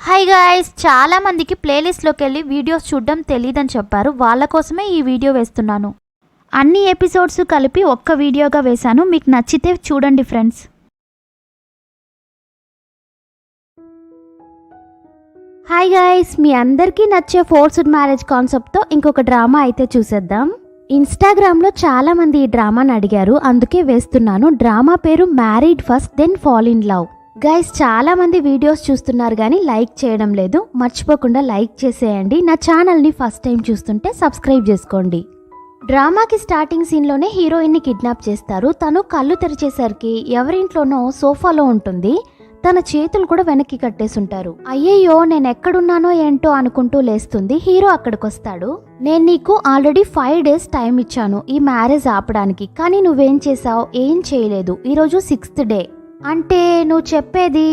Hi guys, చాలా మందికి ప్లేలిస్ట్లోకి వెళ్ళి వీడియోస్ చూడడం తెలియదని చెప్పారు. వాళ్ళ కోసమే ఈ వీడియో వేస్తున్నాను. అన్ని ఎపిసోడ్స్ కలిపి ఒక్క వీడియోగా వేశాను. మీకు నచ్చితే చూడండి ఫ్రెండ్స్. హాయ్ గాయ్స్, మీ అందరికీ నచ్చే ఫోర్స్డ్ మ్యారేజ్ కాన్సెప్ట్తో ఇంకొక డ్రామా అయితే చూసేద్దాం. ఇన్స్టాగ్రామ్లో చాలా మంది ఈ డ్రామాని అడిగారు, అందుకే వేస్తున్నాను. డ్రామా పేరు married first then fall in love. Guys, చాలా మంది వీడియోస్ చూస్తున్నారు కానీ లైక్ చేయడం లేదు. మర్చిపోకుండా లైక్ చేసేయండి. నా ఛానల్ని ఫస్ట్ టైం చూస్తుంటే సబ్స్క్రైబ్ చేసుకోండి. డ్రామాకి స్టార్టింగ్ సీన్లోనే హీరోయిన్ని కిడ్నాప్ చేస్తారు. తను కళ్ళు తెరిచేసరికి ఎవరింట్లోనో సోఫాలో ఉంటుంది. తన చేతులు కూడా వెనక్కి కట్టేసుంటారు. అయ్యయ్యో, నేను ఎక్కడున్నానో ఏంటో అనుకుంటూ లేస్తుంది. హీరో అక్కడికొస్తాడు. నేను నీకు ఆల్రెడీ 5 days టైం ఇచ్చాను ఈ మ్యారేజ్ ఆపడానికి, కానీ నువ్వేం చేసావు? ఏం చేయలేదు. ఈరోజు 6th day. అంటే నువ్వు చెప్పేది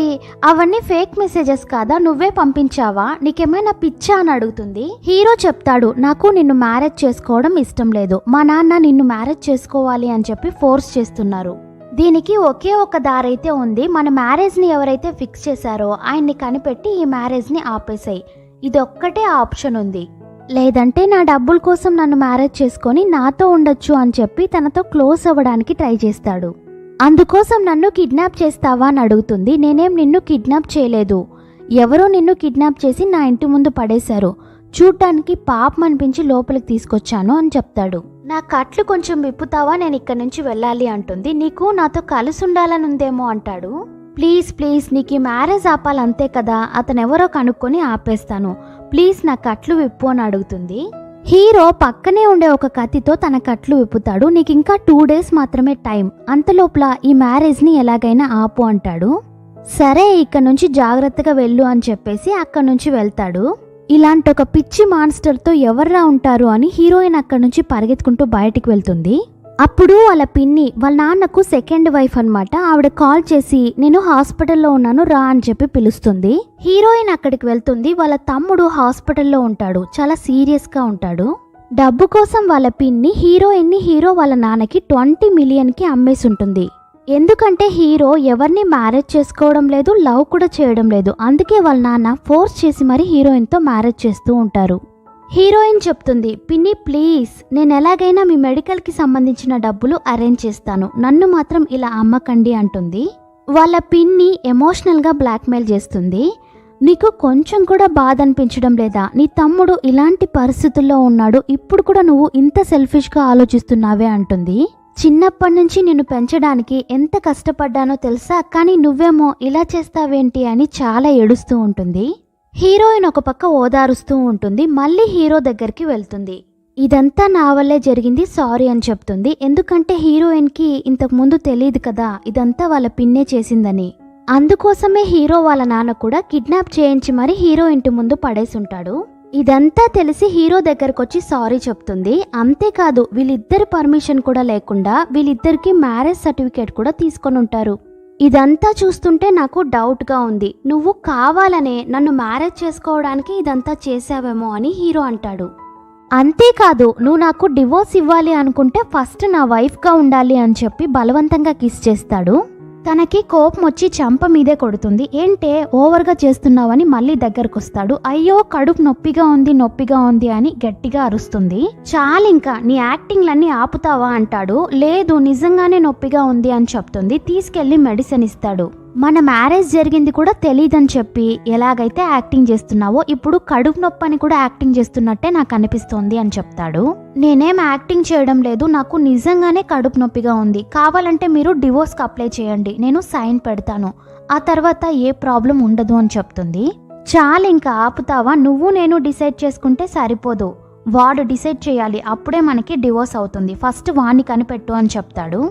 అవన్నీ ఫేక్ మెసేజెస్ కాదా? నువ్వే పంపించావా? నీకేమైనా పిచ్చా అని అడుగుతుంది. హీరో చెప్తాడు, నాకు నిన్ను మ్యారేజ్ చేసుకోవడం ఇష్టం లేదు. మా నాన్న నిన్ను మ్యారేజ్ చేసుకోవాలి అని చెప్పి ఫోర్స్ చేస్తున్నారు. దీనికి ఒకే ఒక దారైతే ఉంది. మన మ్యారేజ్ని ఎవరైతే ఫిక్స్ చేశారో ఆయన్ని కనిపెట్టి ఈ మ్యారేజ్ని ఆపేసాయి. ఇదొక్కటే ఆప్షన్ ఉంది. లేదంటే నా డబ్బుల కోసం నన్ను మ్యారేజ్ చేసుకొని నాతో ఉండొచ్చు అని చెప్పి తనతో క్లోజ్ అవ్వడానికి ట్రై చేస్తాడు. అందుకోసం నన్ను కిడ్నాప్ చేస్తావా అని అడుగుతుంది. నేనేం నిన్ను కిడ్నాప్ చేయలేదు. ఎవరో నిన్ను కిడ్నాప్ చేసి నా ఇంటి ముందు పడేశారు. చూడ్డానికి పాపం అనిపించి లోపలికి తీసుకొచ్చాను అని చెప్తాడు. నా కట్లు కొంచెం విప్పుతావా, నేను ఇక్కడి నుంచి వెళ్ళాలి అంటుంది. నీకు నాతో కలిసి ఉండాలని ఉందేమో అంటాడు. ప్లీజ్ ప్లీజ్, నీకు ఈ మ్యారేజ్ ఆపాలంతే కదా, అతనెవరో కనుక్కొని ఆపేస్తాను. ప్లీజ్ నా కట్లు విప్పు అని అడుగుతుంది. హీరో పక్కనే ఉండే ఒక కత్తితో తన కట్లు విప్పుతాడు. నీకు ఇంకా 2 days మాత్రమే టైం, అంతలోపల ఈ మ్యారేజ్ని ఎలాగైనా ఆపు అంటాడు. సరే, ఇక్కడ నుంచి జాగ్రత్తగా వెళ్ళు అని చెప్పేసి అక్కడి నుంచి వెళ్తాడు. ఇలాంటి ఒక పిచ్చి మాన్స్టర్తో ఎవర్రా ఉంటారు అని హీరోయిన్ అక్కడి నుంచి పరిగెత్తుకుంటూ బయటికి వెళ్తుంది. అప్పుడు వాళ్ళ పిన్ని, వాళ్ళ నాన్నకు సెకండ్ వైఫ్ అనమాట, ఆవిడ కాల్ చేసి నేను హాస్పిటల్లో ఉన్నాను రా అని చెప్పి పిలుస్తుంది. హీరోయిన్ అక్కడికి వెళ్తుంది. వాళ్ళ తమ్ముడు హాస్పిటల్లో ఉంటాడు, చాలా సీరియస్గా ఉంటాడు. డబ్బు కోసం వాళ్ళ పిన్ని హీరోయిన్ని హీరో వాళ్ళ నాన్నకి 20 millionకి అమ్మేసి ఉంటుంది. ఎందుకంటే హీరో ఎవరిని మ్యారేజ్ చేసుకోవడం లేదు, లవ్ కూడా చేయడం లేదు. అందుకే వాళ్ళ నాన్న ఫోర్స్ చేసి మరి హీరోయిన్తో మ్యారేజ్ చేస్తూ ఉంటారు. హీరోయిన్ చెప్తుంది, పిన్ని ప్లీజ్, నేను ఎలాగైనా మీ మెడికల్కి సంబంధించిన డబ్బులు అరేంజ్ చేస్తాను, నన్ను మాత్రం ఇలా అమ్మకండి అంటుంది. వాళ్ళ పిన్ని ఎమోషనల్గా బ్లాక్మెయిల్ చేస్తుంది. నీకు కొంచెం కూడా బాధ అనిపించడం లేదా? నీ తమ్ముడు ఇలాంటి పరిస్థితుల్లో ఉన్నాడు, ఇప్పుడు కూడా నువ్వు ఇంత సెల్ఫిష్గా ఆలోచిస్తున్నావే అంటుంది. చిన్నప్పటి నుంచి నిన్ను పెంచడానికి ఎంత కష్టపడ్డానో తెలుసా, కానీ నువ్వేమో ఇలా చేస్తావేంటి అని చాలా ఏడుస్తూ ఉంటుంది. హీరోయిన్ ఒక పక్క ఓదారుస్తూ ఉంటుంది. మళ్ళీ హీరో దగ్గరికి వెళ్తుంది. ఇదంతా నా వల్లే జరిగింది, సారీ అని చెప్తుంది. ఎందుకంటే హీరోయిన్కి ఇంతకుముందు తెలియదు కదా ఇదంతా వాళ్ళ పిన్నే చేసిందని. అందుకోసమే హీరో వాళ్ళ నాన్న కూడా కిడ్నాప్ చేయించి మరి హీరో ఇంటి ముందు పడేసుంటాడు. ఇదంతా తెలిసి హీరో దగ్గరకు వచ్చి సారీ చెప్తుంది. అంతేకాదు, వీళ్ళిద్దరి పర్మిషన్ కూడా లేకుండా వీళ్ళిద్దరికి మ్యారేజ్ సర్టిఫికేట్ కూడా తీసుకొని ఉంటారు. ఇదంతా చూస్తుంటే నాకు డౌట్గా ఉంది. నువ్వు కావాలనే నన్ను మ్యారేజ్ చేసుకోవడానికి ఇదంతా చేసావేమో అని హీరో అంటాడు. అంతేకాదు, నువ్వు నాకు డివోర్స్ ఇవ్వాలి అనుకుంటే ఫస్ట్ నా వైఫ్గా ఉండాలి అని చెప్పి బలవంతంగా కిస్ చేస్తాడు. తనకి కోపం వచ్చి చెంప మీదే కొడుతుంది. ఏంటే ఓవర్గా చేస్తున్నావని మళ్ళీ దగ్గరకు వస్తాడు. అయ్యో, కడుపు నొప్పిగా ఉంది అని గట్టిగా అరుస్తుంది. చాలింకా, నీ యాక్టింగ్లన్నీ ఆపుతావా అంటాడు. లేదు, నిజంగానే నొప్పిగా ఉంది అని చెప్తుంది. తీసుకెళ్లి మెడిసిన్ ఇస్తాడు. మన మ్యారేజ్ జరిగింది కూడా తెలీదని చెప్పి ఎలాగైతే యాక్టింగ్ చేస్తున్నావో ఇప్పుడు కడుపు నొప్పి అని కూడా యాక్టింగ్ చేస్తున్నట్టే నాకు అనిపిస్తోంది అని చెప్తాడు. నేనేం యాక్టింగ్ చేయడం లేదు, నాకు నిజంగానే కడుపు నొప్పిగా ఉంది. కావాలంటే మీరు డివోర్స్కి అప్లై చేయండి, నేను సైన్ పెడతాను, ఆ తర్వాత ఏ ప్రాబ్లం ఉండదు అని చెప్తుంది. చాలా ఇంకా ఆపుతావా? నువ్వు నేను డిసైడ్ చేసుకుంటే సరిపోదు, వాడు డిసైడ్ చేయాలి, అప్పుడే మనకి డివోర్స్ అవుతుంది. ఫస్ట్ వాణ్ణి కనిపెట్టు అని చెప్తాడు.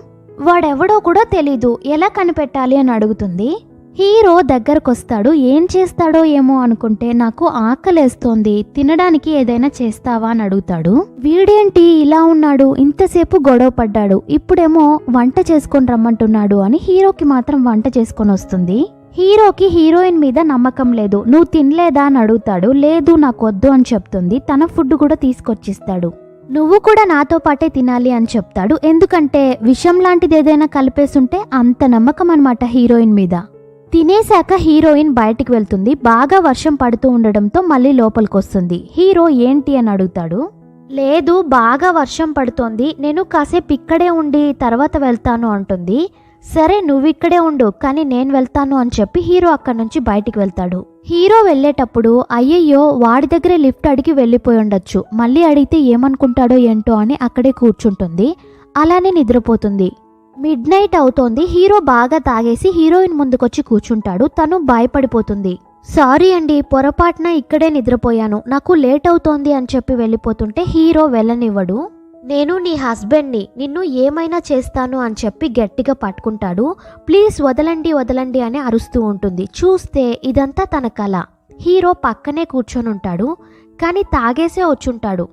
వాడెవడో కూడా తెలీదు, ఎలా కనిపెట్టాలి అని అడుగుతుంది. హీరో దగ్గరకొస్తాడు. ఏం చేస్తాడో ఏమో అనుకుంటే నాకు ఆకలేస్తోంది, తినడానికి ఏదైనా చేస్తావా అని అడుగుతాడు. వీడేంటి ఇలా ఉన్నాడు, ఇంతసేపు గొడవ పడ్డాడు, ఇప్పుడేమో వంట చేసుకొని రమ్మంటున్నాడు అని హీరోకి మాత్రం వంట చేసుకొని వస్తుంది. హీరోకి హీరోయిన్ మీద నమ్మకం లేదు. నువ్వు తినలేదా అని అడుగుతాడు. లేదు, నాకు వద్దు అని చెప్తుంది. తన ఫుడ్ కూడా తీసుకొచ్చిస్తాడు. నువ్వు కూడా నాతో పాటే తినాలి అని చెప్తాడు. ఎందుకంటే విషం లాంటిది ఏదైనా కలిపేసుంటే అంత నమ్మకం అన్నమాట హీరోయిన్ మీద. తినేశాక హీరోయిన్ బయటికి వెళ్తుంది. బాగా వర్షం పడుతూ ఉండడంతో మళ్ళీ లోపలికి వస్తుంది. హీరో ఏంటి అని అడుగుతాడు. లేదు, బాగా వర్షం పడుతోంది, నేను కాసేపు ఇక్కడే ఉండి తర్వాత వెళ్తాను అంటుంది. సరే నువ్విక్కడే ఉండు, కానీ నేను వెళ్తాను అని చెప్పి హీరో అక్కడి నుంచి బయటికి వెళ్తాడు. హీరో వెళ్ళేటప్పుడు అయ్యయ్యో వాడి దగ్గరే లిఫ్ట్ అడిగి వెళ్ళిపోయి ఉండొచ్చు, మళ్ళీ అడిగితే ఏమనుకుంటాడో ఏంటో అని అక్కడే కూర్చుంటుంది. అలానే నిద్రపోతుంది. మిడ్ నైట్ అవుతోంది. హీరో బాగా తాగేసి హీరోయిన్ ముందుకొచ్చి కూర్చుంటాడు. తను భయపడిపోతుంది. సారీ అండి, పొరపాటున ఇక్కడే నిద్రపోయాను, నాకు లేట్ అవుతోంది అని చెప్పి వెళ్ళిపోతుంటే హీరో వెళ్ళనివ్వడు. నేను నీ హస్బెండ్ని, నిన్ను ఏమైనా చేస్తాను అని చెప్పి గట్టిగా పట్టుకుంటాడు. ప్లీజ్ వదలండి వదలండి అని అరుస్తూ ఉంటుంది. చూస్తే ఇదంతా తన కల. హీరో పక్కనే కూర్చొని ఉంటాడు, కానీ తాగేసే వచ్చుంటాడు.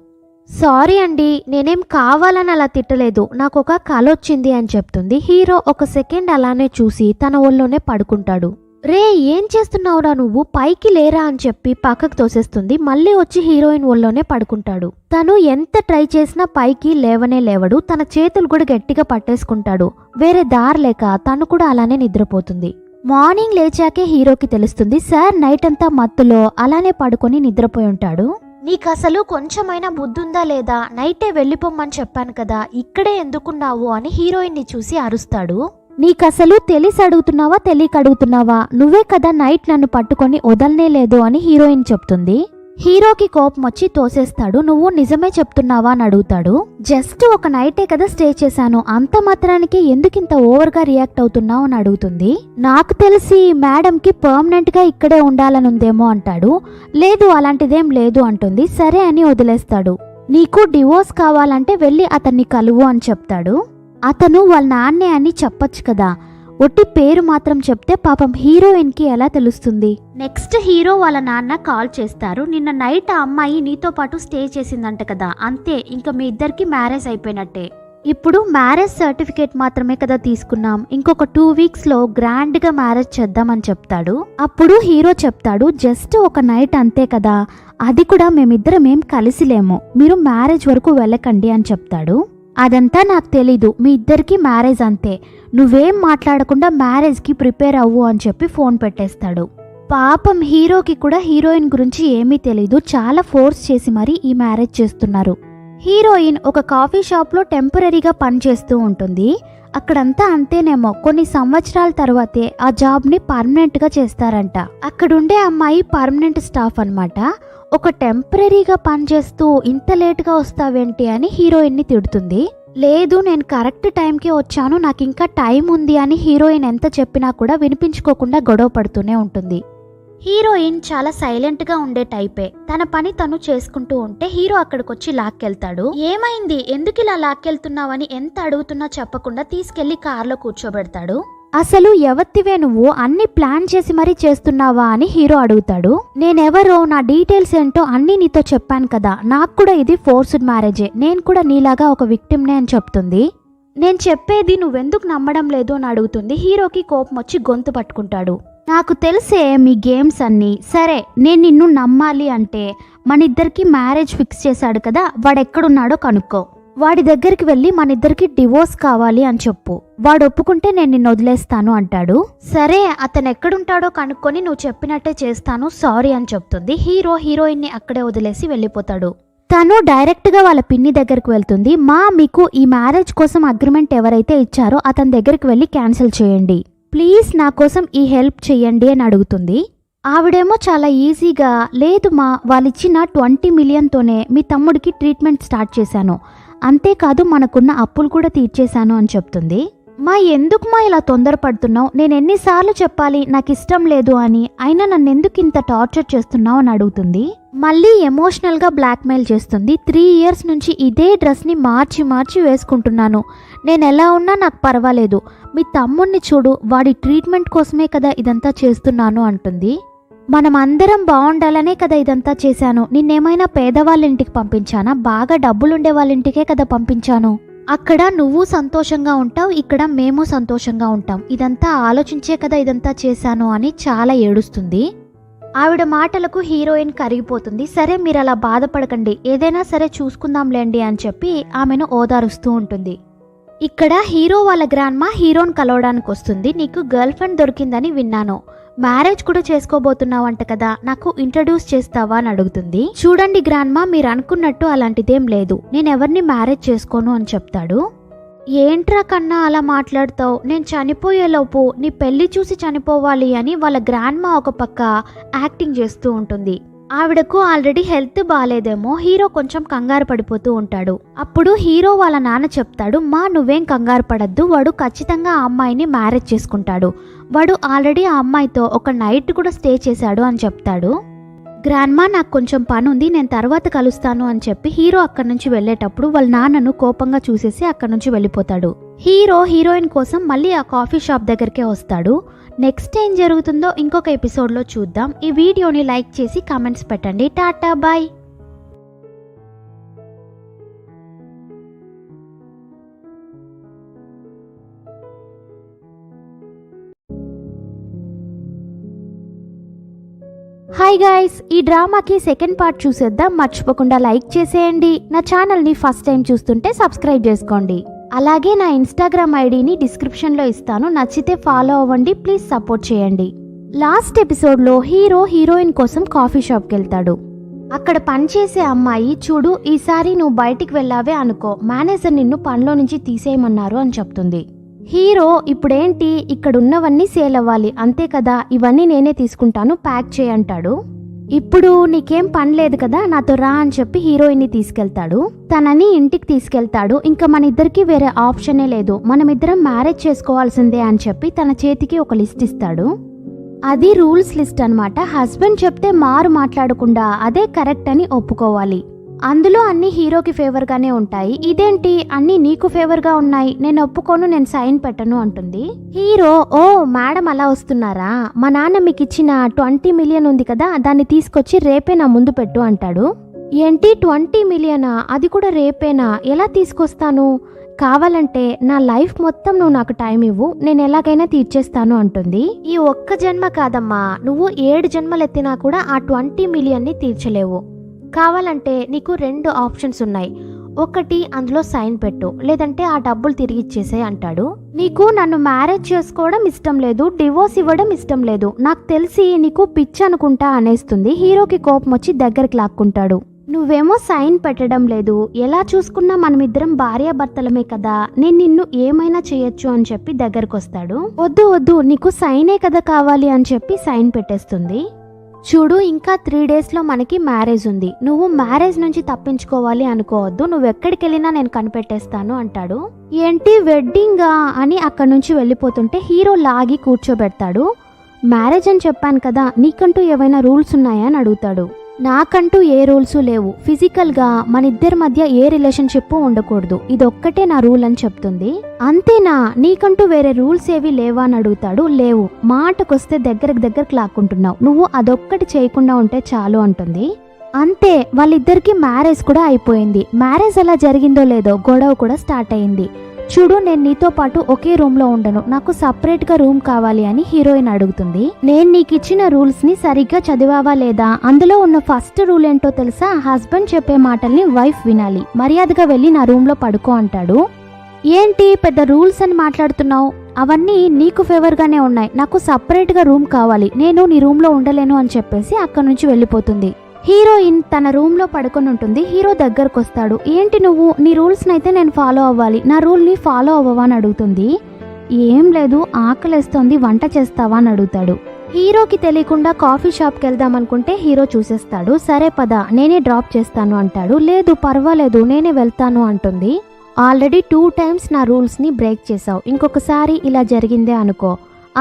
సారీ అండి, నేనేం కావాలని అలా తిట్టలేదు, నాకు ఒక కల వచ్చింది అని చెప్తుంది. హీరో ఒక సెకండ్ అలానే చూసి తన ఒళ్ళోనే పడుకుంటాడు. రే ఏం చేస్తున్నావురా నువ్వు, పైకి లేరా అని చెప్పి పక్కకు తోసేస్తుంది. మళ్ళీ వచ్చి హీరోయిన్ ఒళ్ళోనే పడుకుంటాడు. తను ఎంత ట్రై చేసినా పైకి లేవనే లేవడు. తన చేతులు కూడా గట్టిగా పట్టేసుకుంటాడు. వేరే దారి లేక తను కూడా అలానే నిద్రపోతుంది. మార్నింగ్ లేచాకే హీరోకి తెలుస్తుంది సార్ నైట్ అంతా మత్తులో అలానే పడుకొని నిద్రపోయి ఉంటాడు. నీకు అసలు కొంచెమైనా బుద్ధుందా లేదా, నైటే వెళ్ళిపోమ్మని చెప్పాను కదా, ఇక్కడే ఎందుకున్నావు అని హీరోయిన్ని చూసి అరుస్తాడు. నీకసలు తెలిసి అడుగుతున్నావా తెలియక అడుగుతున్నావా, నువ్వే కదా నైట్ నన్ను పట్టుకొని వదలనే లేదు అని హీరోయిన్ చెప్తుంది. హీరోకి కోపం వచ్చి తోసేస్తాడు. నువ్వు నిజమే చెప్తున్నావా అని అడుగుతాడు. జస్ట్ ఒక నైటే కదా స్టే చేశాను, అంత మాత్రానికి ఎందుకింత ఓవర్గా రియాక్ట్ అవుతున్నావు అని అడుగుతుంది. నాకు తెలిసి మేడంకి పర్మనెంట్ గా ఇక్కడే ఉండాలనుందేమో అంటాడు. లేదు అలాంటిదేం లేదు అంటుంది. సరే అని వదిలేస్తాడు. నీకు డివోర్స్ కావాలంటే వెళ్ళి అతన్ని కలువు అని చెప్తాడు. అతను వాళ్ళ నాన్నే అని చెప్పొచ్చు కదా, ఒట్టి పేరు మాత్రం చెప్తే పాపం హీరోయిన్కి ఎలా తెలుస్తుంది. నెక్స్ట్ హీరో వాళ్ళ నాన్న కాల్ చేస్తారు. నిన్న నైట్ ఆ అమ్మాయి నీతో పాటు స్టే చేసిందంట కదా, అంతే ఇంకా మీ ఇద్దరికి మ్యారేజ్ అయిపోయినట్టే. ఇప్పుడు మ్యారేజ్ సర్టిఫికేట్ మాత్రమే కదా తీసుకున్నాం, ఇంకొక 2 వీక్స్లో గ్రాండ్గా మ్యారేజ్ చేద్దామని చెప్తాడు. అప్పుడు హీరో చెప్తాడు జస్ట్ ఒక నైట్ అంతే కదా, అది కూడా మేమిద్దరం ఏం కలిసిలేము, మీరు మ్యారేజ్ వరకు వెళ్ళకండి అని చెప్తాడు. అదంతా నాకు తెలీదు, మీ ఇద్దరికి మ్యారేజ్ అంతే, నువ్వేం మాట్లాడకుండా మ్యారేజ్కి ప్రిపేర్ అవ్వు అని చెప్పి ఫోన్ పెట్టేస్తాడు. పాపం హీరోకి కూడా హీరోయిన్ గురించి ఏమీ తెలీదు, చాలా ఫోర్స్ చేసి మరీ ఈ మ్యారేజ్ చేస్తున్నారు. హీరోయిన్ ఒక కాఫీ షాప్లో టెంపరీగా పనిచేస్తూ ఉంటుంది. అక్కడంతా అంతేనేమో, కొన్ని సంవత్సరాల తర్వాతే ఆ జాబ్ని పర్మనెంట్గా చేస్తారంట. అక్కడుండే అమ్మాయి పర్మనెంట్ స్టాఫ్ అన్నమాట. ఒక టెంపరీగా పనిచేస్తూ ఇంత లేట్గా వస్తావేంటి అని హీరోయిన్ని తిడుతుంది. లేదు నేను కరెక్ట్ టైంకి వచ్చాను, నాకు ఇంకా టైం ఉంది అని హీరోయిన్ ఎంత చెప్పినా కూడా వినిపించుకోకుండా గొడవ పడుతూనే ఉంటుంది. హీరోయిన్ చాలా సైలెంట్గా ఉండే టైపే. తన పని తను చేసుకుంటూ ఉంటే హీరో అక్కడికొచ్చి లాక్కెళ్తాడు. ఏమైంది, ఎందుకు ఇలా లాక్కెళ్తున్నావని ఎంత అడుగుతున్నా చెప్పకుండా తీసుకెళ్లి కార్లో కూర్చోబెడతాడు. అసలు ఎవత్తివే నువ్వు, అన్ని ప్లాన్ చేసి మరీ చేస్తున్నావా అని హీరో అడుగుతాడు. నేనెవరో, నా డీటెయిల్స్ ఏంటో అన్నీ నీతో చెప్పాను కదా, నాకు కూడా ఇది ఫోర్స్డ్ మ్యారేజే, నేను కూడా నీలాగా ఒక విక్టిమ్నే అని చెప్తుంది. నేను చెప్పేది నువ్వెందుకు నమ్మడం లేదు అని అడుగుతుంది. హీరోకి కోపం వచ్చి గొంతు పట్టుకుంటాడు. నాకు తెలిసే మీ గేమ్స్ అన్నీ, సరే నేను నిన్ను నమ్మాలి అంటే మనిద్దరికి మ్యారేజ్ ఫిక్స్ చేశాడు కదా, వాడెక్కడున్నాడో కనుక్కో, వాడి దగ్గరికి వెళ్ళి మనిద్దరికి డివోర్స్ కావాలి అని చెప్పు, వాడు ఒప్పుకుంటే నేను నిన్ను వదిలేస్తాను అంటాడు. సరే అతను ఎక్కడుంటాడో కనుక్కొని నువ్వు చెప్పినట్టే చేస్తాను, సారీ అని చెప్తుంది. హీరో హీరోయిన్ని అక్కడే వదిలేసి వెళ్ళిపోతాడు. తను డైరెక్ట్గా వాళ్ళ పిన్ని దగ్గరికి వెళ్తుంది. మీకు ఈ మ్యారేజ్ కోసం అగ్రిమెంట్ ఎవరైతే ఇచ్చారో అతని దగ్గరికి వెళ్ళి క్యాన్సిల్ చేయండి, ప్లీజ్ నా కోసం ఈ హెల్ప్ చేయండి అని అడుగుతుంది. ఆవిడేమో చాలా ఈజీగా, లేదు వాళ్ళిచ్చిన 20 మిలియన్తోనే మీ తమ్ముడికి ట్రీట్మెంట్ స్టార్ట్ చేశాను, అంతేకాదు మనకున్న అప్పులు కూడా తీర్చేశాను అని చెప్తుంది. ఎందుకు ఇలా తొందరపడుతున్నావు, నేను ఎన్నిసార్లు చెప్పాలి నాకు ఇష్టం లేదు అని, అయినా నన్ను ఎందుకు ఇంత టార్చర్ చేస్తున్నావు అని అడుగుతుంది. మళ్ళీ ఎమోషనల్గా బ్లాక్మెయిల్ చేస్తుంది. 3 ఇయర్స్ నుంచి ఇదే డ్రెస్ని మార్చి వేసుకుంటున్నాను, నేను ఎలా ఉన్నా నాకు పర్వాలేదు, మీ తమ్ముడిని చూడు, వాడి ట్రీట్మెంట్ కోసమే కదా ఇదంతా చేస్తున్నాను అంటుంది. మనం అందరం బాగుండాలనే కదా ఇదంతా చేశాను, నిన్నేమైనా పేదవాళ్ళ ఇంటికి పంపించానా, బాగా డబ్బులుండే వాళ్ళ ఇంటికే కదా పంపించాను, అక్కడ నువ్వు సంతోషంగా ఉంటావు, ఇక్కడ మేము సంతోషంగా ఉంటాం, ఇదంతా ఆలోచించే కదా ఇదంతా చేశాను అని చాలా ఏడుస్తుంది. ఆవిడ మాటలకు హీరోయిన్ కరిగిపోతుంది. సరే మీరు అలా బాధపడకండి, ఏదైనా సరే చూసుకుందాంలేండి అని చెప్పి ఆమెను ఓదారుస్తూ ఉంటుంది. ఇక్కడ హీరో వాళ్ళ గ్రాండ్మా హీరోని కలవడానికి వస్తుంది. నీకు గర్ల్ ఫ్రెండ్ దొరికిందని విన్నాను, మ్యారేజ్ కూడా చేసుకోబోతున్నావంట కదా, నాకు ఇంట్రడ్యూస్ చేస్తావా అని అడుగుతుంది. చూడండి గ్రాండ్మా, మీరు అనుకున్నట్టు అలాంటిదేం లేదు, నేను ఎవరిని మ్యారేజ్ చేసుకోను అని చెప్తాడు. ఏంట్రా కన్నా అలా మాట్లాడతావు, నేను చనిపోయేలోపు నీ పెళ్లి చూసి చనిపోవాలి అని వాళ్ళ గ్రాండ్మా ఒక పక్క యాక్టింగ్ చేస్తూ ఉంటుంది. ఆవిడకు ఆల్రెడీ హెల్త్ బాగాలేదేమో, హీరో కొంచెం కంగారు పడిపోతూ ఉంటాడు. అప్పుడు హీరో వాళ్ళ నాన్న చెప్తాడు, మా నువ్వేం కంగారు పడద్దు, వాడు ఖచ్చితంగా ఆ అమ్మాయిని మ్యారేజ్ చేసుకుంటాడు, వాడు ఆల్రెడీ ఆ అమ్మాయితో ఒక నైట్ కూడా స్టే చేశాడు అని చెప్తాడు. గ్రాండ్మా నాకు కొంచెం పని ఉంది, నేను తర్వాత కలుస్తాను అని చెప్పి హీరో అక్కడి నుంచి వెళ్ళేటప్పుడు వాళ్ళ నాన్నను కోపంగా చూసేసి అక్కడి నుంచి వెళ్ళిపోతాడు. హీరో హీరోయిన్ కోసం మళ్ళీ ఆ కాఫీ షాప్ దగ్గరికే వస్తాడు. నెక్స్ట్ ఏం జరుగుతుందో ఇంకొక ఎపిసోడ్లో చూద్దాం. ఈ వీడియోని లైక్ చేసి కామెంట్స్ పెట్టండి. టాటా బాయ్. హాయ్ గైస్, ఈ డ్రామాకి సెకండ్ పార్ట్ చూసేద్దాం. మర్చిపోకుండా లైక్ చేసేయండి. నా ఛానల్ని ఫస్ట్ టైం చూస్తుంటే సబ్స్క్రైబ్ చేసుకోండి. అలాగే నా ఇన్స్టాగ్రామ్ ఐడిని డిస్క్రిప్షన్లో ఇస్తాను, నచ్చితే ఫాలో అవ్వండి, ప్లీజ్ సపోర్ట్ చేయండి. లాస్ట్ ఎపిసోడ్లో హీరో హీరోయిన్ కోసం కాఫీ షాప్కి వెళ్తాడు. అక్కడ పనిచేసే అమ్మాయి, చూడు ఈసారి నువ్వు బయటికి వెళ్ళావే అనుకో, మేనేజర్ నిన్ను పనిలో నుంచి తీసేయమన్నారు అని చెప్తుంది. హీరో, ఇప్పుడేంటి, ఇక్కడ ఉన్నవన్నీ సేల్ అవ్వాలి అంతే కదా, ఇవన్నీ నేనే తీసుకుంటాను, ప్యాక్ చేయంటాడు. ఇప్పుడు నీకేం పని లేదు కదా, నాతో రా అని చెప్పి హీరోయిన్ని తీసుకెళ్తాడు. తనని ఇంటికి తీసుకెళ్తాడు. ఇంకా మన ఇద్దరికి వేరే ఆప్షనే లేదు, మనమిద్దరం మ్యారేజ్ చేసుకోవాల్సిందే అని చెప్పి తన చేతికి ఒక లిస్ట్ ఇస్తాడు. అది రూల్స్ లిస్ట్ అన్నమాట. హస్బెండ్ చెప్తే మాట్లాడకుండా అదే కరెక్ట్ అని ఒప్పుకోవాలి. అందులో అన్ని హీరోకి ఫేవర్గానే ఉంటాయి. ఇదేంటి అన్ని నీకు ఫేవర్గా ఉన్నాయి, నేను ఒప్పుకోను, నేను సైన్ పెట్టను అంటుంది. హీరో, ఓ మేడం అలా వస్తున్నారా, మా నాన్న మీకు ఇచ్చిన 20 మిలియన్ ఉంది కదా, దాన్ని తీసుకొచ్చి రేపే నా ముందు పెట్టు అంటాడు. ఏంటి 20 మిలియనా, అది కూడా రేపేనా, ఎలా తీసుకొస్తాను, కావాలంటే నా లైఫ్ మొత్తం నువ్వు నాకు టైం ఇవ్వు, నేను ఎలాగైనా తీర్చేస్తాను అంటుంది. ఈ ఒక్క జన్మ కాదమ్మా, నువ్వు 7 జన్మలు ఎత్తినా కూడా ఆ 20 మిలియన్ని తీర్చలేవు. కావాలంటే నీకు 2 ఆప్షన్స్ ఉన్నాయి, ఒకటి అందులో సైన్ పెట్టు, లేదంటే ఆ డబ్బులు తిరిగి ఇచ్చేసే అంటాడు. నీకు నన్ను మ్యారేజ్ చేసుకోవడం ఇష్టం లేదు, డివోర్స్ ఇవ్వడం ఇష్టం లేదు, నాకు తెలిసి నీకు పిచ్చి అనుకుంటా అనేస్తుంది. హీరోకి కోపం వచ్చి దగ్గరికి లాక్కుంటాడు. నువ్వేమో సైన్ పెట్టడం లేదు, ఎలా చూసుకున్నా మనమిద్దరం భార్యాభర్తలమే కదా, నేను నిన్ను ఏమైనా చేయొచ్చు అని చెప్పి దగ్గరకు వస్తాడు. వద్దు వద్దు, నీకు సైనే కదా కావాలి అని చెప్పి సైన్ పెట్టేస్తుంది. చూడు, ఇంకా 3 డేస్లో మనకి మ్యారేజ్ ఉంది, నువ్వు మ్యారేజ్ నుంచి తప్పించుకోవాలి అనుకోవద్దు, నువ్వు ఎక్కడికి వెళ్ళినా నేను కనిపెట్టేస్తాను అంటాడు. ఏంటి వెడ్డింగా అని అక్కడి నుంచి వెళ్ళిపోతుంటే హీరో లాగి కూర్చోబెడతాడు. మ్యారేజ్ అని చెప్పాను కదా, నీకంటూ ఏవైనా రూల్స్ ఉన్నాయా అని అడుగుతాడు. నాకంటూ ఏ రూల్స్ లేవు, ఫిజికల్గా మన ఇద్దరి మధ్య ఏ రిలేషన్షిప్ ఉండకూడదు, ఇదొక్కటే నా రూల్ అని చెప్తుంది. అంతేనా, నీకంటూ వేరే రూల్స్ ఏవి లేవా అని అడుగుతాడు. లేవు, మాటకొస్తే దగ్గరకు లాక్కుంటున్నావు, నువ్వు అదొక్కటి చేయకుండా ఉంటే చాలు అంటుంది. అంతే, వాళ్ళిద్దరికి మ్యారేజ్ కూడా అయిపోయింది. మ్యారేజ్ ఎలా జరిగిందో లేదో గొడవ కూడా స్టార్ట్ అయింది. చూడు, నేను నీతో పాటు ఒకే రూమ్ లో ఉండను, నాకు సపరేట్ గా రూమ్ కావాలి అని హీరోయిన్ అడుగుతుంది. నేను నీకు ఇచ్చిన రూల్స్ ని సరిగ్గా చదివావా లేదా, అందులో ఉన్న ఫస్ట్ రూల్ ఏంటో తెలుసా, హస్బెండ్ చెప్పే మాటల్ని వైఫ్ వినాలి, మర్యాదగా వెళ్ళి నా రూమ్ లో పడుకో అంటాడు. ఏంటి పెద్ద రూల్స్ అని మాట్లాడుతున్నావు, అవన్నీ నీకు ఫేవర్ గానే ఉన్నాయి, నాకు సపరేట్ గా రూమ్ కావాలి, నేను నీ రూమ్ లో ఉండలేను అని చెప్పేసి అక్కడి నుంచి వెళ్ళిపోతుంది. హీరోయిన్ తన రూమ్ లో పడుకొని ఉంటుంది. హీరో దగ్గరకు వస్తాడు. ఏంటి నువ్వు, నీ రూల్స్ నైతే నేను ఫాలో అవ్వాలి, నా రూల్ ని ఫాలో అవ్వవా అని అడుగుతుంది. ఏం లేదు, ఆకలేస్తోంది, వంట చేస్తావా అని అడుగుతాడు. హీరోకి తెలియకుండా కాఫీ షాప్కి వెళ్దాం అనుకుంటే హీరో చూసేస్తాడు. సరే పద, నేనే డ్రాప్ చేస్తాను అంటాడు. లేదు పర్వాలేదు, నేనే వెళ్తాను అంటుంది. ఆల్రెడీ 2 టైమ్స్ నా రూల్స్ ని బ్రేక్ చేసావు, ఇంకొకసారి ఇలా జరిగిందే అనుకో,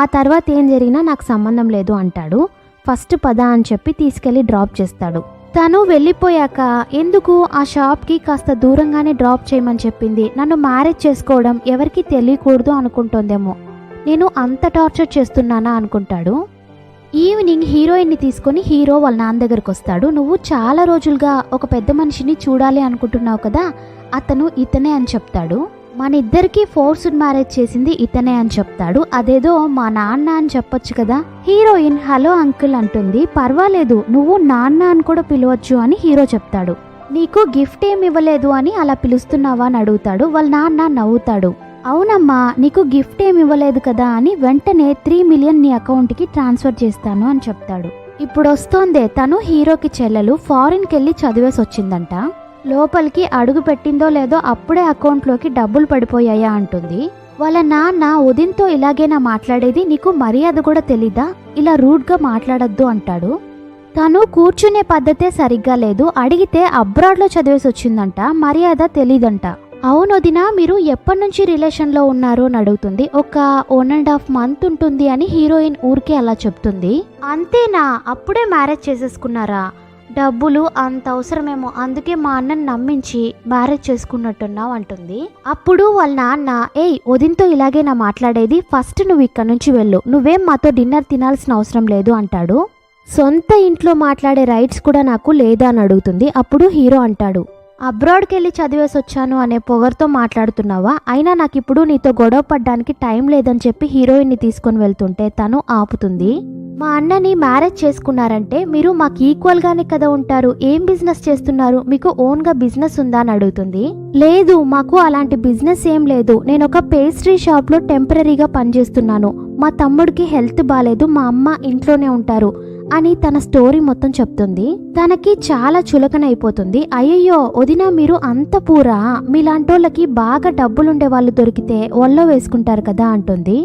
ఆ తర్వాత ఏం జరిగినా నాకు సంబంధం లేదు అంటాడు. ఫస్ట్ పద అని చెప్పి తీసుకెళ్లి డ్రాప్ చేస్తాడు. తను వెళ్ళిపోయాక, ఎందుకు ఆ షాప్కి కాస్త దూరంగానే డ్రాప్ చేయమని చెప్పింది, నన్ను మ్యారేజ్ చేసుకోవడం ఎవరికి తెలియకూడదు అనుకుంటోందేమో, నేను అంత టార్చర్ చేస్తున్నానా అనుకుంటాడు. ఈవినింగ్ హీరోయిన్ని తీసుకొని హీరో వాళ్ళ నాన్న దగ్గరకు వస్తాడు. నువ్వు చాలా రోజులుగా ఒక పెద్ద మనిషిని చూడాలి అనుకుంటున్నావు కదా, అతను ఇతనే అని చెప్తాడు. మన ఇద్దరికి ఫోర్స్డ్ మ్యారేజ్ చేసింది ఇతనే అని చెప్తాడు. అదేదో మా నాన్న అని చెప్పొచ్చు కదా. హీరోయిన్ హలో అంకుల్ అంటుంది. పర్వాలేదు, నువ్వు నాన్న అని కూడా పిలవచ్చు అని హీరో చెప్తాడు. నీకు గిఫ్ట్ ఏమి ఇవ్వలేదు అని అలా పిలుస్తున్నావా అని అడుగుతాడు. వాళ్ళ నాన్న నవ్వుతాడు. అవునమ్మా, నీకు గిఫ్ట్ ఏమి ఇవ్వలేదు కదా అని వెంటనే 3 మిలియన్ నీ అకౌంట్కి ట్రాన్స్ఫర్ చేస్తాను అని చెప్తాడు. ఇప్పుడు వస్తోందే తను హీరోకి చెల్లెలు ఫారిన్కి వెళ్ళి చదివేసి వచ్చిందంట. లోపలికి అడుగు పెట్టిందో లేదో అప్పుడే అకౌంట్లోకి డబ్బులు పడిపోయాయా అంటుంది. వాళ్ళ నాన్న ఉదయంతో ఇలాగేనా మాట్లాడేది, నీకు మర్యాద కూడా తెలీదా, ఇలా రూడ్గా మాట్లాడద్దు అంటాడు. తను కూర్చునే పద్ధతే సరిగ్గా లేదు, అడిగితే అబ్రాడ్లో చదివేసి వచ్చిందంట, మర్యాద తెలీదంట. అవును వదిన, మీరు ఎప్పటి నుంచి రిలేషన్లో ఉన్నారు అని అడుగుతుంది. ఒక 1.5 మంత్ ఉంటుంది అని హీరోయిన్ ఊరికే అలా చెప్తుంది. అంతేనా, అప్పుడే మ్యారేజ్ చేసేసుకున్నారా, డబ్బులు అంత అవసరమేమో, అందుకే మా అన్నని నమ్మించి మ్యారేజ్ చేసుకున్నట్టున్నావు అంటుంది. అప్పుడు వాళ్ళ నాన్న, ఏయ్ వదినతో ఇలాగే నా మాట్లాడేది, ఫస్ట్ నువ్వు ఇక్కడ నుంచి వెళ్ళు, నువ్వేం మాతో డిన్నర్ తినాల్సిన అవసరం లేదు అంటాడు. సొంత ఇంట్లో మాట్లాడే రైట్స్ కూడా నాకు లేదా అని అడుగుతుంది. అప్పుడు హీరో అంటాడు, అబ్రాడ్కి వెళ్ళి చదివేసి వచ్చాను అనే పొగర్తో మాట్లాడుతున్నావా, అయినా నాకు ఇప్పుడు నీతో గొడవ పడ్డానికి టైం లేదని చెప్పి హీరోయిన్ని తీసుకొని వెళ్తుంటే తను ఆపుతుంది. మా అన్నని మ్యారేజ్ చేసుకున్నారంటే మీరు మాకు ఈక్వల్గానే కదా ఉంటారు, ఏం బిజినెస్ చేస్తున్నారు, మీకు ఓన్గా బిజినెస్ ఉందా అని అడుగుతుంది. లేదు, మాకు అలాంటి బిజినెస్ ఏం లేదు, నేను ఒక పేస్ట్రీ షాప్లో టెంపరీగా పనిచేస్తున్నాను, మా తమ్ముడికి హెల్త్ బాలేదు, మా అమ్మ ఇంట్లోనే ఉంటారు అని తన స్టోరీ మొత్తం చెప్తుంది. తనకి చాలా చులకనైపోతుంది. అయ్యయ్యో వదినా, మీరు అంత పూరా, మీలాంటోళ్ళకి బాగా డబ్బులుండే వాళ్ళు దొరికితే ఒళ్ళో వేసుకుంటారు కదా అంటుంది.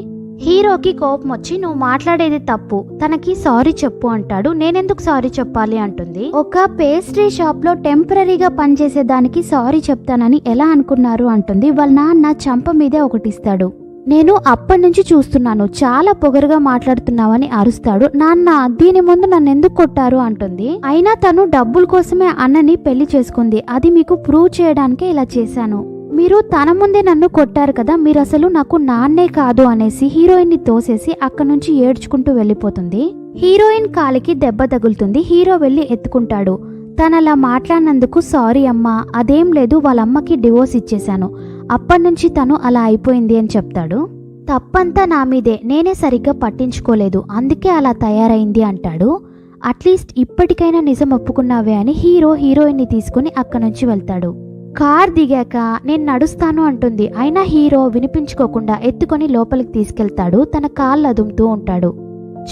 హీరోకి కోపం వచ్చి, నువ్వు మాట్లాడేది తప్పు, తనకి సారీ చెప్పు అంటాడు. నేనెందుకు సారీ చెప్పాలి అంటుంది. ఒక పేస్ట్రీ షాప్ లో టెంపరీగా పనిచేసేదానికి సారీ చెప్తానని ఎలా అనుకున్నారు అంటుంది. వాళ్ళ నాన్న చంప మీదే ఒకటిస్తాడు. నేను అప్పటి నుంచి చూస్తున్నాను, చాలా పొగరుగా మాట్లాడుతున్నావని అరుస్తాడు. నాన్న, దీని ముందు నన్ను ఎందుకు కొట్టారు అంటుంది. అయినా తను డబ్బుల కోసమే అన్నని పెళ్లి చేసుకుంది, అది మీకు ప్రూవ్ చేయడానికే ఇలా చేశాను, మీరు తన ముందే నన్ను కొట్టారు కదా, మీరు అసలు నాకు నాన్నే కాదు అనేసి హీరోయిన్ ని తోసేసి అక్కడి నుంచి ఏడ్చుకుంటూ వెళ్ళిపోతుంది. హీరోయిన్ కాలికి దెబ్బ తగులుతుంది. హీరో వెళ్ళి ఎత్తుకుంటాడు. తనలా మాట్లాడినందుకు సారీ అమ్మా, అదేం లేదు, వాళ్ళమ్మకి డివోర్స్ ఇచ్చేశాను, అప్పటి నుంచి తను అలా అయిపోయింది అని చెప్తాడు. తప్పంతా నా మీదే, నేనే సరిగ్గా పట్టించుకోలేదు, అందుకే అలా తయారైంది అంటాడు. అట్లీస్ట్ ఇప్పటికైనా నిజం ఒప్పుకున్నావే అని హీరో హీరోయిన్ ని తీసుకుని అక్కడి నుంచి వెళ్తాడు. కార్ దిగాక నేను నడుస్తాను అంటుంది. అయినా హీరో వినిపించుకోకుండా ఎత్తుకొని లోపలికి తీసుకెళ్తాడు. తన కాళ్ళు అదుముతూ ఉంటాడు.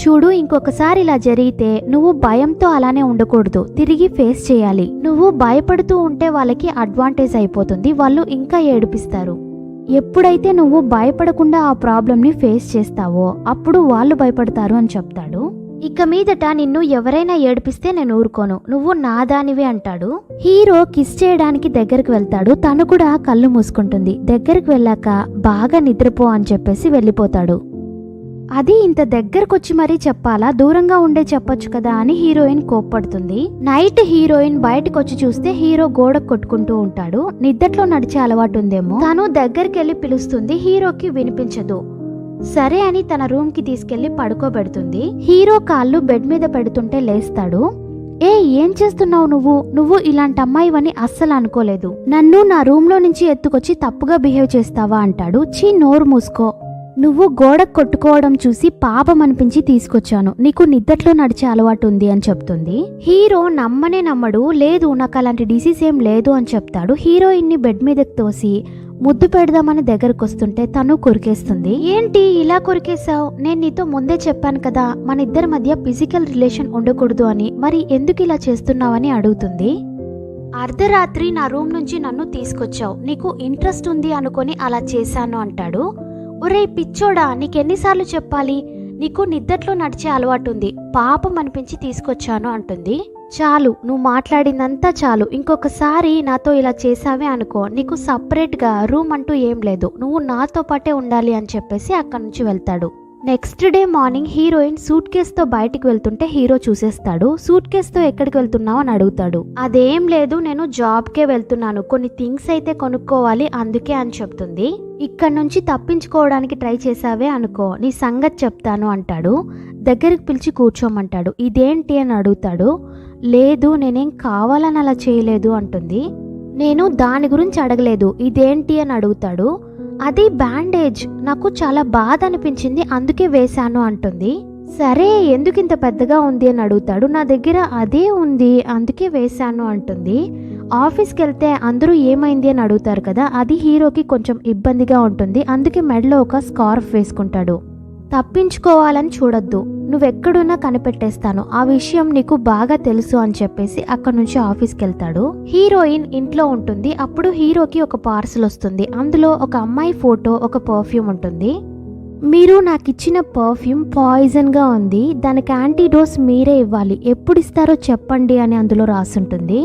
చూడు, ఇంకొకసారి ఇలా జరిగితే నువ్వు భయంతో అలానే ఉండకూడదు, తిరిగి ఫేస్ చేయాలి, నువ్వు భయపడుతూ ఉంటే వాళ్ళకి అడ్వాంటేజ్ అయిపోతుంది, వాళ్ళు ఇంకా ఏడిపిస్తారు. ఎప్పుడైతే నువ్వు భయపడకుండా ఆ ప్రాబ్లంని ఫేస్ చేస్తావో అప్పుడు వాళ్ళు భయపడతారు అని చెప్తాడు. ఇక మీదట నిన్ను ఎవరైనా ఏడిపిస్తే నేను ఊరుకోను, నువ్వు నాదానివే అంటాడు. హీరో కిస్ చేయడానికి దగ్గరికి వెళ్తాడు. తను కూడా కళ్ళు మూసుకుంటుంది. దగ్గరికి వెళ్ళాక బాగా నిద్రపో అని చెప్పేసి వెళ్ళిపోతాడు. అది ఇంత దగ్గరకొచ్చి మరీ చెప్పాలా, దూరంగా ఉండే చెప్పొచ్చు కదా అని హీరోయిన్ కోప్పడుతుంది. నైట్ హీరోయిన్ బయటకు వచ్చి చూస్తే హీరో గోడ కొట్టుకుంటూ ఉంటాడు. నిద్దట్లో నడిచే అలవాటు ఉందేమో. తను దగ్గరికి వెళ్ళి పిలుస్తుంది. హీరోకి వినిపించదు. సరే అని తన రూమ్ కి తీసుకెళ్లి పడుకోబెడుతుంది. హీరో కాళ్ళు బెడ్ మీద పెడుతుంటే లేస్తాడు. ఏం చేస్తున్నావు నువ్వు ఇలాంటి అమ్మాయివని అస్సలు అనుకోలేదు, నన్ను నా రూమ్ లో నుంచి ఎత్తుకొచ్చి తప్పుగా బిహేవ్ చేస్తావా అంటాడు. చీ, నోరు మూసుకో, నువ్వు గోడకు కొట్టుకోవడం చూసి పాపం అనిపించి తీసుకొచ్చాను, నీకు నిద్దట్లో నడిచే అలవాటు ఉంది అని చెప్తుంది. హీరో నమ్మనే నమ్మడు. లేదు, నాకు అలాంటి డిసీజ్ ఏం లేదు అని చెప్తాడు. హీరోయిన్ ని బెడ్ మీదకి తోసి ముద్దు పెడదామని దగ్గరకు వస్తుంటే తను కొరికేస్తుంది. ఏంటి ఇలా కొరికేశావు, నేను నీతో ముందే చెప్పాను కదా మన ఇద్దరి మధ్య ఫిజికల్ రిలేషన్ ఉండకూడదు అని, మరి ఎందుకు ఇలా చేస్తున్నావని అడుగుతుంది. అర్ధరాత్రి నా రూమ్ నుంచి నన్ను తీసుకొచ్చావు, నీకు ఇంట్రెస్ట్ ఉంది అనుకొని అలా చేశాను అంటాడు. ఒరే పిచ్చోడా, నీకెన్నిసార్లు చెప్పాలి, నీకు నిద్దట్లో నడిచే అలవాటు ఉంది, పాపం అనిపించి తీసుకొచ్చాను అంటుంది. చాలు, నువ్వు మాట్లాడిందంతా చాలు, ఇంకొకసారి నాతో ఇలా చేసావే అనుకో, నీకు సపరేట్గా రూమ్ అంటూ ఏం లేదు, నువ్వు నాతో పాటే ఉండాలి అని చెప్పేసి అక్కడి నుంచి వెళ్తాడు. Next day morning heroine suit కేసుతో బయటికి వెళ్తుంటే హీరో చూసేస్తాడు. సూట్ కేసుతో ఎక్కడికి వెళ్తున్నావు అని అడుగుతాడు. అదేం లేదు, నేను జాబ్కే వెళ్తున్నాను, కొన్ని థింగ్స్ అయితే కొనుక్కోవాలి అందుకే అని చెప్తుంది. ఇక్కడ నుంచి తప్పించుకోవడానికి ట్రై చేసావే అనుకో, నీ సంగతి చెప్తాను అంటాడు. దగ్గరికి పిలిచి కూర్చోమంటాడు. ఇదేంటి అని అడుగుతాడు. లేదు, నేనేం కావాలని అలా చేయలేదు అంటుంది. నేను దాని గురించి అడగలేదు, ఇదేంటి అని అడుగుతాడు. అది బ్యాండేజ్, నాకు చాలా బాధ అనిపించింది అందుకే వేశాను అంటుంది. సరే, ఎందుకు ఇంత పెద్దగా ఉంది అని అడుగుతాడు. నా దగ్గర అదే ఉంది అందుకే వేశాను అంటుంది. ఆఫీస్కి వెళ్తే అందరూ ఏమైంది అని అడుగుతారు కదా, అది హీరోకి కొంచెం ఇబ్బందిగా ఉంటుంది. అందుకే మెడలో ఒక స్కార్ఫ్ వేసుకుంటాడు. తప్పించుకోవాలని చూడొద్దు, నువ్వెక్కడున్నా కనిపెట్టేస్తాను, ఆ విషయం నీకు బాగా తెలుసు అని చెప్పేసి అక్కడి నుంచి ఆఫీస్కి వెళ్తాడు. హీరోయిన్ ఇంట్లో ఉంటుంది. అప్పుడు హీరోకి ఒక పార్సల్ వస్తుంది. అందులో ఒక అమ్మాయి ఫోటో, ఒక పర్ఫ్యూమ్ ఉంటుంది. మీరు నాకు ఇచ్చిన పర్ఫ్యూమ్ పాయిజన్గా ఉంది, దానికి యాంటీడోస్ మీరే ఇవ్వాలి, ఎప్పుడు ఇస్తారో చెప్పండి అని అందులో రాసుంటుంది.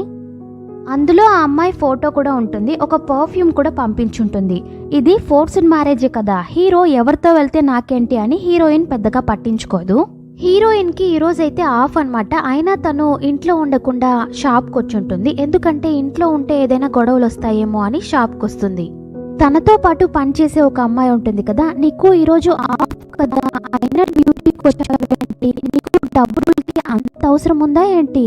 అందులో ఆ అమ్మాయి ఫోటో కూడా ఉంటుంది, ఒక పర్ఫ్యూమ్ కూడా పంపించుంటుంది. ఇది ఫోర్స్డ్ మ్యారేజే కదా, హీరో ఎవరితో వెళ్తే నాకేంటి అని హీరోయిన్ పెద్దగా పట్టించుకోదు. హీరోయిన్కి ఈరోజైతే ఆఫ్ అనమాట. అయినా తను ఇంట్లో ఉండకుండా షాప్కి వచ్చి ఉంటుంది. ఎందుకంటే ఇంట్లో ఉంటే ఏదైనా గొడవలు వస్తాయేమో అని షాప్కి వస్తుంది. తనతో పాటు పనిచేసే ఒక అమ్మాయి ఉంటుంది కదా, నీకు ఈరోజు ఆఫ్ కదా, అయినా డ్యూటీకి వచ్చావేంటి, నీకు డబ్బులకి అంత అవసరం ఉందా ఏంటి,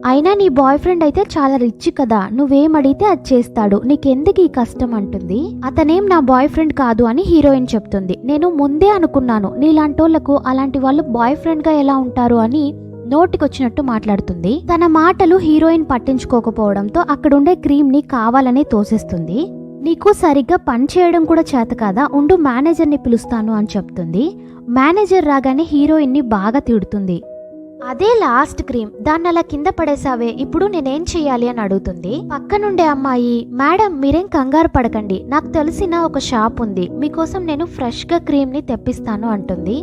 అయినా నీ బాయ్ ఫ్రెండ్ అయితే చాలా రిచ్ కదా, నువ్వేం అడిగితే అది చేస్తాడు, నీకెందుకు ఈ కష్టం అంటుంది. అతనేం నా బాయ్ ఫ్రెండ్ కాదు అని హీరోయిన్ చెప్తుంది. నేను ముందే అనుకున్నాను నీలాంటోళ్లకు అలాంటి వాళ్ళు బాయ్ ఫ్రెండ్ గా ఎలా ఉంటారు అని నోటికొచ్చినట్టు మాట్లాడుతుంది. తన మాటలు హీరోయిన్ పట్టించుకోకపోవడంతో అక్కడుండే క్రీమ్ ని కావాలనే తోసేస్తుంది. నీకు సరిగ్గా పని చేయడం కూడా చేత కాదా, ఉండు మేనేజర్ని పిలుస్తాను అని చెప్తుంది. మేనేజర్ రాగానే హీరోయిన్ ని బాగా తిడుతుంది. అదే లాస్ట్ క్రీమ్, దాన్ని అలా కింద పడేసావే, ఇప్పుడు నేనేం చెయ్యాలి అని అడుగుతుంది. పక్కనుండే అమ్మాయి, మేడం మీరేం కంగారు పడకండి, నాకు తెలిసిన ఒక షాప్ ఉంది, మీకోసం నేను ఫ్రెష్ గా క్రీమ్ ని తెప్పిస్తాను అంటుంది.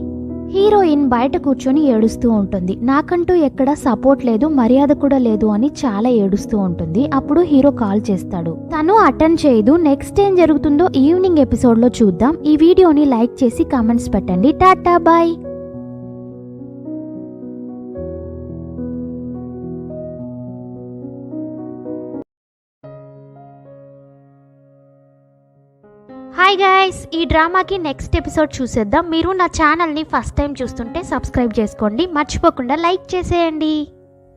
హీరోయిన్ బయట కూర్చొని ఏడుస్తూ ఉంటుంది. నాకంటూ ఎక్కడ సపోర్ట్ లేదు, మర్యాద కూడా లేదు అని చాలా ఏడుస్తూ ఉంటుంది. అప్పుడు హీరో కాల్ చేస్తాడు. తను అటెండ్ చేయదు. నెక్స్ట్ ఏం జరుగుతుందో ఈవినింగ్ ఎపిసోడ్ లో చూద్దాం. ఈ వీడియోని లైక్ చేసి కామెంట్స్ పెట్టండి. టాటా బాయ్. హాయ్ గైస్, ఈ డ్రామాకి నెక్స్ట్ ఎపిసోడ్ చూసేద్దాం. మీరు నా ఛానల్ని ఫస్ట్ టైం చూస్తుంటే సబ్స్క్రైబ్ చేసుకోండి, మర్చిపోకుండా లైక్ చేసేయండి.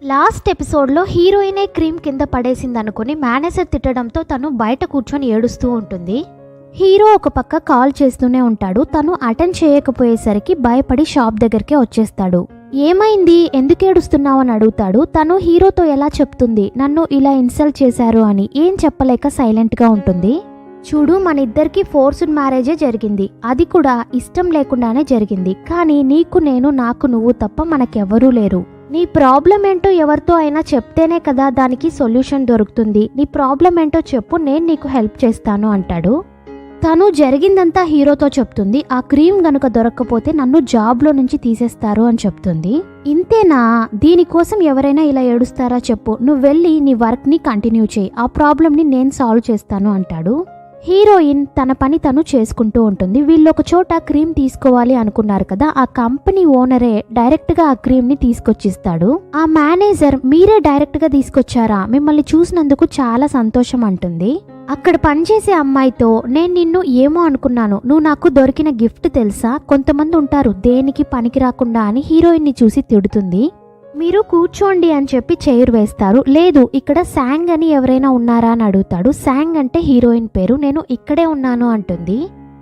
లాస్ట్ ఎపిసోడ్లో హీరోయినే క్రీమ్ కింద పడేసింది అనుకుని మేనేజర్ తిట్టడంతో తను బయట కూర్చొని ఏడుస్తూ ఉంటుంది. హీరో ఒక పక్క కాల్ చేస్తూనే ఉంటాడు. తను అటెండ్ చేయకపోయేసరికి భయపడి షాప్ దగ్గరికే వచ్చేస్తాడు. ఏమైంది, ఎందుకు ఏడుస్తున్నావు అని అడుగుతాడు. తను హీరోతో ఎలా చెప్తుంది నన్ను ఇలా ఇన్సల్ట్ చేశారు అని, ఏం చెప్పలేక సైలెంట్గా ఉంటుంది. చూడు, మన ఇద్దరికి ఫోర్స్డ్ మ్యారేజే జరిగింది, అది కూడా ఇష్టం లేకుండానే జరిగింది. కానీ నీకు నేను, నాకు నువ్వు తప్ప మనకెవ్వరూ లేరు. నీ ప్రాబ్లం ఏంటో ఎవరితో అయినా చెప్తేనే కదా దానికి సొల్యూషన్ దొరుకుతుంది. నీ ప్రాబ్లం ఏంటో చెప్పు, నేను నీకు హెల్ప్ చేస్తాను అంటాడు. తను జరిగిందంతా హీరోతో చెప్తుంది. ఆ క్రీమ్ గనుక దొరక్కపోతే నన్ను జాబ్లో నుంచి తీసేస్తారు అని చెప్తుంది. ఇంతేనా, దీనికోసం ఎవరైనా ఇలా ఏడుస్తారా చెప్పు, నువ్వు వెళ్ళి నీ వర్క్ని కంటిన్యూ చేయి, ఆ ప్రాబ్లమ్ని నేను సాల్వ్ చేస్తాను అంటాడు. హీరోయిన్ తన పని తను చేసుకుంటూ ఉంటుంది. వీళ్ళు ఒక చోట క్రీమ్ తీసుకోవాలి అనుకున్నారు కదా, ఆ కంపెనీ ఓనరే డైరెక్ట్ గా ఆ క్రీమ్ ని తీసుకొచ్చిస్తాడు. ఆ మేనేజర్, మీరే డైరెక్ట్ గా తీసుకొచ్చారా, మిమ్మల్ని చూసినందుకు చాలా సంతోషం అంటుంది. అక్కడ పనిచేసే అమ్మాయితో, నేను నిన్ను ఏమో అనుకున్నాను, నువ్వు నాకు దొరికిన గిఫ్ట్ తెలుసా, కొంతమంది ఉంటారు దేనికి పనికి రాకుండా అని హీరోయిన్ ని చూసి తిడుతుంది. మీరు కూర్చోండి అని చెప్పి చైర్ వేస్తారు. లేదు, ఇక్కడ శాంగ్ అని ఎవరైనా ఉన్నారా అని అడుగుతాడు. శాంగ్ అంటే హీరోయిన్ పేరు. నేను ఇక్కడే ఉన్నాను అంటుంది.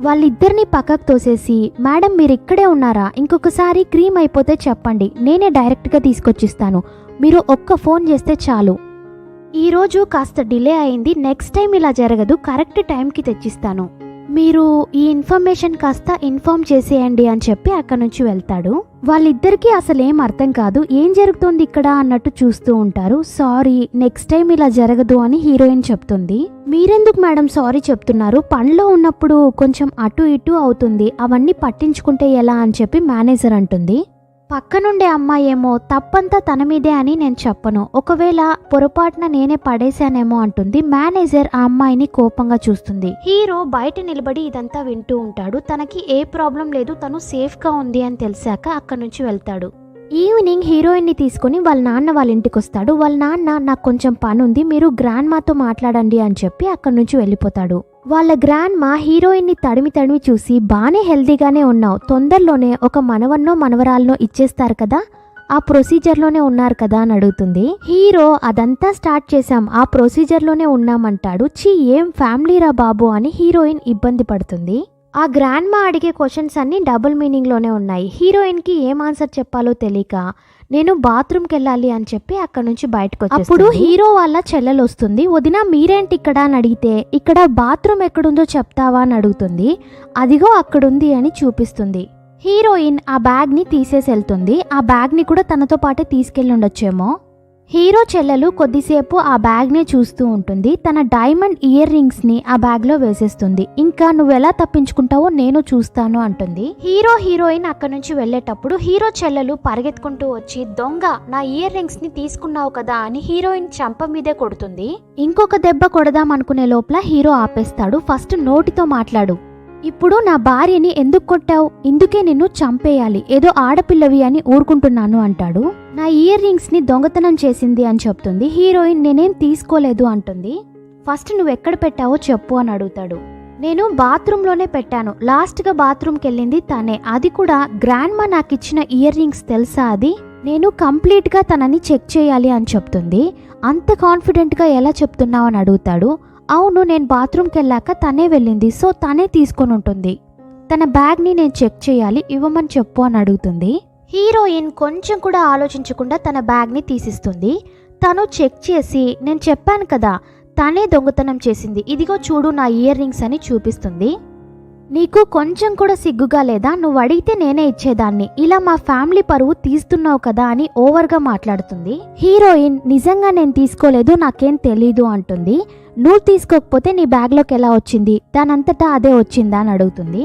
వాళ్ళిద్దరిని పక్కకు తోసేసి, మేడం మీరు ఇక్కడే ఉన్నారా, ఇంకొకసారి క్రీమ్ అయిపోతే చెప్పండి, నేనే డైరెక్ట్గా తీసుకొచ్చిస్తాను, మీరు ఒక్క ఫోన్ చేస్తే చాలు. ఈరోజు కాస్త డిలే అయింది, నెక్స్ట్ టైం ఇలా జరగదు, కరెక్ట్ టైంకి తెచ్చిస్తాను, మీరు ఈ ఇన్ఫర్మేషన్ కాస్త ఇన్ఫార్మ్ చేసేయండి అని చెప్పి అక్కడ నుంచి వెళ్తాడు. వాళ్ళిద్దరికీ అసలేం అర్థం కాదు, ఏం జరుగుతుంది ఇక్కడ అన్నట్టు చూస్తూ ఉంటారు. సారీ, నెక్స్ట్ టైం ఇలా జరగదు అని హీరోయిన్ చెప్తుంది. మీరెందుకు మేడం సారీ చెప్తున్నారు, పనిలో ఉన్నప్పుడు కొంచెం అటు ఇటు అవుతుంది, అవన్నీ పట్టించుకుంటే ఎలా అని చెప్పి మేనేజర్ అంటుంది. పక్కనుండే అమ్మాయి ఏమో, తప్పంతా తన మీదే అని నేను చెప్పను, ఒకవేళ పొరపాటున నేనే పడేశానేమో అంటుంది. మేనేజర్ ఆ అమ్మాయిని కోపంగా చూస్తుంది. హీరో బయట నిలబడి ఇదంతా వింటూ ఉంటాడు. తనకి ఏ ప్రాబ్లం లేదు, తను సేఫ్ గా ఉంది అని తెలిసాక అక్కడి నుంచి వెళ్తాడు. ఈవినింగ్ హీరోయిన్ ని తీసుకుని వాళ్ళ నాన్న వాళ్ళ ఇంటికి వస్తాడు. వాళ్ళ నాన్న, నాకు కొంచెం పని ఉంది, మీరు గ్రాండ్ మాతో మాట్లాడండి అని చెప్పి అక్కడి నుంచి వెళ్ళిపోతాడు. వాళ్ళ గ్రాండ్ మా హీరోయిన్ ని తడిమి చూసి, బానే హెల్దీగానే ఉన్నావు, తొందరలోనే ఒక మనవన్నో మనవరాలనో ఇచ్చేస్తారు కదా, ఆ ప్రొసీజర్లోనే ఉన్నారు కదా అని అడుగుతుంది. హీరో, అదంతా స్టార్ట్ చేశాం, ఆ ప్రొసీజర్లోనే ఉన్నామంటాడు. ఏం ఫ్యామిలీరా బాబు అని హీరోయిన్ ఇబ్బంది పడుతుంది. ఆ గ్రాండ్ మా అడిగే క్వశ్చన్స్ అన్నీ డబుల్ మీనింగ్లోనే ఉన్నాయి. హీరోయిన్కి ఏం ఆన్సర్ చెప్పాలో తెలియక నేను బాత్రూమ్కి వెళ్ళాలి అని చెప్పి అక్కడ నుంచి బయటకు వచ్చి అప్పుడు హీరో వాళ్ళ చెల్లెలు వస్తుంది. వదిన మీరేంటి ఇక్కడ అని అడిగితే ఇక్కడ బాత్రూమ్ ఎక్కడుందో చెప్తావా అని అడుగుతుంది. అదిగో అక్కడుంది అని చూపిస్తుంది. హీరోయిన్ ఆ బ్యాగ్ని తీసేసి వెళ్తుంది. ఆ బ్యాగ్ని కూడా తనతో పాటే తీసుకెళ్ళి ఉండొచ్చేమో. హీరో చెల్లెలు కొద్దిసేపు ఆ బ్యాగ్నే చూస్తూ ఉంటుంది. తన డైమండ్ ఇయర్ రింగ్స్ని ఆ బ్యాగ్లో వేసేస్తుంది. ఇంకా నువ్వెలా తప్పించుకుంటావో నేను చూస్తాను అంటుంది. హీరోయిన్ అక్కడ నుంచి వెళ్ళేటప్పుడు హీరో చెల్లెలు పరిగెత్తుకుంటూ వచ్చి దొంగ నా ఇయర్ రింగ్స్ని తీసుకున్నావు కదా అని హీరోయిన్ చెంప మీదే కొడుతుంది. ఇంకొక దెబ్బ కొడదాం అనుకునే లోపల హీరో ఆపేస్తాడు. ఫస్ట్ నోటితో మాట్లాడు, ఇప్పుడు నా భార్యని ఎందుకు కొట్టావు? ఇందుకే నిన్ను చంపేయాలి, ఏదో ఆడపిల్లవి అని ఊరుకుంటున్నాను అంటాడు. నా ఇయర్ రింగ్స్ ని దొంగతనం చేసింది అని చెప్తుంది. హీరోయిన్ నేనేం తీసుకోలేదు అంటుంది. ఫస్ట్ నువ్వు ఎక్కడ పెట్టావో చెప్పు అని అడుగుతాడు. నేను బాత్రూంలోనే పెట్టాను, లాస్ట్గా బాత్రూమ్కి వెళ్ళింది తనే, అది కూడా గ్రాండ్ మా నాకు ఇచ్చిన ఇయర్ రింగ్స్ తెలుసా అది, నేను కంప్లీట్గా తనని చెక్ చేయాలి అని చెప్తుంది. అంత కాన్ఫిడెంట్గా ఎలా చెప్తున్నావు అని అడుగుతాడు. అవును, నేను బాత్రూమ్కి వెళ్ళాక తనే వెళ్ళింది, సో తనే తీసుకొని ఉంటుంది. తన బ్యాగ్ని నేను చెక్ చేయాలి, ఇవ్వమని చెప్పు అని అడుగుతుంది. హీరోయిన్ కొంచెం కూడా ఆలోచించకుండా తన బ్యాగ్ని తీసిస్తుంది. తను చెక్ చేసి నేను చెప్పాను కదా తనే దొంగతనం చేసింది, ఇదిగో చూడు నా ఇయర్ రింగ్స్ అని చూపిస్తుంది. నీకు కొంచెం కూడా సిగ్గుగా లేదా? నువ్వు అడిగితే నేనే ఇచ్చేదాన్ని, ఇలా మా ఫ్యామిలీ పరువు తీస్తున్నావు కదా అని ఓవర్గా మాట్లాడుతుంది. హీరోయిన్ నిజంగా నేను తీసుకోలేదు, నాకేం తెలీదు అంటుంది. నువ్వు తీసుకోకపోతే నీ బ్యాగ్లోకి ఎలా వచ్చింది? దానంతటా అదే వచ్చిందా అని అడుగుతుంది.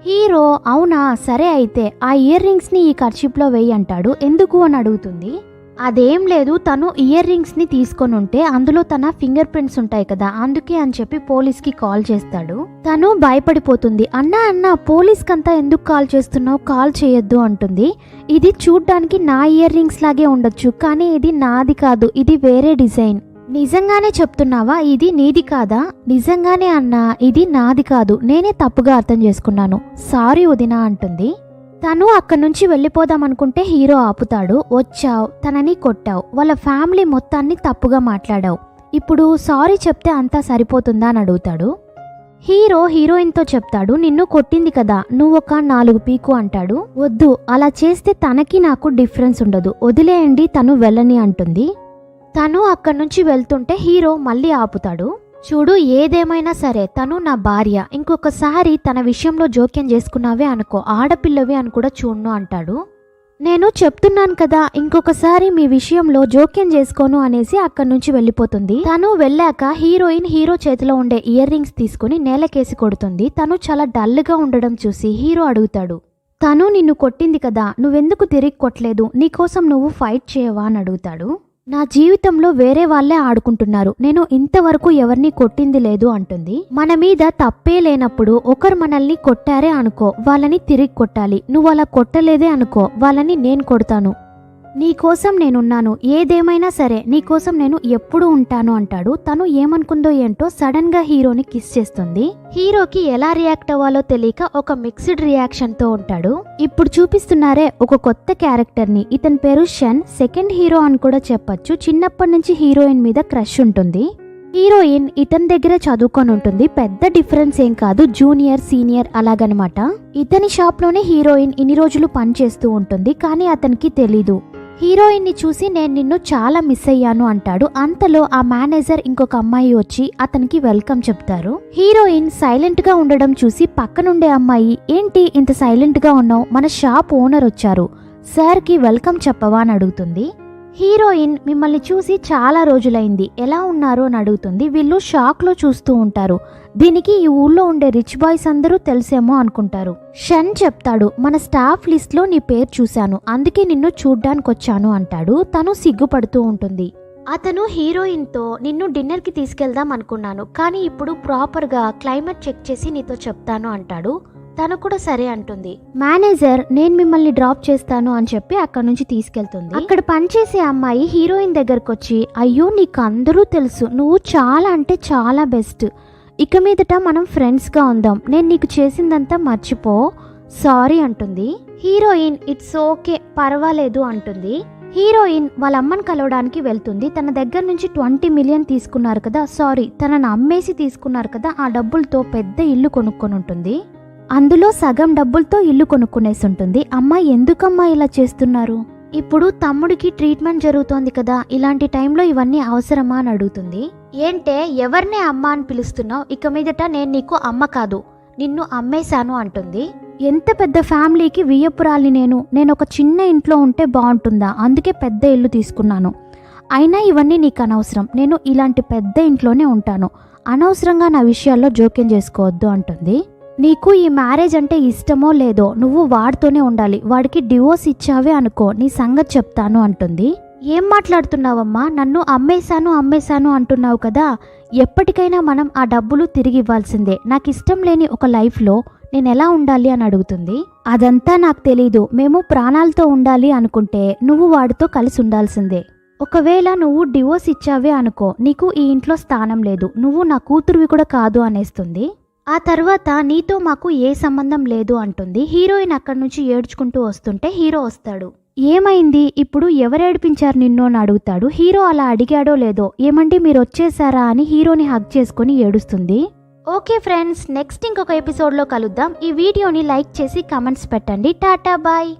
హీరో అవునా సరే అయితే ఆ ఇయర్ రింగ్స్ని ఈ కర్చీప్లో వేయి అంటాడు. ఎందుకు అని అడుగుతుంది. అదేం లేదు, తను ఇయర్ రింగ్స్ని తీసుకొని ఉంటే అందులో తన ఫింగర్ ప్రింట్స్ ఉంటాయి కదా, అందుకే అని చెప్పి పోలీస్కి కాల్ చేస్తాడు. తను భయపడిపోతుంది. అన్నా పోలీస్కంతా ఎందుకు కాల్ చేస్తున్నావు? కాల్ చేయొద్దు అంటుంది. ఇది చూడ్డానికి నా ఇయర్ రింగ్స్ లాగే ఉండొచ్చు, కానీ ఇది నాది కాదు, ఇది వేరే డిజైన్. నిజంగానే చెప్తున్నావా? ఇది నీది కాదా? నిజంగానే అన్నా, ఇది నాది కాదు, నేనే తప్పుగా అర్థం చేసుకున్నాను, సారీ వదినా అంటుంది. తను అక్కడి నుంచి వెళ్ళిపోదాం అనుకుంటే హీరో ఆపుతాడు. వచ్చావు, తనని కొట్టావు, వాళ్ళ ఫ్యామిలీ మొత్తాన్ని తప్పుగా మాట్లాడావు, ఇప్పుడు సారీ చెప్తే అంతా సరిపోతుందా అని అడుగుతాడు. హీరో హీరోయిన్తో చెప్తాడు, నిన్ను కొట్టింది కదా, నువ్వు ఒక 4 పీకు అంటాడు. వద్దు, అలా చేస్తే తనకి నాకు డిఫరెన్స్ ఉండదు, వదిలేయండి, తను వెళ్ళని అంటుంది. తను అక్కడి నుంచి వెళ్తుంటే హీరో మళ్ళీ ఆపుతాడు. చూడు, ఏదేమైనా సరే తను నా భార్య, ఇంకొకసారి తన విషయంలో జోక్యం చేసుకున్నావే అనుకో, ఆడపిల్లవి అని కూడా చూడను అంటాడు. నేను చెప్తున్నాను కదా, ఇంకొకసారి మీ విషయంలో జోక్యం చేసుకోను అనేసి అక్కడి నుంచి వెళ్ళిపోతుంది. తను వెళ్ళాక హీరోయిన్ హీరో చేతిలో ఉండే ఇయర్ రింగ్స్ తీసుకుని నేలకేసి కొడుతుంది. తను చాలా డల్గా ఉండడం చూసి హీరో అడుగుతాడు, తను నిన్ను కొట్టింది కదా, నువ్వెందుకు తిరిగి కొట్టలేదు? నీకోసం నువ్వు ఫైట్ చేయవా అని అడుగుతాడు. నా జీవితంలో వేరే వాళ్ళే ఆడుకుంటున్నారు, నేను ఇంతవరకు ఎవరిని కొట్టింది లేదు అంటుంది. మన మీద తప్పే లేనప్పుడు ఒకరు మనల్ని కొట్టారే అనుకో, వాళ్ళని తిరిగి కొట్టాలి. నువ్వు అలా కొట్టలేదే అనుకో, వాళ్ళని నేను కొడతాను. నీకోసం నేనున్నాను, ఏదేమైనా సరే నీకోసం నేను ఎప్పుడూ ఉంటాను అంటాడు. తను ఏమనుకుందో ఏంటో సడన్ గా హీరోని కిస్ చేస్తుంది. హీరోకి ఎలా రియాక్ట్ అవ్వాలో తెలియక ఒక మిక్స్డ్ రియాక్షన్ తో ఉంటాడు. ఇప్పుడు చూపిస్తున్నారే ఒక కొత్త క్యారెక్టర్ ని, ఇతని పేరు షన్, సెకండ్ హీరో అని కూడా చెప్పొచ్చు. చిన్నప్పటి నుంచి హీరోయిన్ మీద క్రష్ ఉంటుంది. హీరోయిన్ ఇతని దగ్గర చదువుకొని ఉంటుంది, పెద్ద డిఫరెన్స్ ఏం కాదు, జూనియర్ సీనియర్ అలాగనమాట. ఇతని షాప్ లోనే హీరోయిన్ ఇన్ని రోజులు పని చేస్తూ ఉంటుంది, కానీ అతనికి తెలీదు. హీరోయిన్ ని చూసి నేను నిన్ను చాలా మిస్ అయ్యాను అంటాడు. అంతలో ఆ మేనేజర్ ఇంకొక అమ్మాయి వచ్చి అతనికి వెల్కమ్ చెప్తారు. హీరోయిన్ సైలెంట్ గా ఉండడం చూసి పక్కనుండే అమ్మాయి, ఏంటి ఇంత సైలెంట్ గా ఉన్నావు? మన షాప్ ఓనర్ వచ్చారు, సార్ కి వెల్కమ్ చెప్పవా అని అడుగుతుంది. హీరోయిన్ మిమ్మల్ని చూసి చాలా రోజులైంది, ఎలా ఉన్నారు అని అడుగుతుంది. వీళ్ళు షాక్ లో చూస్తూ ఉంటారు. దీనికి ఈ ఊళ్ళో ఉండే రిచ్ బాయ్స్ అందరూ తెలిసేమో అనుకుంటారు. షన్ చెప్తాడు, మన స్టాఫ్ లిస్ట్ లో నీ పేరు చూశాను, అందుకే నిన్ను చూడ్డానికి వచ్చాను అంటాడు. తను సిగ్గుపడుతూ ఉంటుంది. అతను హీరోయిన్ తో నిన్ను డిన్నర్ కి తీసుకెళ్దాం అనుకున్నాను, కానీ ఇప్పుడు ప్రాపర్ గా క్లైమేట్ చెక్ చేసి నీతో చెప్తాను అంటాడు. తను కూడా సరే అంటుంది. మేనేజర్ నేను మిమ్మల్ని డ్రాప్ చేస్తాను అని చెప్పి అక్కడ నుంచి తీసుకెళ్తుంది. అక్కడ పనిచేసే అమ్మాయి హీరోయిన్ దగ్గరకు వచ్చి, అయ్యో నీకు అందరూ తెలుసు, నువ్వు చాలా అంటే చాలా బెస్ట్, ఇక మీదట మనం ఫ్రెండ్స్ గా ఉందాం, నేను నీకు చేసిందంతా మర్చిపో, సారీ అంటుంది. హీరోయిన్ ఇట్స్ ఓకే పర్వాలేదు అంటుంది. హీరోయిన్ వాళ్ళ అమ్మని కలవడానికి వెళ్తుంది. తన దగ్గర నుంచి 20 మిలియన్ తీసుకున్నారు కదా, సారీ తనను అమ్మేసి తీసుకున్నారు కదా, ఆ డబ్బులతో పెద్ద ఇల్లు కొనుక్కొని ఉంటుంది. అందులో సగం డబ్బులతో ఇల్లు కొనుక్కునేసి ఉంటుంది. అమ్మ ఎందుకమ్మా ఇలా చేస్తున్నారు? ఇప్పుడు తమ్ముడికి ట్రీట్మెంట్ జరుగుతోంది కదా, ఇలాంటి టైంలో ఇవన్నీ అవసరమా అని అడుగుతుంది. ఏంటే ఎవరినే అమ్మ అని పిలుస్తున్నావు? ఇక మీదట నేను నీకు అమ్మ కాదు, నిన్ను అమ్మేశాను అంటుంది. ఎంత పెద్ద ఫ్యామిలీకి వియ్యపురాల్ని నేను ఒక చిన్న ఇంట్లో ఉంటే బాగుంటుందా, అందుకే పెద్ద ఇల్లు తీసుకున్నాను. అయినా ఇవన్నీ నీకు అనవసరం, నేను ఇలాంటి పెద్ద ఇంట్లోనే ఉంటాను, అనవసరంగా నా విషయాల్లో జోక్యం చేసుకోవద్దు అంటుంది. నీకు ఈ మ్యారేజ్ అంటే ఇష్టమో లేదో నువ్వు వాడితోనే ఉండాలి, వాడికి డివోర్స్ ఇచ్చావే అనుకో నీ సంగతి చెప్తాను అంటుంది. ఏం మాట్లాడుతున్నావమ్మా, నన్ను అమ్మేశాను అంటున్నావు కదా, ఎప్పటికైనా మనం ఆ డబ్బులు తిరిగి ఇవ్వాల్సిందే, నాకు ఇష్టం లేని ఒక లైఫ్లో నేను ఎలా ఉండాలి అని అడుగుతుంది. అదంతా నాకు తెలీదు, మేము ప్రాణాలతో ఉండాలి అనుకుంటే నువ్వు వాడితో కలిసి ఉండాల్సిందే. ఒకవేళ నువ్వు డివోర్స్ ఇచ్చావే అనుకో నీకు ఈ ఇంట్లో స్థానం లేదు, నువ్వు నా కూతురువి కూడా కాదు అనేస్తుంది. ఆ తర్వాత నీతో మాకు ఏ సంబంధం లేదు అంటుంది. హీరోయిన్ అక్కడి నుంచి ఏడ్చుకుంటూ వస్తుంటే హీరో వస్తాడు. ఏమైంది, ఇప్పుడు ఎవరు ఏడిపించారు నిన్ను అని అడుగుతాడు. హీరో అలా అడిగాడో లేదో ఏమండి మీరు వచ్చేసారా అని హీరోని హగ్ చేసుకుని ఏడుస్తుంది. ఓకే ఫ్రెండ్స్, నెక్స్ట్ ఇంకొక ఎపిసోడ్లో కలుద్దాం. ఈ వీడియోని లైక్ చేసి కమెంట్స్ పెట్టండి. టాటా బాయ్.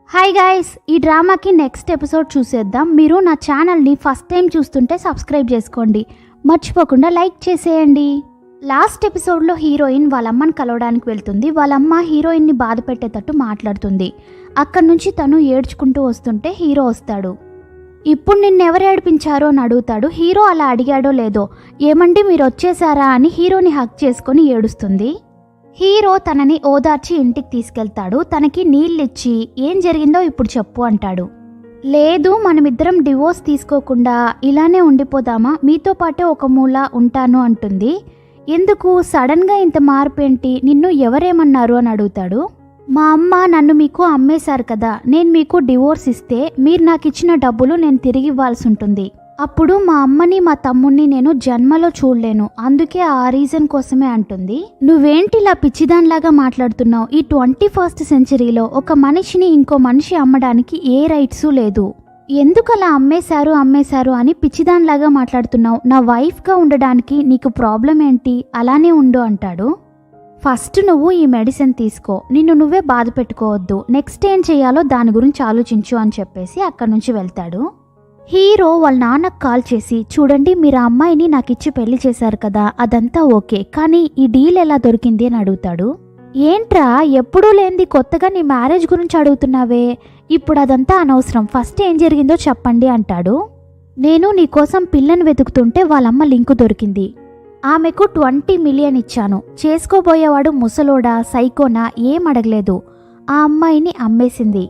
హాయ్ గైస్, ఈ డ్రామాకి నెక్స్ట్ ఎపిసోడ్ చూసేద్దాం. మీరు నా ఛానల్ని ఫస్ట్ టైం చూస్తుంటే సబ్స్క్రైబ్ చేసుకోండి, మర్చిపోకుండా లైక్ చేసేయండి. లాస్ట్ ఎపిసోడ్లో హీరోయిన్ వాళ్ళమ్మని కలవడానికి వెళ్తుంది. వాళ్ళమ్మ హీరోయిన్ని బాధ పెట్టేటట్టు మాట్లాడుతుంది. అక్కడి నుంచి తను ఏడ్చుకుంటూ వస్తుంటే హీరో వస్తాడు. ఇప్పుడు నిన్నెవరు ఏడిపించారో అని అడుగుతాడు. హీరో అలా అడిగాడో లేదో ఏమండి మీరు వచ్చేసారా అని హీరోని హగ్ చేసుకొని ఏడుస్తుంది. హీరో తనని ఓదార్చి ఇంటికి తీసుకెళ్తాడు. తనకి నీళ్ళిచ్చి ఏం జరిగిందో ఇప్పుడు చెప్పు అంటాడు. లేదు, మనమిద్దరం డివోర్స్ తీసుకోకుండా ఇలానే ఉండిపోదామా, మీతో పాటే ఒక మూల ఉంటాను అంటుంది. ఎందుకు సడన్గా ఇంత మార్పు ఏంటి, నిన్ను ఎవరేమన్నారు అని అడుగుతాడు. మా అమ్మ నన్ను మీకు అమ్మేశారు కదా, నేను మీకు డివోర్స్ ఇస్తే మీరు నాకు ఇచ్చిన డబ్బులు నేను తిరిగి ఇవ్వాల్సి ఉంటుంది. అప్పుడు మా అమ్మని మా తమ్ముడిని నేను జన్మలో చూడలేను, అందుకే ఆ రీజన్ కోసమే అంటుంది. నువ్వేంటి ఇలా పిచ్చిదాన్లాగా మాట్లాడుతున్నావు? ఈ 21st సెంచరీలో ఒక మనిషిని ఇంకో మనిషి అమ్మడానికి ఏ రైట్సు లేదు. ఎందుకు అలా అమ్మేశారు అని పిచ్చిదాన్లాగా మాట్లాడుతున్నావు? నా వైఫ్గా ఉండడానికి నీకు ప్రాబ్లం ఏంటి? అలానే ఉండు అంటాడు. ఫస్ట్ నువ్వు ఈ మెడిసిన్ తీసుకో, నిన్ను నువ్వే బాధ పెట్టుకోవద్దు, నెక్స్ట్ ఏం చేయాలో దాని గురించి ఆలోచించు అని చెప్పేసి అక్కడి నుంచి వెళ్తాడు. హీరో వాళ్ళ నాన్నకు కాల్ చేసి చూడండి మీరు ఆ అమ్మాయిని నాకు ఇచ్చి పెళ్లి చేశారు కదా, అదంతా ఓకే, కానీ ఈ డీల్ ఎలా దొరికింది అని అడుగుతాడు. ఏంట్రా ఎప్పుడూ లేనిది కొత్తగా నీ మ్యారేజ్ గురించి అడుగుతున్నావే, ఇప్పుడు అదంతా అనవసరం, ఫస్ట్ ఏం జరిగిందో చెప్పండి అంటాడు. నేను నీకోసం పిల్లని వెతుకుతుంటే వాళ్ళమ్మ లింకు దొరికింది, ఆమెకు 20 మిలియన్ ఇచ్చాను, చేసుకోబోయేవాడు ముసలోడా సైకోనా ఏం అడగలేదు, ఆ అమ్మాయిని అమ్మేసింది.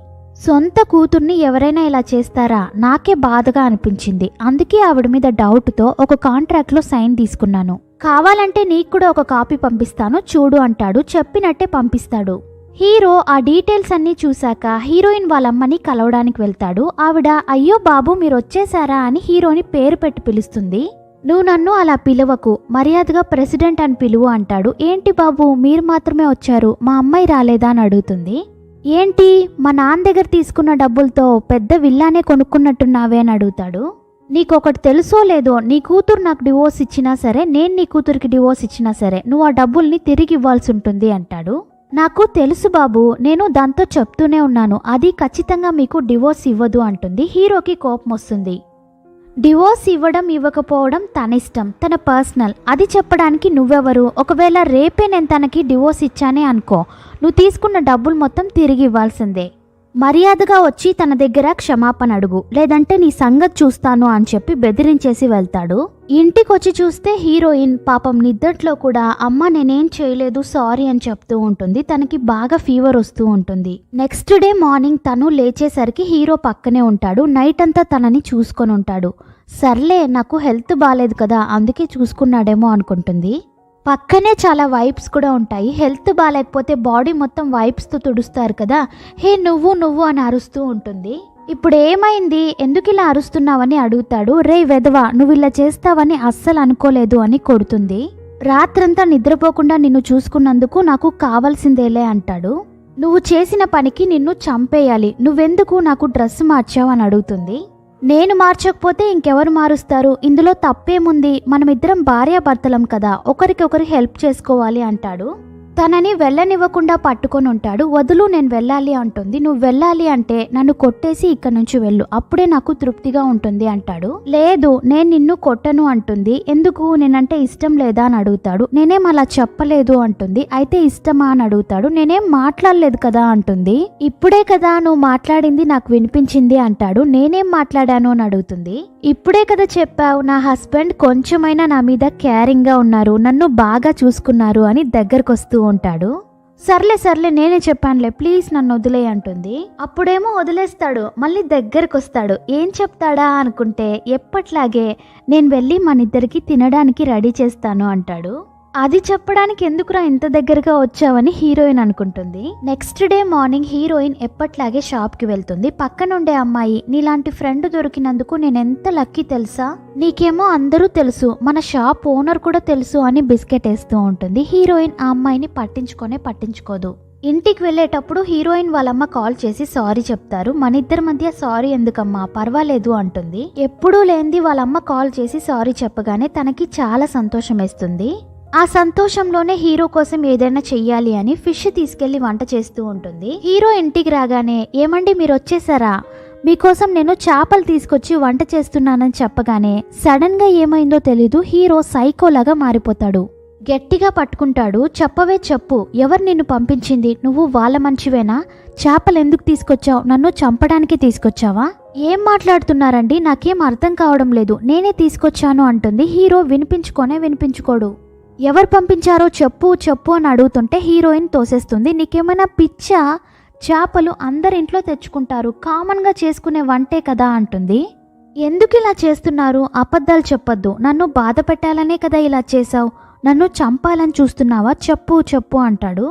సొంత కూతుర్ని ఎవరైనా ఇలా చేస్తారా? నాకే బాధగా అనిపించింది, అందుకే ఆవిడ మీద డౌట్తో ఒక కాంట్రాక్ట్లో సైన్ తీసుకున్నాను, కావాలంటే నీకు కూడా ఒక కాపీ పంపిస్తాను చూడు అంటాడు. చెప్పినట్టే పంపిస్తాడు. హీరో ఆ డీటెయిల్స్ అన్నీ చూశాక హీరోయిన్ వాళ్ళమ్మని కలవడానికి వెళ్తాడు. ఆవిడ అయ్యో బాబు మీరు వచ్చేసారా అని హీరోని పేరు పెట్టి పిలుస్తుంది. నువ్వు నన్ను అలా పిలవకు, మర్యాదగా ప్రెసిడెంట్ అని పిలువు అంటాడు. ఏంటి బాబు మీరు మాత్రమే వచ్చారు, మా అమ్మాయి రాలేదా అని అడుగుతుంది. ఏంటి మా నాన్న దగ్గర తీసుకున్న డబ్బులతో పెద్ద విల్లానే కొనుక్కున్నట్టున్నావే అని అడుగుతాడు. నీకొకటి తెలుసో లేదో, నీ కూతురు నాకు డివోర్స్ ఇచ్చినా సరే, నేను నీ కూతురికి డివోర్స్ ఇచ్చినా సరే నువ్వు ఆ డబ్బుల్ని తిరిగి ఇవ్వాల్సి ఉంటుంది అంటాడు. నాకు తెలుసు బాబు, నేను దాంతో చెప్తూనే ఉన్నాను, అది ఖచ్చితంగా మీకు డివోర్స్ ఇవ్వదు అంటుంది. హీరోకి కోపం వస్తుంది. డివోర్స్ ఇవ్వడం ఇవ్వకపోవడం తన ఇష్టం, తన పర్సనల్, అది చెప్పడానికి నువ్వెవరు? ఒకవేళ రేపే నేను తనకి డివోర్స్ ఇచ్చానే అనుకో, నువ్వు తీసుకున్న డబ్బులు మొత్తం తిరిగి ఇవ్వాల్సిందే. మర్యాదగా వచ్చి తన దగ్గర క్షమాపణ అడుగు, లేదంటే నీ సంగతి చూస్తాను అని చెప్పి బెదిరించేసి వెళ్తాడు. ఇంటికి వచ్చి చూస్తే హీరోయిన్ పాపం నిద్దట్లో కూడా అమ్మ నేనేం చేయలేదు సారీ అని చెప్తూ ఉంటుంది. తనకి బాగా ఫీవర్ వస్తూ ఉంటుంది. నెక్స్ట్ డే మార్నింగ్ తను లేచేసరికి హీరో పక్కనే ఉంటాడు. నైట్ అంతా తనని చూసుకొని ఉంటాడు. సర్లే నాకు హెల్త్ బాగాలేదు కదా అందుకే చూసుకున్నాడేమో అనుకుంటుంది. పక్కనే చాలా వైప్స్ కూడా ఉంటాయి. హెల్త్ బాగాలేకపోతే బాడీ మొత్తం వైప్స్తో తుడుస్తారు కదా, హే నువ్వు అని అరుస్తూ ఉంటుంది. ఇప్పుడు ఏమైంది, ఎందుకు ఇలా అరుస్తున్నావని అడుగుతాడు. రే వెధవా, నువ్వు ఇలా చేస్తావని అస్సలు అనుకోలేదు అని కొడుతుంది. రాత్రంతా నిద్రపోకుండా నిన్ను చూసుకున్నందుకు నాకు కావాల్సిందేలే అంటాడు. నువ్వు చేసిన పనికి నిన్ను చంపేయాలి, నువ్వెందుకు నాకు డ్రెస్ మార్చావు అని అడుగుతుంది. నేను మార్చకపోతే ఇంకెవరు మారుస్తారు, ఇందులో తప్పేముంది, మనమిద్దరం భార్యాభర్తలం కదా, ఒకరికొకరు హెల్ప్ చేసుకోవాలి అంటాడు. తనని వెళ్ళనివ్వకుండా పట్టుకొని ఉంటాడు. వదులు, నేను వెళ్ళాలి అంటుంది. నువ్వు వెళ్ళాలి అంటే నన్ను కొట్టేసి ఇక్కడ నుంచి వెళ్ళు, అప్పుడే నాకు తృప్తిగా ఉంటుంది అంటాడు. లేదు, నేను నిన్ను కొట్టను అంటుంది. ఎందుకు, నేనంటే ఇష్టం లేదా అని అడుగుతాడు. నేనేం అలా చెప్పలేదు అంటుంది. అయితే ఇష్టమా అని అడుగుతాడు. నేనేం మాట్లాడలేదు కదా అంటుంది. ఇప్పుడే కదా నువ్వు మాట్లాడింది నాకు వినిపించింది అంటాడు. నేనేం మాట్లాడాను అని అడుగుతుంది. ఇప్పుడే కదా చెప్పావు, నా హస్బెండ్ కొంచెమైనా నా మీద కేరింగ్ గా ఉన్నారు, నన్ను బాగా చూసుకున్నారు అని దగ్గరకు వస్తూ ఉంటాడు. సర్లే సర్లే నేనే చెప్పానులే, ప్లీజ్ నన్ను వదిలే అంటుంది. అప్పుడేమో వదిలేస్తాడు, మళ్ళీ దగ్గరకు వస్తాడు. ఏం చెప్తాడా అనుకుంటే ఎప్పట్లాగే నేను వెళ్ళి మనిద్దరికి తినడానికి రెడీ చేస్తాను అంటాడు. అది చెప్పడానికి ఎందుకురా ఇంత దగ్గరగా వచ్చావని హీరోయిన్ అనుకుంటుంది. నెక్స్ట్ డే మార్నింగ్ హీరోయిన్ ఎప్పట్లాగే షాప్కి వెళ్తుంది. పక్కనుండే అమ్మాయి, నీలాంటి ఫ్రెండ్ దొరికినందుకు నేనెంత లక్కీ తెలుసా, నీకేమో అందరూ తెలుసు, మన షాప్ ఓనర్ కూడా తెలుసు అని బిస్కెట్ వేస్తూ ఉంటుంది. హీరోయిన్ ఆ అమ్మాయిని పట్టించుకోదు. ఇంటికి వెళ్ళేటప్పుడు హీరోయిన్ వాళ్ళమ్మ కాల్ చేసి సారీ చెప్తారు. మన ఇద్దరి మధ్య సారీ ఎందుకమ్మా, పర్వాలేదు అంటుంది. ఎప్పుడూ లేనిది వాళ్ళమ్మ కాల్ చేసి సారీ చెప్పగానే తనకి చాలా సంతోషం వేస్తుంది. ఆ సంతోషంలోనే హీరో కోసం ఏదైనా చెయ్యాలి అని ఫిష్ తీసుకెళ్లి వంట చేస్తూ ఉంటుంది. హీరో ఇంటికి రాగానే, ఏమండి మీరు వచ్చేసారా, మీకోసం నేను చేపలు తీసుకొచ్చి వంట చేస్తున్నానని చెప్పగానే సడన్ గా ఏమైందో తెలీదు, హీరో సైకోలాగా మారిపోతాడు. గట్టిగా పట్టుకుంటాడు. చెప్పవే చెప్పు, ఎవరు నిన్ను పంపించింది, నువ్వు వాళ్ళ మంచివేనా, చేపలు ఎందుకు తీసుకొచ్చావు, నన్ను చంపడానికి తీసుకొచ్చావా, ఏం మాట్లాడుతున్నారండి, నాకేం అర్థం కావడం లేదు, నేనే తీసుకొచ్చాను అంటుంది. హీరో వినిపించుకోడు. ఎవరు పంపించారో చెప్పు అని అడుగుతుంటే హీరోయిన్ తోసేస్తుంది. నీకేమైనా పిచ్చా, చేపలు అందరింట్లో తెచ్చుకుంటారు, కామన్గా చేసుకునే వంటే కదా అంటుంది. ఎందుకు ఇలా చేస్తున్నారు, అబద్ధాలు చెప్పొద్దు, నన్ను బాధ పెట్టాలనే కదా ఇలా చేసావు, నన్ను చంపాలని చూస్తున్నావా, చెప్పు అంటాడు.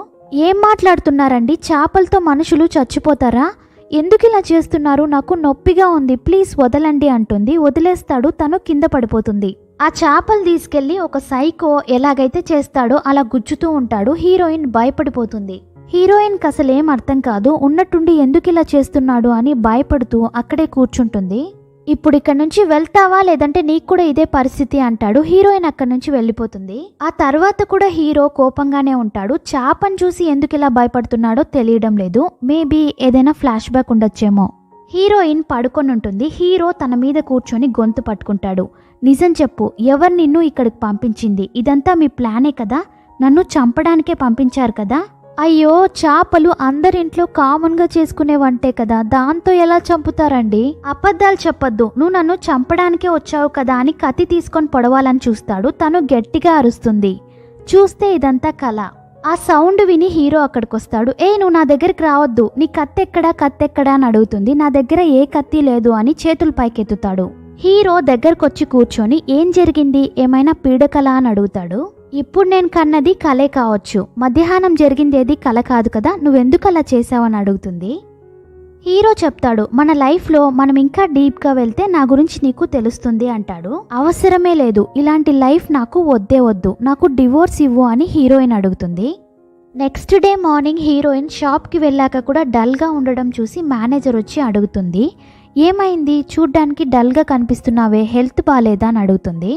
ఏం మాట్లాడుతున్నారండి, చేపలతో మనుషులు చచ్చిపోతారా, ఎందుకు ఇలా చేస్తున్నారు, నాకు నొప్పిగా ఉంది, ప్లీజ్ వదలండి అంటుంది. వదిలేస్తాడు, తను కింద పడిపోతుంది. ఆ చేపలు తీసుకెళ్లి ఒక సైకో ఎలాగైతే చేస్తాడో అలా గుచ్చుతూ ఉంటాడు. హీరోయిన్ భయపడిపోతుంది. హీరోయిన్కి అసలేం అర్థం కాదు, ఉన్నట్టుండి ఎందుకు ఇలా చేస్తున్నాడు అని భయపడుతూ అక్కడే కూర్చుంటుంది. ఇప్పుడు ఇక్కడ నుంచి వెళ్తావా, లేదంటే నీకు కూడా ఇదే పరిస్థితి అంటాడు. హీరోయిన్ అక్కడి నుంచి వెళ్ళిపోతుంది. ఆ తర్వాత కూడా హీరో కోపంగానే ఉంటాడు. చేపను చూసి ఎందుకు ఇలా భయపడుతున్నాడో తెలియడం లేదు. మేబీ ఏదైనా ఫ్లాష్ బ్యాక్ ఉండొచ్చేమో. హీరోయిన్ పడుకొని ఉంటుంది. హీరో తన మీద కూర్చొని గొంతు పట్టుకుంటాడు. నిజం చెప్పు, ఎవరు నిన్ను ఇక్కడికి పంపించింది, ఇదంతా మీ ప్లానే కదా, నన్ను చంపడానికే పంపించారు కదా. అయ్యో, చేపలు అందరింట్లో కామన్గా చేసుకునేవంటే కదా, దాంతో ఎలా చంపుతారండి, అబద్ధాలు చెప్పొద్దు, నువ్వు నన్ను చంపడానికే వచ్చావు కదా అని కత్తి తీసుకొని పొడవాలని చూస్తాడు. తను గట్టిగా అరుస్తుంది. చూస్తే ఇదంతా కళ. ఆ సౌండ్ విని హీరో అక్కడికి వస్తాడు. నువ్వు నా దగ్గరికి రావద్దు, నీ కత్తెక్కడా అని అడుగుతుంది. నా దగ్గర ఏ కత్తి లేదు అని చేతులు పైకెత్తుతాడు. హీరో దగ్గరకొచ్చి కూర్చొని ఏం జరిగింది, ఏమైనా పీడకల అని అడుగుతాడు. ఇప్పుడు నేను కన్నది కలే కావచ్చు, మధ్యాహ్నం జరిగిందేది కల కాదు కదా, నువ్వెందుకు అలా చేసావని అడుగుతుంది. హీరో చెప్తాడు, మన లైఫ్లో మనం ఇంకా డీప్గా వెళ్తే నా గురించి నీకు తెలుస్తుంది అంటాడు. అవసరమే లేదు, ఇలాంటి లైఫ్ నాకు వద్దు, నాకు డివోర్స్ ఇవ్వు అని హీరోయిన్ అడుగుతుంది. నెక్స్ట్ డే మార్నింగ్ హీరోయిన్ షాప్కి వెళ్ళాక కూడా డల్గా ఉండడం చూసి మేనేజర్ వచ్చి అడుగుతుంది. ఏమైంది, చూడ్డానికి డల్గా కనిపిస్తున్నావే, హెల్త్ బాగాలేదా అని అడుగుతుంది.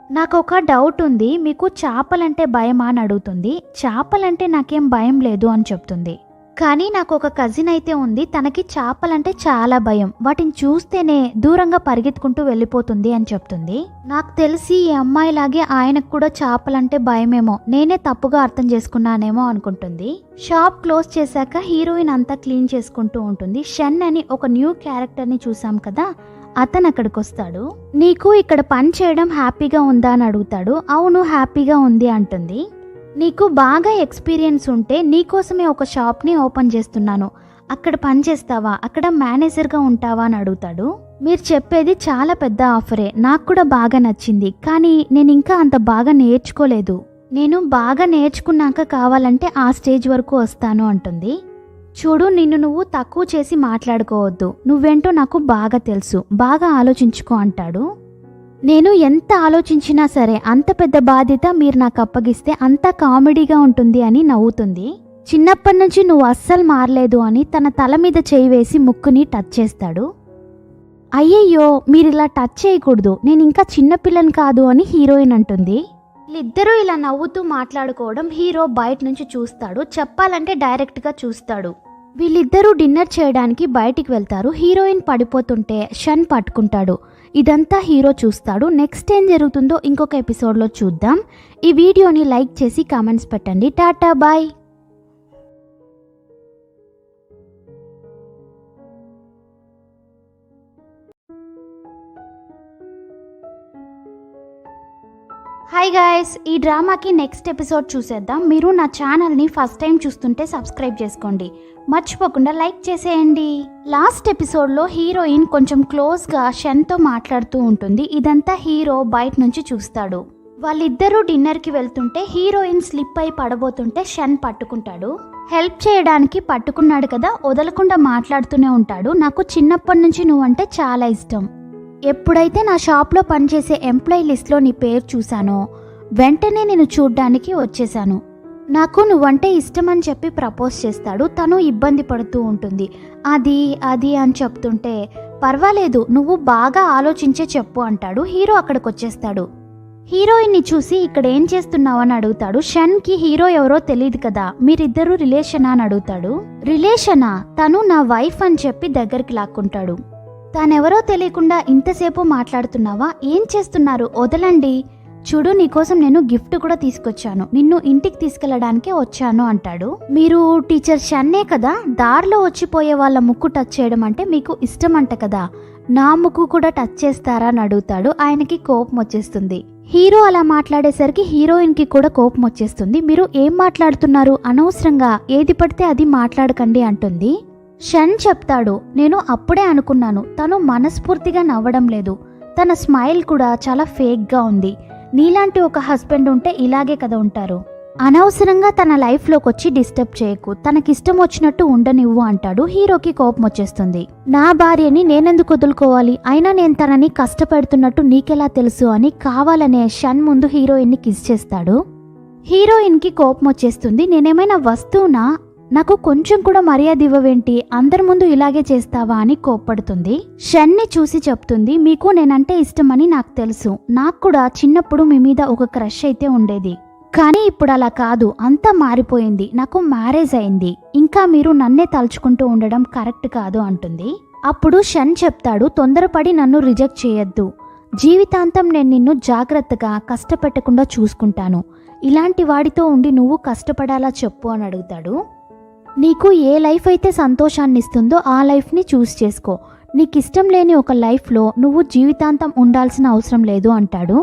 నాకు ఒక డౌట్ ఉంది, మీకు చేపలంటే భయమా అని అడుగుతుంది. చేపలంటే నాకేం భయం లేదు అని చెప్తుంది. కానీ నాకు ఒక కజిన్ అయితే ఉంది, తనకి చేపలంటే చాలా భయం, వాటిని చూస్తేనే దూరంగా పరిగెత్తుకుంటూ వెళ్ళిపోతుంది అని చెప్తుంది. నాకు తెలిసి ఈ అమ్మాయిలాగే ఆయనకు కూడా చేపలంటే భయమేమో, నేనే తప్పుగా అర్థం చేసుకున్నానేమో అనుకుంటుంది. షాప్ క్లోజ్ చేశాక హీరోయిన్ అంతా క్లీన్ చేసుకుంటూ ఉంటుంది. షన్ అని ఒక న్యూ క్యారెక్టర్ని చూసాం కదా, అతను అక్కడికి వస్తాడు. నీకు ఇక్కడ పని చేయడం హ్యాపీగా ఉందా అని అడుగుతాడు. అవును, హ్యాపీగా ఉంది అంటుంది. నీకు బాగా ఎక్స్పీరియన్స్ ఉంటే నీకోసమే ఒక షాప్ని ఓపెన్ చేస్తున్నాను, అక్కడ పని చేస్తావా, అక్కడ మేనేజర్గా ఉంటావా అని అడుగుతాడు. మీరు చెప్పేది చాలా పెద్ద ఆఫరే, నాకు కూడా బాగా నచ్చింది, కానీ నేను ఇంకా అంత బాగా నేర్చుకోలేదు, నేను బాగా నేర్చుకున్నాక కావాలంటే ఆ స్టేజ్ వరకు వస్తాను అంటుంది. చూడు, నిన్ను నువ్వు తక్కువ చేసి మాట్లాడుకోవద్దు, నువ్వేంటో నాకు బాగా తెలుసు, బాగా ఆలోచించుకో అంటాడు. నేను ఎంత ఆలోచించినా సరే అంత పెద్ద బాధ్యత మీరు నాకు అప్పగిస్తే అంత కామెడీగా ఉంటుంది అని నవ్వుతుంది. చిన్నప్పటి నుంచి నువ్వు అస్సలు మారలేదు అని తన తల మీద చేయి వేసి ముక్కుని టచ్ చేస్తాడు. అయ్యయ్యో మీరు ఇలా టచ్ చేయకూడదు, నేను ఇంకా చిన్నపిల్లని కాదు అని హీరోయిన్ అంటుంది. వీళ్ళిద్దరూ ఇలా నవ్వుతూ మాట్లాడుకోవడం హీరో బయట నుంచి చూస్తాడు, చెప్పాలంటే డైరెక్ట్గా చూస్తాడు. వీళ్ళిద్దరూ డిన్నర్ చేయడానికి బయటికి వెళ్తారు. హీరోయిన్ పడిపోతుంటే షన్ పట్టుకుంటాడు. ఇదంతా హీరో చూస్తాడు. నెక్స్ట్ ఏం జరుగుతుందో ఇంకొక ఎపిసోడ్లో చూద్దాం. ఈ వీడియోని లైక్ చేసి కామెంట్స్ పెట్టండి. టాటా బాయ్. హాయ్ గాయస్, ఈ డ్రామాకి నెక్స్ట్ ఎపిసోడ్ చూసేద్దాం. మీరు నా ఛానల్ని ఫస్ట్ టైం చూస్తుంటే సబ్స్క్రైబ్ చేసుకోండి, మర్చిపోకుండా లైక్ చేసేయండి. లాస్ట్ ఎపిసోడ్లో హీరోయిన్ కొంచెం క్లోజ్గా షన్తో మాట్లాడుతూ ఉంటుంది. ఇదంతా హీరో బయట నుంచి చూస్తాడు. వాళ్ళిద్దరూ డిన్నర్కి వెళ్తుంటే హీరోయిన్ స్లిప్ అయి పడబోతుంటే షన్ పట్టుకుంటాడు. హెల్ప్ చేయడానికి పట్టుకున్నాడు కదా, వదలకుండా మాట్లాడుతూనే ఉంటాడు. నాకు చిన్నప్పటి నుంచి నువ్వంటే చాలా ఇష్టం. ఎప్పుడైతే నా షాప్లో పనిచేసే ఎంప్లాయీ లిస్ట్లో నీ పేరు చూశానో వెంటనే నేను చూడ్డానికి వచ్చేసాను. నాకు నువ్వంటే ఇష్టం అని చెప్పి ప్రపోజ్ చేస్తాడు. తను ఇబ్బంది పడుతూ ఉంటుంది. అది అని చెప్తుంటే పర్వాలేదు, నువ్వు బాగా ఆలోచించే చెప్పు అంటాడు. హీరో అక్కడికి వచ్చేస్తాడు. హీరోయిన్ని చూసి ఇక్కడ ఏం చేస్తున్నావు అని అడుగుతాడు. షన్కి హీరో ఎవరో తెలియదు కదా, మీరిద్దరూ రిలేషనా అని అడుగుతాడు. రిలేషనా? తను నా వైఫ్ అని చెప్పి దగ్గరికి లాక్కుంటాడు. తానెవరో తెలియకుండా ఇంతసేపు మాట్లాడుతున్నావా? ఏం చేస్తున్నారు? వదలండి. చూడు, నీకోసం నేను గిఫ్ట్ కూడా తీసుకొచ్చాను, నిన్ను ఇంటికి తీసుకెళ్లడానికే వచ్చాను అంటాడు. మీరు టీచర్ షన్నే కదా, దారిలో వచ్చిపోయే వాళ్ళ ముక్కు టచ్ చేయడం అంటే మీకు ఇష్టం అంట కదా, నా ముక్కు కూడా టచ్ చేస్తారా అని అడుగుతాడు. ఆయనకి కోపం వచ్చేస్తుంది. హీరో అలా మాట్లాడేసరికి హీరోయిన్కి కూడా కోపం వచ్చేస్తుంది. మీరు ఏం మాట్లాడుతున్నారు? అనవసరంగా ఏది పడితే అది మాట్లాడకండి అంటుంది. షన్ చెప్తాడు, నేను అప్పుడే అనుకున్నాను, తను మనస్ఫూర్తిగా నవ్వడం లేదు, తన స్మైల్ కూడా చాలా ఫేక్గా ఉంది. నీలాంటి ఒక హస్బెండ్ ఉంటే ఇలాగే కదా ఉంటారు. అనవసరంగా తన లైఫ్లోకి వచ్చి డిస్టర్బ్ చేయకు, తనకిష్టం వచ్చినట్టు ఉండనివ్వు అంటాడు. హీరోకి కోపం వచ్చేస్తుంది. నా భార్యని నేనెందుకు వదులుకోవాలి? అయినా నేను తనని కష్టపెడుతున్నట్టు నీకెలా తెలుసు అని కావాలనే షన్ ముందు హీరోయిన్ని కిస్ చేస్తాడు. హీరోయిన్కి కోపం వచ్చేస్తుంది. నేనేమైనా వస్తువునా? నాకు కొంచెం కూడా మర్యాద ఇవ్వవేంటి? అందరి ముందు ఇలాగే చేస్తావా అని కోప్పడుతుంది. షన్ని చూసి చెప్తుంది, మీకు నేనంటే ఇష్టమని నాకు తెలుసు. నాకు కూడా చిన్నప్పుడు మీ మీద ఒక క్రష్ అయితే ఉండేది, కానీ ఇప్పుడు అలా కాదు, అంతా మారిపోయింది. నాకు మ్యారేజ్ అయింది, ఇంకా మీరు నన్నే తలుచుకుంటూ ఉండడం కరెక్ట్ కాదు అంటుంది. అప్పుడు షన్ చెప్తాడు, తొందరపడి నన్ను రిజెక్ట్ చేయొద్దు. జీవితాంతం నేను నిన్ను జాగ్రత్తగా కష్టపెట్టకుండా చూసుకుంటాను. ఇలాంటి వాడితో ఉండి నువ్వు కష్టపడాలా చెప్పు అని అడుగుతాడు. నీకు ఏ లైఫ్ అయితే సంతోషాన్ని ఇస్తుందో ఆ లైఫ్ని చూస్ చేసుకో. నీకు ఇష్టం లేని ఒక లైఫ్లో నువ్వు జీవితాంతం ఉండాల్సిన అవసరం లేదు అంటాడు.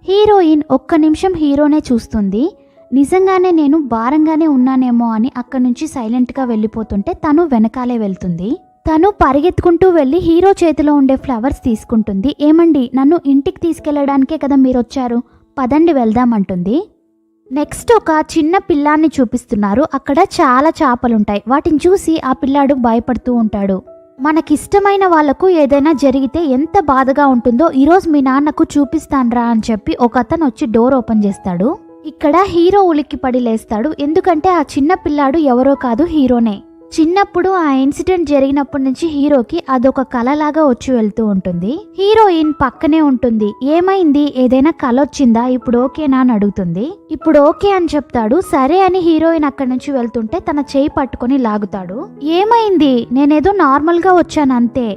హీరోయిన్ ఒక్క నిమిషం హీరోనే చూస్తుంది. నిజంగానే నేను భారంగానే ఉన్నానేమో అని అక్కడి నుంచి సైలెంట్గా వెళ్ళిపోతుంటే తను వెనకాలే వెళ్తుంది. తను పరిగెత్తుకుంటూ వెళ్ళి హీరో చేతిలో ఉండే ఫ్లవర్స్ తీసుకుంటుంది. ఏమండి, నన్ను ఇంటికి తీసుకెళ్లడానికే కదా మీరు వచ్చారు, పదండి వెళ్దామంటుంది. నెక్స్ట్ ఒక చిన్న పిల్లాన్ని చూపిస్తున్నారు. అక్కడ చాలా చేపలుంటాయి. వాటిని చూసి ఆ పిల్లాడు భయపడుతూ ఉంటాడు. మనకిష్టమైన వాళ్లకు ఏదైనా జరిగితే ఎంత బాధగా ఉంటుందో ఈరోజు మీ నాన్నకు చూపిస్తాన్రా అని చెప్పి ఒక అతను వచ్చి డోర్ ఓపెన్ చేస్తాడు. ఇక్కడ హీరో ఉలిక్కిపడి లేస్తాడు. ఎందుకంటే ఆ చిన్న పిల్లాడు ఎవరో కాదు, హీరోనే. చిన్నప్పుడు ఆ ఇన్సిడెంట్ జరిగినప్పటి నుంచి హీరోకి అదొక కలలాగా వచ్చి వెళ్తూ ఉంటుంది. హీరోయిన్ పక్కనే ఉంటుంది. ఏమైంది? ఏదైనా కల వచ్చిందా? ఇప్పుడు ఓకేనా అని అడుగుతుంది. ఇప్పుడు ఓకే అని చెప్తాడు. సరే అని హీరోయిన్ అక్కడి నుంచి వెళ్తుంటే తన చేయి పట్టుకొని లాగుతాడు. ఏమైంది? నేనేదో నార్మల్గా వచ్చాను అంతే,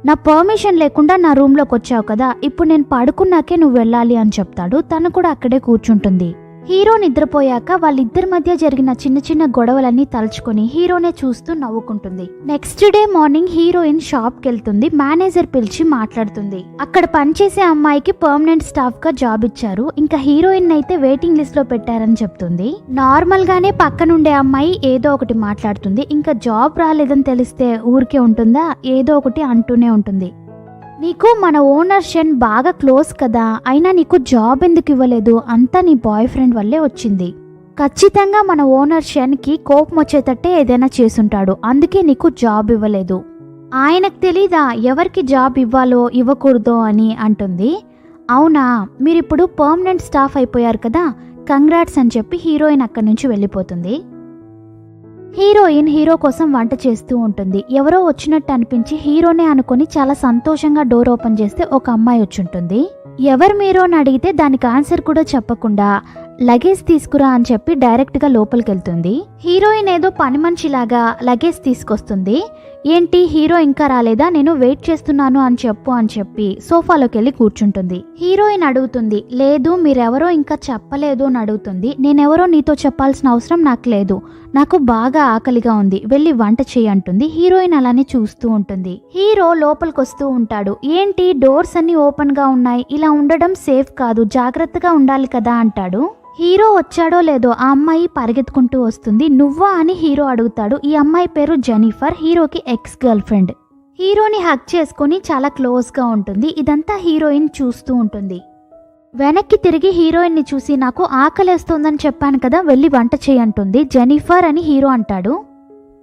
నా పర్మిషన్ లేకుండా నా రూమ్లోకి వచ్చావు కదా, ఇప్పుడు నేను పడుకున్నాకే నువ్వు వెళ్ళాలి అని చెప్తాడు. తను కూడా అక్కడే కూర్చుంటుంది. హీరో నిద్రపోయాక వాళ్ళిద్దరి మధ్య జరిగిన చిన్న చిన్న గొడవలన్నీ తలుచుకొని హీరోనే చూస్తూ నవ్వుకుంటుంది. నెక్స్ట్ డే మార్నింగ్ హీరోయిన్ షాప్కి వెళ్తుంది. మేనేజర్ పిలిచి మాట్లాడుతుంది. అక్కడ పనిచేసే అమ్మాయికి పర్మనెంట్ స్టాఫ్ గా జాబ్ ఇచ్చారు, ఇంకా హీరోయిన్ అయితే వెయిటింగ్ లిస్ట్ లో పెట్టారని చెప్తుంది. నార్మల్ గానే పక్కనుండే అమ్మాయి ఏదో ఒకటి మాట్లాడుతుంది. ఇంకా జాబ్ రాలేదని తెలిస్తే ఊరికే ఉంటుందా? ఏదో ఒకటి అంటూనే ఉంటుంది. నీకు మన ఓనర్ షన్ బాగా క్లోజ్ కదా, అయినా నీకు జాబ్ ఎందుకు ఇవ్వలేదు? అంతా నీ బాయ్ ఫ్రెండ్ వల్లే వచ్చింది. ఖచ్చితంగా మన ఓనర్ షన్కి కోపం వచ్చేటట్టే ఏదైనా చేసుంటాడు, అందుకే నీకు జాబ్ ఇవ్వలేదు. ఆయనకు తెలీదా ఎవరికి జాబ్ ఇవ్వాలో ఇవ్వకూడదో అని అంటుంది. అవునా, మీరిప్పుడు పర్మనెంట్ స్టాఫ్ అయిపోయారు కదా, కంగ్రాట్స్ అని చెప్పి హీరోయిన్ అక్కడి నుంచి వెళ్ళిపోతుంది. హీరోయిన్ హీరో కోసం వంట చేస్తూ ఉంటుంది. ఎవరో వచ్చినట్టు అనిపించి హీరోనే అనుకుని చాలా సంతోషంగా డోర్ ఓపెన్ చేస్తే ఒక అమ్మాయి వచ్చుంటుంది. ఎవరు మీరు అని అడిగితే దానికి ఆన్సర్ కూడా చెప్పకుండా లగేజ్ తీసుకురా అని చెప్పి డైరెక్ట్ గా లోపలికి వెళ్తుంది. హీరోయిన్ ఏదో పని మనిషిలాగా లగేజ్ తీసుకొస్తుంది. ఏంటి హీరో ఇంకా రాలేదా, నేను వెయిట్ చేస్తున్నాను అని చెప్పి సోఫాలోకి వెళ్ళి కూర్చుంటుంది. హీరోయిన్ అడుగుతుంది, లేదు మీరెవరో ఇంకా చెప్పలేదు అని అడుగుతుంది. నేనెవరో నీతో చెప్పాల్సిన అవసరం నాకు లేదు, నాకు బాగా ఆకలిగా ఉంది, వెళ్ళి వంట చేయి అంటుంది. హీరోయిన్ అలానే చూస్తూ ఉంటుంది. హీరో లోపలికి వస్తూ ఉంటాడు. ఏంటి డోర్స్ అన్ని ఓపెన్ గా ఉన్నాయి, ఇలా ఉండడం సేఫ్ కాదు, జాగ్రత్తగా ఉండాలి కదా అంటాడు. హీరో వచ్చాడో లేదో ఆ అమ్మాయి పరిగెత్తుకుంటూ వస్తుంది. నువ్వా అని హీరో అడుగుతాడు. ఈ అమ్మాయి పేరు జెనిఫర్, హీరోకి ఎక్స్ గర్ల్ ఫ్రెండ్. హీరోని హగ్ చేసుకుని చాలా క్లోజ్ గా ఉంటుంది. ఇదంతా హీరోయిన్ చూస్తూ ఉంటుంది. వెనక్కి తిరిగి హీరోయిన్ ని చూసి, నాకు ఆకలేస్తోందని చెప్పాను కదా, వెళ్ళి వంట చేయంటుంది. జెనిఫర్ అని హీరో అంటాడు.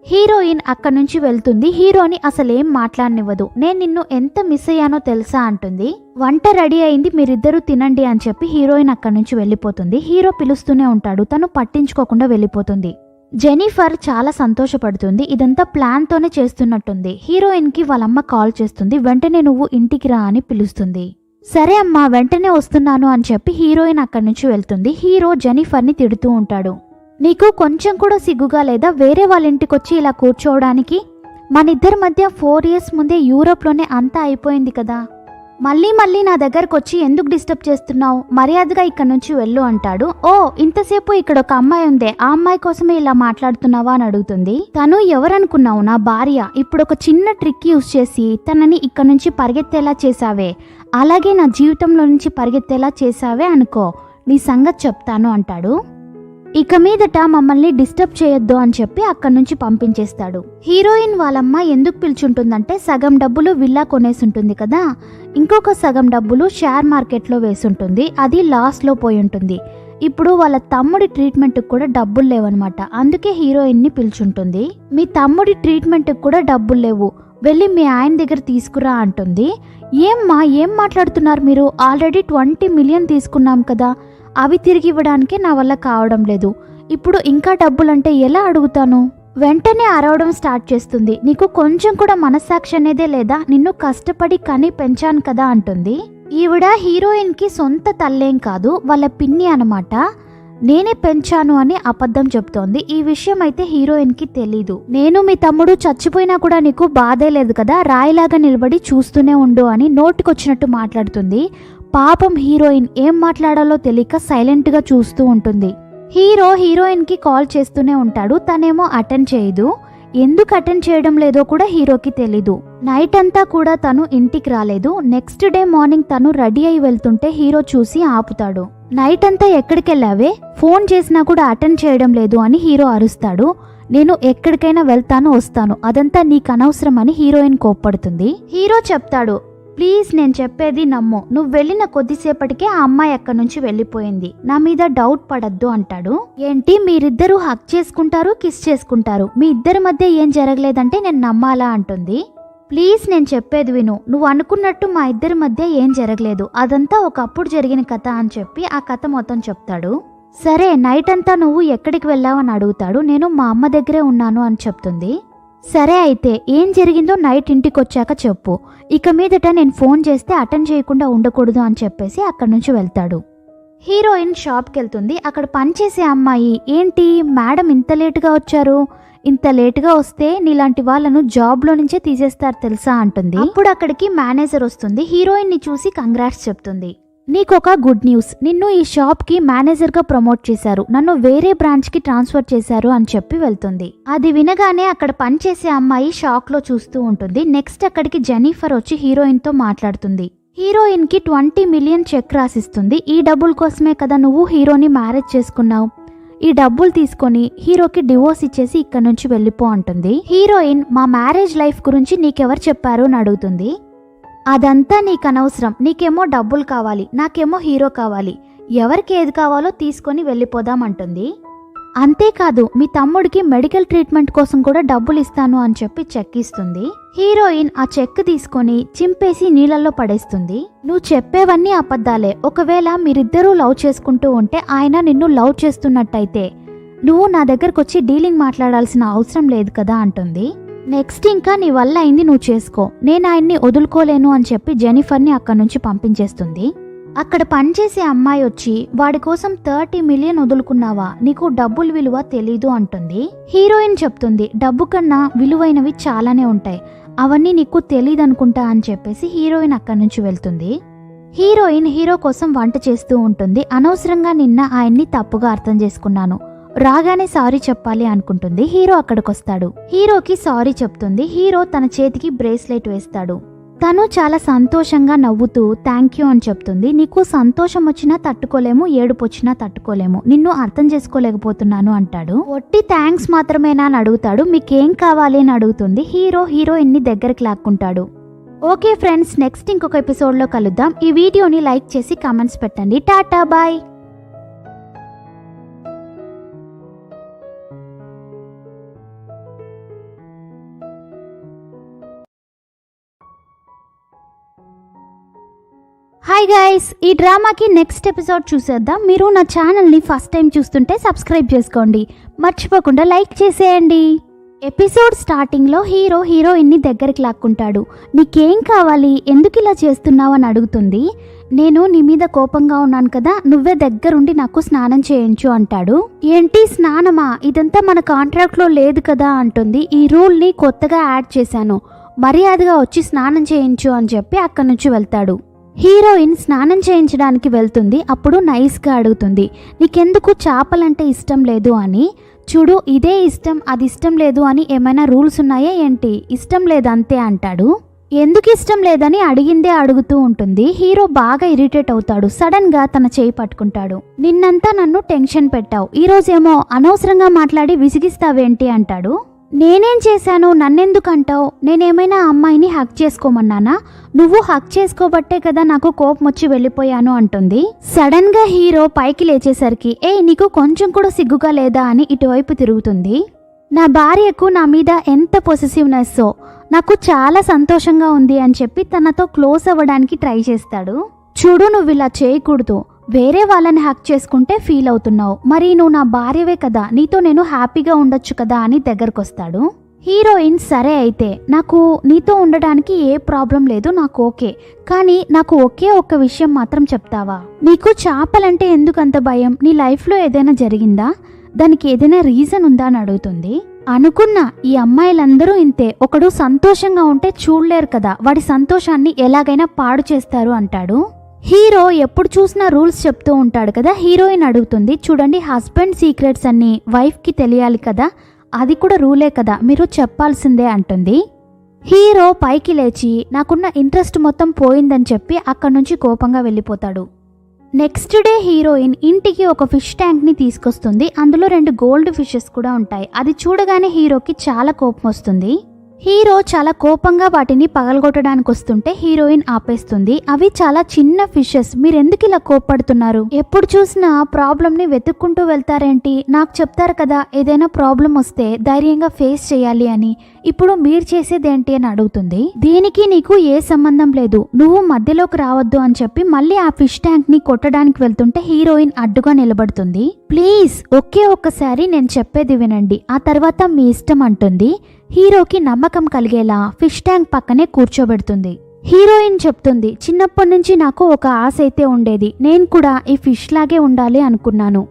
హీరోయిన్ అక్కడి నుంచి వెళ్తుంది. హీరోని అసలేం మాట్లాడనివ్వదు. నేను నిన్ను ఎంత మిస్ అయ్యానో తెలుసా అంటుంది. వంట రెడీ అయింది, మీరిద్దరూ తినండి అని చెప్పి హీరోయిన్ అక్కడి నుంచి వెళ్ళిపోతుంది. హీరో పిలుస్తూనే ఉంటాడు, తను పట్టించుకోకుండా వెళ్ళిపోతుంది. జెనిఫర్ చాలా సంతోషపడుతుంది. ఇదంతా ప్లాన్ తోనే చేస్తున్నట్టుంది. హీరోయిన్ కి వాళ్ళమ్మ కాల్ చేస్తుంది. వెంటనే నువ్వు ఇంటికి రా అని పిలుస్తుంది. సరే అమ్మా వెంటనే వస్తున్నాను అని చెప్పి హీరోయిన్ అక్కడి నుంచి వెళ్తుంది. హీరో జెనిఫర్ ని తిడుతూ ఉంటాడు. నీకు కొంచెం కూడా సిగ్గుగా లేదా వేరే వాళ్ళ ఇంటికి వచ్చి ఇలా కూర్చోవడానికి? మన ఇద్దరి మధ్య 4 years ముందే యూరోప్లోనే అంతా అయిపోయింది కదా, మళ్ళీ నా దగ్గరకు వచ్చి ఎందుకు డిస్టర్బ్ చేస్తున్నావు, మర్యాదగా ఇక్కడ నుంచి వెళ్ళు అంటాడు. ఓ ఇంతసేపు ఇక్కడ ఒక అమ్మాయి ఉందే, ఆ అమ్మాయి కోసమే ఇలా మాట్లాడుతున్నావా అని అడుగుతుంది. తను ఎవరనుకున్నావు, నా భార్య. ఇప్పుడు ఒక చిన్న ట్రిక్ యూజ్ చేసి తనని ఇక్కడ నుంచి పరిగెత్తేలా చేసావే, అలాగే నా జీవితంలో నుంచి పరిగెత్తేలా చేసావే అనుకో, నీ సంగతి చెప్తాను అంటాడు. ఇక మీదట మమ్మల్ని డిస్టర్బ్ చేయొద్దు అని చెప్పి అక్కడి నుంచి పంపించేస్తాడు. హీరోయిన్ వాళ్ళమ్మ ఎందుకు పిలుచుంటుందంటే సగం డబ్బులు విల్లా కొనేసుంటుంది కదా, ఇంకొక సగం డబ్బులు షేర్ మార్కెట్లో వేసుంటుంది. అది లాస్లో పోయి ఉంటుంది. ఇప్పుడు వాళ్ళ తమ్ముడి ట్రీట్మెంట్కి కూడా డబ్బులు లేవన్నమాట. అందుకే హీరోయిన్ని పిలుచుంటుంది. మీ తమ్ముడి ట్రీట్మెంట్కి కూడా డబ్బులు లేవు, వెళ్ళి మీ ఆయన దగ్గర తీసుకురా అంటుంది. ఏం మాట్లాడుతున్నారు మీరు, ఆల్రెడీ 20 million తీసుకున్నాం కదా, అవి తిరిగి ఇవ్వడానికే నా వల్ల కావడం లేదు, ఇప్పుడు ఇంకా డబ్బులంటే ఎలా అడుగుతాను? వెంటనే అరవడం స్టార్ట్ చేస్తుంది. నీకు కొంచెం కూడా మనస్సాక్షి అనేదే లేదా, నిన్ను కష్టపడి కని పెంచాను కదా అంటుంది. ఈవిడ హీరోయిన్ కి సొంత తల్లేం కాదు, వాళ్ళ పిన్ని అనమాట. నేనే పెంచాను అని అబద్ధం చెప్తోంది. ఈ విషయం అయితే హీరోయిన్ కి తెలీదు. నేను మీ తమ్ముడు చచ్చిపోయినా కూడా నీకు బాధే లేదు కదా, రాయిలాగా నిలబడి చూస్తూనే ఉండు అని నోటికొచ్చినట్టు మాట్లాడుతుంది. పాపం హీరోయిన్ ఏం మాట్లాడాలో తెలియక సైలెంట్ గా చూస్తూ ఉంటుంది. హీరో హీరోయిన్ కి కాల్ చేస్తూనే ఉంటాడు. తనేమో అటెండ్ చేయదు. ఎందుకు అటెండ్ చేయడం లేదో కూడా హీరోకి తెలీదు. నైట్ అంతా కూడా తను ఇంటికి రాలేదు. నెక్స్ట్ డే మార్నింగ్ తను రెడీ అయి వెళ్తుంటే హీరో చూసి ఆపుతాడు. నైట్ అంతా ఎక్కడికి వెళ్ళావే, ఫోన్ చేసినా కూడా అటెండ్ చేయడం లేదు అని హీరో అరుస్తాడు. నేను ఎక్కడికైనా వెళ్తాను వస్తాను, అదంతా నీకు అనవసరం అని హీరోయిన్ కోప్పడుతుంది. హీరో చెప్తాడు, ప్లీజ్ నేను చెప్పేది నమ్ము, నువ్వు వెళ్ళిన కొద్దిసేపటికే ఆ అమ్మాయి అక్కడి నుంచి వెళ్ళిపోయింది, నా మీద డౌట్ పడద్దు అంటాడు. ఏంటి మీరిద్దరూ హక్ చేసుకుంటారు, కిస్ చేసుకుంటారు, మీ ఇద్దరి మధ్య ఏం జరగలేదంటే నేను నమ్మాలా అంటుంది. ప్లీజ్ నేను చెప్పేది విను, నువ్వు అనుకున్నట్టు మా ఇద్దరి మధ్య ఏం జరగలేదు, అదంతా ఒకప్పుడు జరిగిన కథ అని చెప్పి ఆ కథ మొత్తం చెప్తాడు. సరే నైట్ అంతా నువ్వు ఎక్కడికి వెళ్ళావని అడుగుతాడు. నేను మా అమ్మ దగ్గరే ఉన్నాను అని చెప్తుంది. సరే అయితే ఏం జరిగిందో నైట్ ఇంటికి వచ్చాక చెప్పు, ఇక మీదట నేను ఫోన్ చేస్తే అటెండ్ చేయకుండా ఉండకూడదు అని చెప్పేసి అక్కడి నుంచి వెళ్తాడు. హీరోయిన్ షాప్కి వెళ్తుంది. అక్కడ పనిచేసే అమ్మాయి, ఏంటి మేడం ఇంత లేటుగా వచ్చారు, ఇంత లేటుగా వస్తే నీలాంటి వాళ్ళను జాబ్లో నుంచే తీసేస్తారు తెలుసా అంటుంది. అప్పుడు అక్కడికి మేనేజర్ వస్తుంది. హీరోయిన్ ని చూసి కంగ్రాట్స్ చెప్తుంది. నీకొక గుడ్ న్యూస్, నిన్ను ఈ షాప్కి మేనేజర్గా ప్రమోట్ చేశారు, నన్ను వేరే బ్రాంచ్కి ట్రాన్స్ఫర్ చేశారు అని చెప్పి వెళ్తుంది. అది వినగానే అక్కడ పనిచేసే అమ్మాయి షాక్లో చూస్తూ ఉంటుంది. నెక్స్ట్ అక్కడికి జెనిఫర్ వచ్చి హీరోయిన్తో మాట్లాడుతుంది. హీరోయిన్కి 20 million చెక్ రాసిస్తుంది. ఈ డబ్బుల కోసమే కదా నువ్వు హీరోని మ్యారేజ్ చేసుకున్నావు, ఈ డబ్బులు తీసుకొని హీరోకి డివోర్స్ ఇచ్చేసి ఇక్కడ నుంచి వెళ్ళిపో అంటుంది. హీరోయిన్, మా మ్యారేజ్ లైఫ్ గురించి నీకెవరు చెప్పారు అని అడుగుతుంది. అదంతా నీకు అనవసరం, నీకేమో డబ్బులు కావాలి, నాకేమో హీరో కావాలి, ఎవరికి ఏది కావాలో తీసుకొని వెళ్ళిపోదామంటుంది. అంతేకాదు మీ తమ్ముడికి మెడికల్ ట్రీట్మెంట్ కోసం కూడా డబ్బులు ఇస్తాను అని చెప్పి చెక్ ఇస్తుంది. హీరోయిన్ ఆ చెక్ తీసుకొని చింపేసి నీళ్ళల్లో పడేస్తుంది. నువ్వు చెప్పేవన్నీ అబద్ధాలే, ఒకవేళ మీరిద్దరూ లవ్ చేసుకుంటూ ఉంటే ఆయన నిన్ను లవ్ చేస్తున్నట్టయితే నువ్వు నా దగ్గరకు వచ్చి డీలింగ్ మాట్లాడాల్సిన అవసరం లేదు కదా అంటుంది. నెక్స్ట్ ఇంకా నీ వల్ల అయింది నువ్వు చేసుకో, నేను ఆయన్ని వదులుకోలేను అని చెప్పి జెనిఫర్ని అక్కడి నుంచి పంపించేస్తుంది. అక్కడ పనిచేసే అమ్మాయి వచ్చి వాడి కోసం 30 మిలియన్ వదులుకున్నావా, నీకు డబ్బుల విలువ తెలీదు అంటుంది. హీరోయిన్ చెప్తుంది డబ్బు కన్నా విలువైనవి చాలానే ఉంటాయి, అవన్నీ నీకు తెలీదనుకుంటా అని చెప్పేసి హీరోయిన్ అక్కడి నుంచి వెళ్తుంది. హీరోయిన్ హీరో కోసం వంట చేస్తూ ఉంటుంది. అనవసరంగా నిన్న ఆయన్ని తప్పుగా అర్థం చేసుకున్నాను, రాగానే సారీ చెప్పాలి అనుకుంటుంది. హీరో అక్కడికొస్తాడు. హీరోకి సారీ చెప్తుంది. హీరో తన చేతికి బ్రేస్లెట్ వేస్తాడు. తను చాలా సంతోషంగా నవ్వుతూ థ్యాంక్ యూ అని చెప్తుంది. నీకు సంతోషం వచ్చినా తట్టుకోలేము, ఏడుపు వచ్చినా తట్టుకోలేము, నిన్ను అర్థం చేసుకోలేకపోతున్నాను అంటాడు. ఒట్టి థ్యాంక్స్ మాత్రమేనా అని అడుగుతాడు. మీకేం కావాలి అని అడుగుతుంది. హీరోయిన్ని దగ్గరికి లాక్కుంటాడు. ఓకే ఫ్రెండ్స్, నెక్స్ట్ ఇంకొక ఎపిసోడ్లో కలుద్దాం. ఈ వీడియోని లైక్ చేసి కామెంట్స్ పెట్టండి. టాటా బాయ్. హాయ్ గైస్, ఈ డ్రామాకి నెక్స్ట్ ఎపిసోడ్ చూసేద్దాం. మీరు నా ఛానల్ని ఫస్ట్ టైం చూస్తుంటే సబ్స్క్రైబ్ చేసుకోండి, మర్చిపోకుండా లైక్ చేసేయండి. ఎపిసోడ్ స్టార్టింగ్లో హీరోయిన్ని దగ్గరికి లాక్కుంటాడు. నీకేం కావాలి, ఎందుకు ఇలా చేస్తున్నావు అని అడుగుతుంది. నేను నీ మీద కోపంగా ఉన్నాను కదా, నువ్వే దగ్గరుండి నాకు స్నానం చేయించు అంటాడు. ఏంటి స్నానమా, ఇదంతా మన కాంట్రాక్ట్లో లేదు కదా అంటుంది. ఈ రూల్ని కొత్తగా యాడ్ చేశాను, మర్యాదగా వచ్చి స్నానం చేయించు అని చెప్పి అక్కడి నుంచి వెళ్తాడు. హీరోయిన్ స్నానం చేయించడానికి వెళ్తుంది. అప్పుడు నైస్గా అడుగుతుంది, నీకెందుకు చేపలంటే ఇష్టం లేదు అని. చూడు, ఇదే ఇష్టం అది ఇష్టం లేదు అని ఏమైనా రూల్స్ ఉన్నాయా ఏంటి, ఇష్టం లేదు అంతే అంటాడు. ఎందుకు ఇష్టం లేదని అడిగిందే అడుగుతూ ఉంటుంది. హీరో బాగా ఇరిటేట్ అవుతాడు. సడన్ గా తన చేయి పట్టుకుంటాడు. నిన్నంతా నన్ను టెన్షన్ పెట్టావు, ఈరోజేమో అనవసరంగా మాట్లాడి విసిగిస్తావేంటి అంటాడు. నేనేం చేశాను, నన్నెందుకు అంటావు, నేనేమైనా అమ్మాయిని హక్ చేసుకోమన్నానా, నువ్వు హక్ చేసుకోబట్టే కదా నాకు కోపం వచ్చి వెళ్ళిపోయాను అంటుంది. సడన్ గా హీరో పైకి లేచేసరికి నీకు కొంచెం కూడా సిగ్గుగా లేదా అని ఇటువైపు తిరుగుతుంది. నా భార్యకు నా మీద ఎంత పొసెసివ్నెస్సో, నాకు చాలా సంతోషంగా ఉంది అని చెప్పి తనతో క్లోజ్ అవ్వడానికి ట్రై చేస్తాడు. చూడు, నువ్వు ఇలా చేయకూడదు, వేరే వాళ్ళని హక్ చేసుకుంటే ఫీల్ అవుతున్నావు, మరి నువ్వు నా భార్యవే కదా, నీతో నేను హ్యాపీగా ఉండొచ్చు కదా అని దగ్గరకొస్తాడు. హీరోయిన్ సరే అయితే, నాకు నీతో ఉండడానికి ఏ ప్రాబ్లం లేదు, నాకు ఓకే, కానీ నాకు ఒకే ఒక్క విషయం మాత్రం చెప్తావా, నీకు చేపలంటే ఎందుకంత భయం, నీ లైఫ్లో ఏదైనా జరిగిందా, దానికి ఏదైనా రీజన్ ఉందా అని అడుగుతుంది. అనుకున్నా, ఈ అమ్మాయిలందరూ ఇంతే, ఒకడు సంతోషంగా ఉంటే చూడలేరు కదా, వాడి సంతోషాన్ని ఎలాగైనా పాడు చేస్తారు అంటాడు. హీరో ఎప్పుడు చూసినా రూల్స్ చెప్తూ ఉంటాడు కదా. హీరోయిన్ అడుగుతుంది, చూడండి హస్బెండ్ సీక్రెట్స్ అన్ని వైఫ్కి తెలియాలి కదా, అది కూడా రూలే కదా, మీరు చెప్పాల్సిందే అంటుంది. హీరో పైకి లేచి నాకున్న ఇంట్రెస్ట్ మొత్తం పోయిందని చెప్పి అక్కడి నుంచి కోపంగా వెళ్ళిపోతాడు. నెక్స్ట్ డే హీరోయిన్ ఇంటికి ఒక ఫిష్ ట్యాంక్ని తీసుకొస్తుంది. అందులో 2 గోల్డ్ ఫిషెస్ కూడా ఉంటాయి. అది చూడగానే హీరోకి చాలా కోపం వస్తుంది. హీరో చాలా కోపంగా వాటిని పగలగొట్టడానికి వస్తుంటే హీరోయిన్ ఆపేస్తుంది. అవి చాలా చిన్న ఫిషెస్, మీరెందుకు ఇలా కోప్పడుతున్నారు, ఎప్పుడు చూసినా ప్రాబ్లంని వెతుక్కుంటూ వెళ్తారేంటి, నాకు చెప్తారు కదా ఏదైనా ప్రాబ్లం వస్తే ధైర్యంగా ఫేస్ చేయాలి అని, ఇప్పుడు మీరు చేసేదేంటి అని అడుగుతుంది. దీనికి నీకు ఏ సంబంధం లేదు, నువ్వు మధ్యలోకి రావద్దు అని చెప్పి మళ్ళీ ఆ ఫిష్ ట్యాంక్ ని కొట్టడానికి వెళ్తుంటే హీరోయిన్ అడ్డుగా నిలబడుతుంది. ప్లీజ్ ఒకే ఒక్కసారి నేను చెప్పేది వినండి, ఆ తర్వాత మీ ఇష్టం అంటుంది. హీరోకి నమ్మకం కలిగేలా ఫిష్ ట్యాంక్ పక్కనే కూర్చోబెడుతుంది. హీరోయిన్ చెప్తుంది, చిన్నప్పటి నుంచి నాకు ఒక ఆశ అయితే ఉండేది, నేను కూడా ఈ ఫిష్ లాగే ఉండాలి అనుకున్నాను.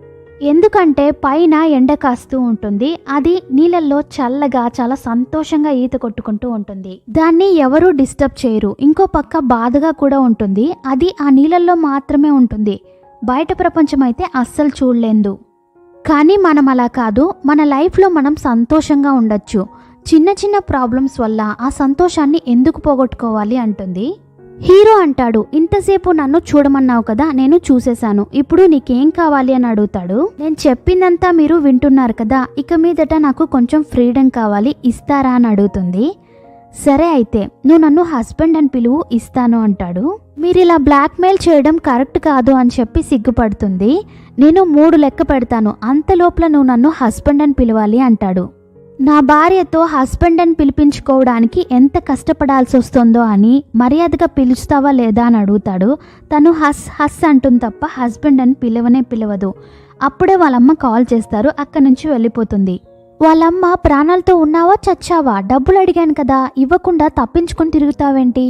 ఎందుకంటే పైన ఎండ కాస్తూ ఉంటుంది, అది నీళ్ళల్లో చల్లగా చాలా సంతోషంగా ఈత కొట్టుకుంటూ ఉంటుంది, దాన్ని ఎవరూ డిస్టర్బ్ చేయరు, ఇంకో పక్క బాధగా కూడా ఉంటుంది, అది ఆ నీళ్ళల్లో మాత్రమే ఉంటుంది, బయట ప్రపంచం అయితే అస్సలు చూడలేదు. కానీ మనం అలా కాదు, మన లైఫ్లో మనం సంతోషంగా ఉండొచ్చు, చిన్న చిన్న ప్రాబ్లమ్స్ వల్ల ఆ సంతోషాన్ని ఎందుకు పోగొట్టుకోవాలి అంటుంది. హీరో అంటాడు, ఇంతసేపు నన్ను చూడమన్నావు కదా, నేను చూసేశాను, ఇప్పుడు నీకేం కావాలి అని అడుగుతాడు. నేను చెప్పిందంతా మీరు వింటున్నారు కదా, ఇక మీదట నాకు కొంచెం ఫ్రీడమ్ కావాలి, ఇస్తారా అని అడుగుతుంది. సరే అయితే నువ్వు నన్ను హస్బెండ్ అని పిలువు, ఇస్తాను అంటాడు. మీరు ఇలా బ్లాక్మెయిల్ చేయడం కరెక్ట్ కాదు అని చెప్పి సిగ్గుపడుతుంది. నేను 3 లెక్క పెడతాను, అంతలోపల నువ్వు నన్ను హస్బెండ్ అని పిలవాలి అంటాడు. నా భార్యతో హస్బెండ్ అని పిలిపించుకోవడానికి ఎంత కష్టపడాల్సి వస్తుందో అని మర్యాదగా పిలుస్తావా లేదా అని అడుగుతాడు. తను హస్ హస్ అంటుంది తప్ప హస్బెండ్ అని పిలవదు. అప్పుడే వాళ్ళమ్మ కాల్ చేస్తారు. అక్కడి నుంచి వెళ్ళిపోతుంది. వాళ్ళమ్మ ప్రాణాలతో ఉన్నావా చచ్చావా, డబ్బులు అడిగాను కదా, ఇవ్వకుండా తప్పించుకొని తిరుగుతావేంటి,